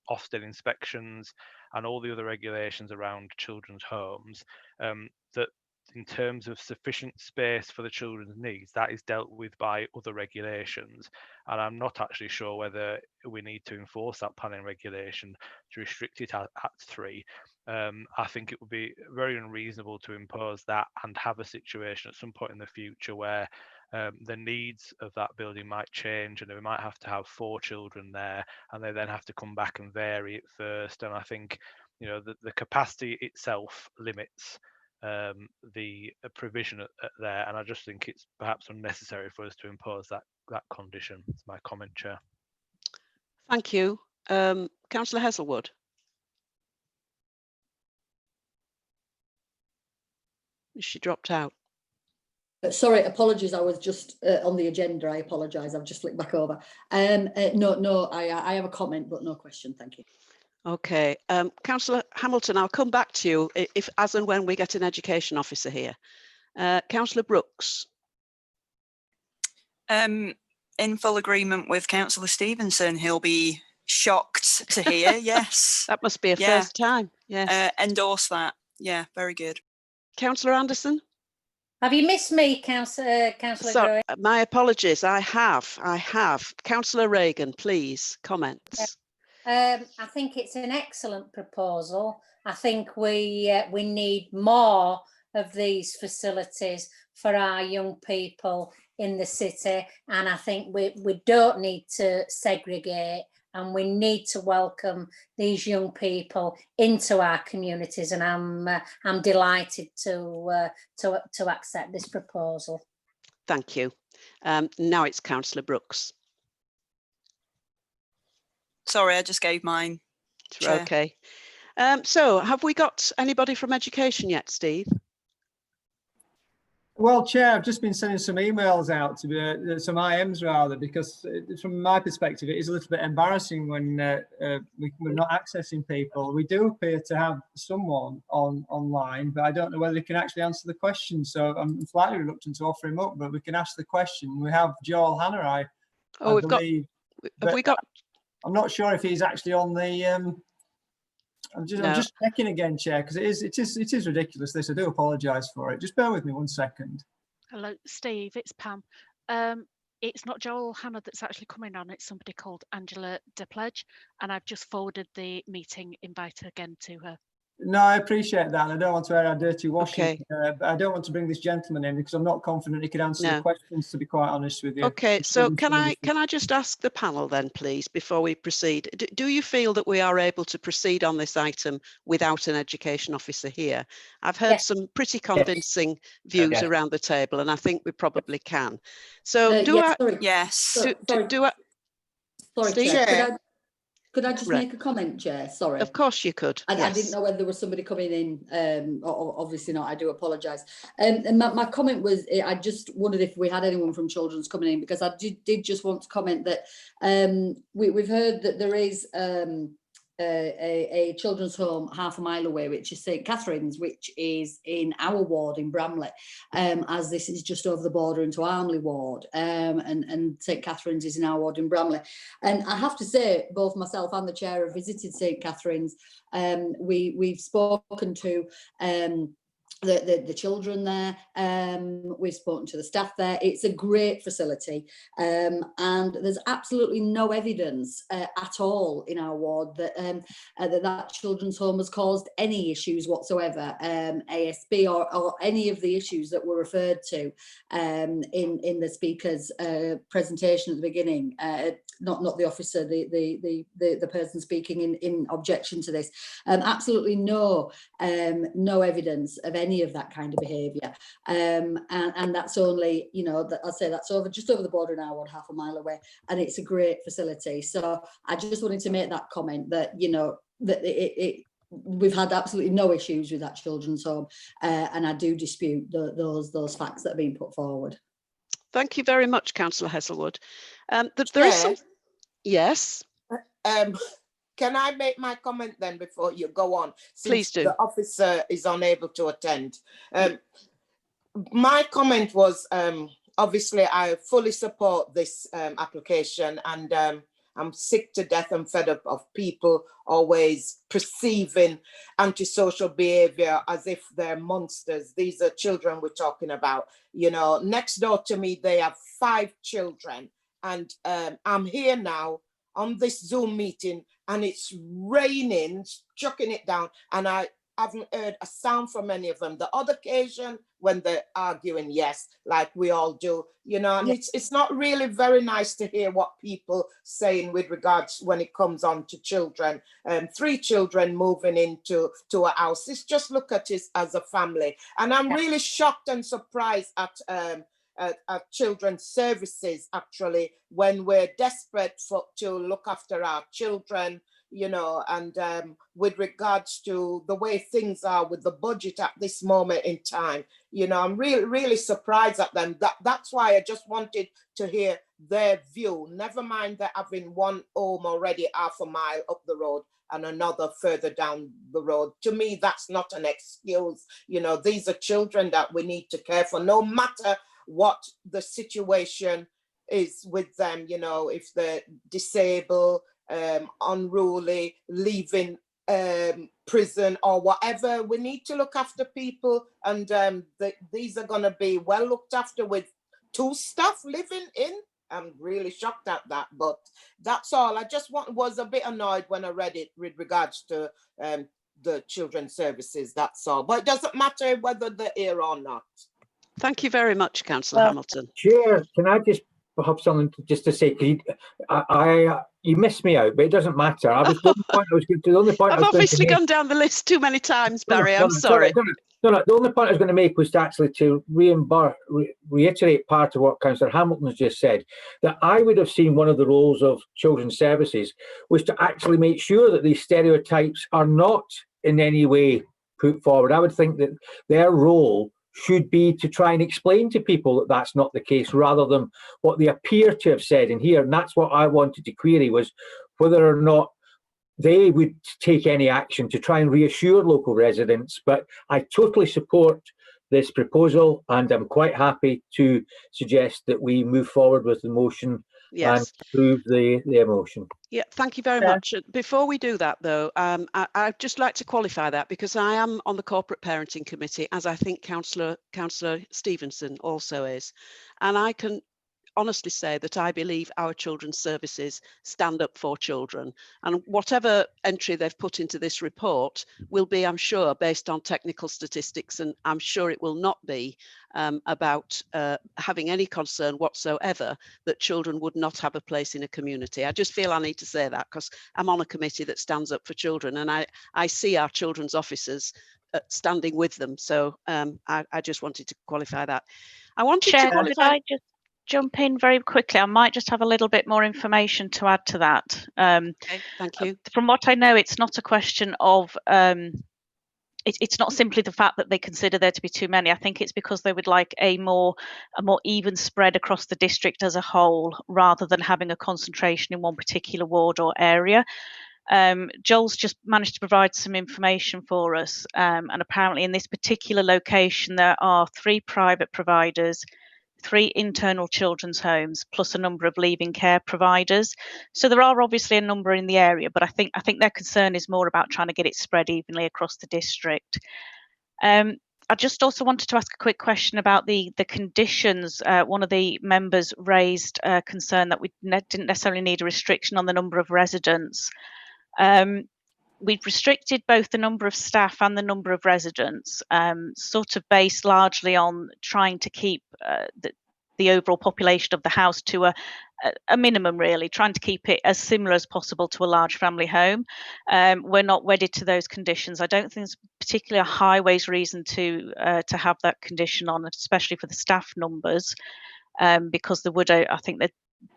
Ofsted inspections and all the other regulations around children's homes, that in terms of sufficient space for the children's needs, that is dealt with by other regulations. And I'm not actually sure whether we need to enforce that planning regulation to restrict it at 3. I think it would be very unreasonable to impose that and have a situation at some point in the future where the needs of that building might change, and we might have to have 4 children there, and they then have to come back and vary it first. And I think, you know, the capacity itself limits the provision there, and I just think it's perhaps unnecessary for us to impose that condition. It's my comment, Chair. Thank you. Councillor Heselwood. She dropped out. Sorry, apologies. I was just on the agenda. I apologise. I've just flicked back over. No, I have a comment, but no question. Thank you. Okay, Councillor Hamilton, I'll come back to you if, as and when we get an education officer here. Councillor Brooks. In full agreement with Councillor Stevenson. He'll be shocked to hear. Yes. That must be a first time. Yes. Endorse that. Yeah, very good. Councillor Anderson. Have you missed me, Councillor Sorry, my apologies. I have. Councillor Reagan, please, comments. I think it's an excellent proposal. I think we need more of these facilities for our young people in the city, and I think we don't need to segregate, and we need to welcome these young people into our communities. And I'm delighted to accept this proposal. Thank you. Now it's Councillor Brooks. Sorry, I just gave mine. Chair. Okay. So have we got anybody from education yet, Steve? Well, Chair, I've just been sending some emails out to some IMs rather, because from my perspective, it is a little bit embarrassing when we're not accessing people. We do appear to have someone online, but I don't know whether they can actually answer the question. So I'm slightly reluctant to offer him up, but we can ask the question. We have Joel Hanna, I believe. Have we got? I'm not sure if he's actually on the. I'm just checking again, Chair, because it is ridiculous. This, I do apologise for it. Just bear with me 1 second. Hello, Steve. It's Pam. It's not Joel Hanna that's actually coming on. It's somebody called Angela DePledge, and I've just forwarded the meeting invite again to her. No, I appreciate that, and I don't want to air our dirty washing. Okay. But I don't want to bring this gentleman in because I'm not confident he could answer the questions, to be quite honest with you. Okay, so can I just ask the panel then, please, before we proceed? Do you feel that we are able to proceed on this item without an education officer here? I've heard some pretty convincing views around the table, and I think we probably can. So do I? Yes. Sorry, Steve? Chair. Could I just make a comment, Chair? Sorry. Of course you could. I didn't know whether there was somebody coming in. Obviously not. I do apologise. And my comment was, I just wondered if we had anyone from Children's coming in, because I did just want to comment that we've heard that there is a children's home half a mile away, which is St Catherine's, which is in our ward in Bramley, as this is just over the border into Armley ward, and St Catherine's is in our ward in Bramley. And I have to say, both myself and the chair have visited St Catherine's. We've spoken to the children there, we've spoken to the staff there. It's a great facility, and there's absolutely no evidence at all in our ward that that children's home has caused any issues whatsoever, ASB or any of the issues that were referred to in the speaker's presentation at the beginning. Not the officer, the person speaking in objection to this. Absolutely no evidence of any of that kind of behaviour, and that's only, I'll say that's just over the border in our ward, half a mile away, and it's a great facility. So I just wanted to make that comment that that we've had absolutely no issues with that children's home, and I do dispute those facts that have been put forward. Thank you very much, Councillor Heselwood. There is some. Yes. Can I make my comment then before you go on? Since Please do. The officer is unable to attend. My comment was, obviously, I fully support this application, and I'm sick to death and fed up of people always perceiving antisocial behavior as if they're monsters. These are children we're talking about. Next door to me, they have 5 children, and I'm here now on this Zoom meeting, and it's raining, chucking it down, and I haven't heard a sound from any of them. The other occasion when they're arguing, yes, like we all do, and it's not really very nice to hear what people saying with regards when it comes on to children. 3 children moving into a house. It's just look at it as a family. And I'm really shocked and surprised at children's services, actually, when we're desperate to look after our children, and with regards to the way things are with the budget at this moment in time, I'm really surprised at them. That's why I just wanted to hear their view. Never mind that having one home already half a mile up the road and another further down the road. To me, that's not an excuse. These are children that we need to care for, no matter what the situation is with them, if they're disabled, unruly, leaving prison or whatever. We need to look after people, and these are going to be well looked after with 2 staff living in. I'm really shocked at that, but that's all. I just was a bit annoyed when I read it with regards to the children's services, that's all. But it doesn't matter whether they're here or not. Thank you very much, Councillor Hamilton. Chair, can I just have something just to say? You missed me out, but it doesn't matter. The only point I've obviously gone down the list too many times, Barry. I'm sorry. The only point I was going to make was to reiterate part of what Councillor Hamilton has just said, that I would have seen one of the roles of children's services was to actually make sure that these stereotypes are not in any way put forward. I would think that their role should be to try and explain to people that that's not the case, rather than what they appear to have said in here. And that's what I wanted to query, was whether or not they would take any action to try and reassure local residents. But I totally support this proposal, and I'm quite happy to suggest that we move forward with the motion and approve the motion. Yeah, thank you very much. Before we do that, though, I'd just like to qualify that, because I am on the Corporate Parenting Committee, as I think Councillor Stevenson also is, and I can honestly say that I believe our children's services stand up for children, and whatever entry they've put into this report will be, I'm sure, based on technical statistics, and I'm sure it will not be about having any concern whatsoever that children would not have a place in a community. I just feel I need to say that, because I'm on a committee that stands up for children, and I see our children's officers standing with them. So I just wanted to qualify that. I wanted Chair, to qualify. could I just jump in very quickly? I might just have a little bit more information to add to that. Okay, thank you. From what I know, it's not a question of it's not simply the fact that they consider there to be too many. I think it's because they would like a more even spread across the district as a whole, rather than having a concentration in one particular ward or area. Joel's just managed to provide some information for us, and apparently in this particular location there are 3 private providers, 3 internal children's homes, plus a number of leaving care providers. So there are obviously a number in the area, but I think their concern is more about trying to get it spread evenly across the district. I just also wanted to ask a quick question about the conditions. One of the members raised a concern that we didn't necessarily need a restriction on the number of residents. We've restricted both the number of staff and the number of residents, sort of based largely on trying to keep the overall population of the house to a minimum, really, trying to keep it as similar as possible to a large family home. We're not wedded to those conditions. I don't think there's particularly a highways reason to have that condition on, especially for the staff numbers, because there would, I think that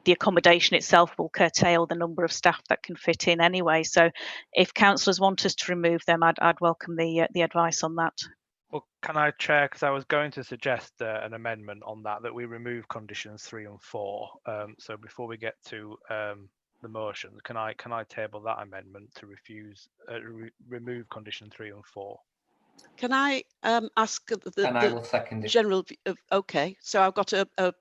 the accommodation itself will curtail the number of staff that can fit in anyway. So if councillors want us to remove them, I'd welcome the advice on that. Well, can I, Chair, because I was going to suggest an amendment on that we remove conditions 3 and 4. So before we get to the motion, can I table that amendment to remove condition 3 and 4? Can I ask I will second it. general? Okay, so I've got a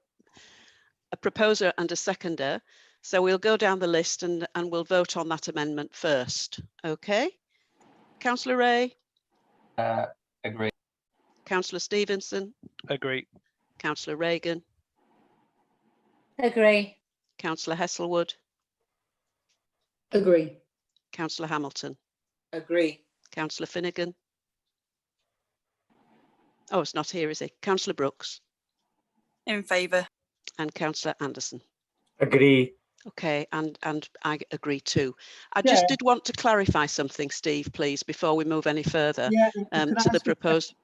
proposer and a seconder. So we'll go down the list and we'll vote on that amendment first. Okay. Councillor Ray? Agree. Councillor Stevenson? Agree. Councillor Reagan? Agree. Councillor Hesselwood? Agree. Councillor Hamilton? Agree. Councillor Finnegan? Oh, it's not here, is he? Councillor Brooks? In favour. And Councillor Anderson? Agree. Okay, and I agree too. I just did want to clarify something, Steve, please, before we move any further to the proposed.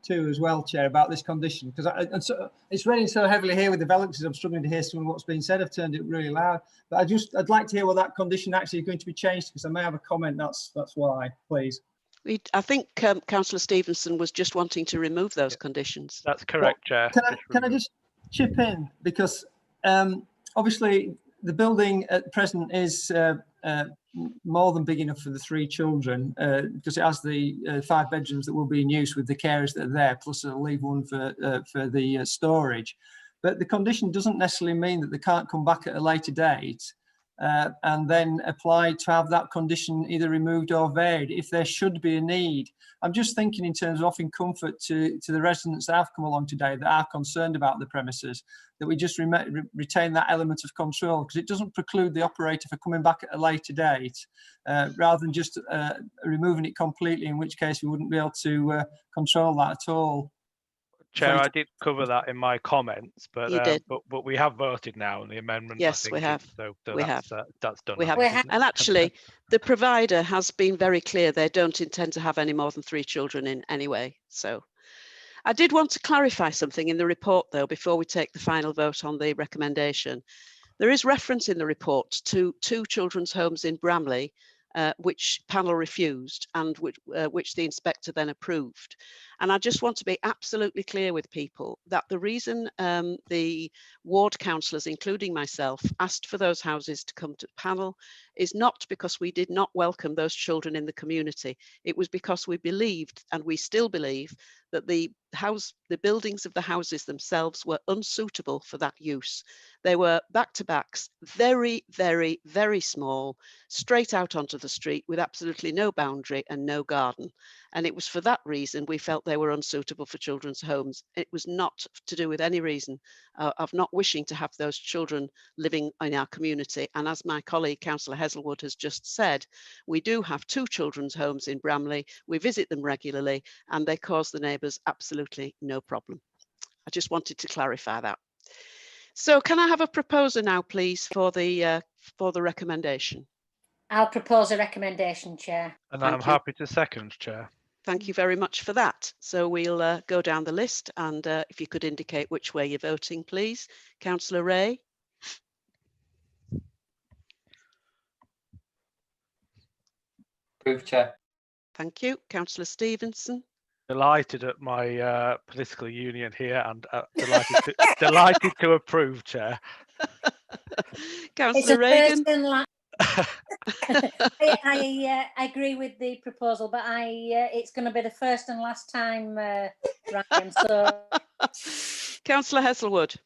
Too as well, Chair, about this condition, because it's raining so heavily here with developers. I'm struggling to hear some of what's being said. I've turned it really loud, but I'd like to hear what that condition actually is going to be changed, because I may have a comment. That's why, please. I think Councillor Stevenson was just wanting to remove those conditions. That's correct, Chair. Can I just chip in, because obviously the building at present is more than big enough for the 3 children, because it has the 5 bedrooms that will be in use with the carers that are there, plus I'll leave one for the storage. But the condition doesn't necessarily mean that they can't come back at a later date and then apply to have that condition either removed or varied if there should be a need. I'm just thinking in terms of offering comfort to the residents that have come along today that are concerned about the premises, that we just retain that element of control, because it doesn't preclude the operator for coming back at a later date, rather than just removing it completely, in which case we wouldn't be able to control that at all. Chair, I did cover that in my comments, but you did. But we have voted now on the amendment. Yes, we have. So that's done. We have. And actually, the provider has been very clear they don't intend to have any more than 3 children in anyway. So I did want to clarify something in the report, though, before we take the final vote on the recommendation. There is reference in the report to 2 children's homes in Bramley which panel refused and which the inspector then approved. And I just want to be absolutely clear with people that the reason the ward councillors, including myself, asked for those houses to come to panel is not because we did not welcome those children in the community. It was because we believed, and we still believe, that the buildings of the houses themselves were unsuitable for that use. They were back-to-backs, very, very, very small, straight out onto the street with absolutely no boundary and no garden. And it was for that reason we felt they were unsuitable for children's homes. It was not to do with any reason of not wishing to have those children living in our community. And as my colleague, Councillor Heselwood, has just said, we do have 2 children's homes in Bramley. We visit them regularly and they cause the neighbours absolutely no problem. I just wanted to clarify that. So can I have a proposer now, please, for the recommendation? I'll propose a recommendation, Chair. And Thank I'm you. happy to second, Chair. Thank you very much for that. So we'll go down the list, and if you could indicate which way you're voting, please. Councillor Ray. Approved, Chair. Thank you. Councillor Stevenson. Delighted at my political union here, and delighted to approve, Chair. Councillor Reagan. I agree with the proposal, but it's going to be the first and last time, Ryan. So, Councillor Heselwood.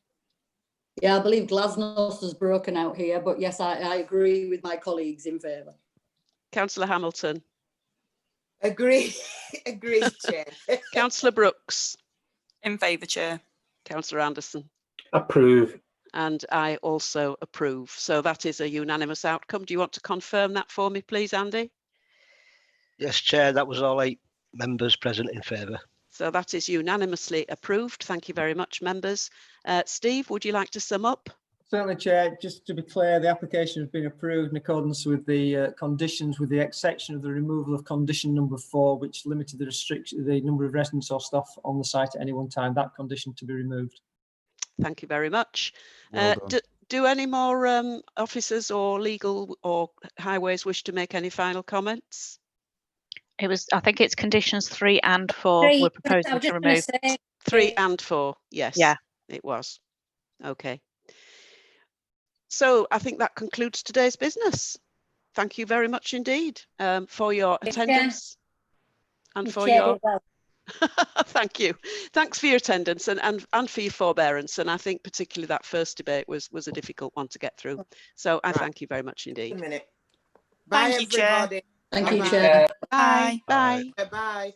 Yeah, I believe Glasnost has broken out here, but yes, I agree with my colleagues in favour. Councillor Hamilton. Agree, agreed, Chair. Councillor Brooks. In favour, Chair. Councillor Anderson. Approve. And I also approve. So that is a unanimous outcome. Do you want to confirm that for me, please, Andy? Yes, Chair, that was all 8 members present in favour. So that is unanimously approved. Thank you very much, members. Steve, would you like to sum up? Certainly, Chair. Just to be clear, the application has been approved in accordance with the conditions, with the exception of the removal of condition number 4, which limited the number of residents or staff on the site at any one time. That condition to be removed. Thank you very much. Well do any more officers or legal or highways wish to make any final comments? I think it's conditions 3 and 4 we're proposing to remove. 3 and 4, yes. Yeah. It was. Okay. So I think that concludes today's business. Thank you very much indeed for your attendance and for your... Thank you. Thanks for your attendance and for your forbearance. And I think particularly that first debate was a difficult one to get through. So I thank you very much indeed. A minute. Bye, everybody. Thank you, Chair. Bye. Bye. Bye.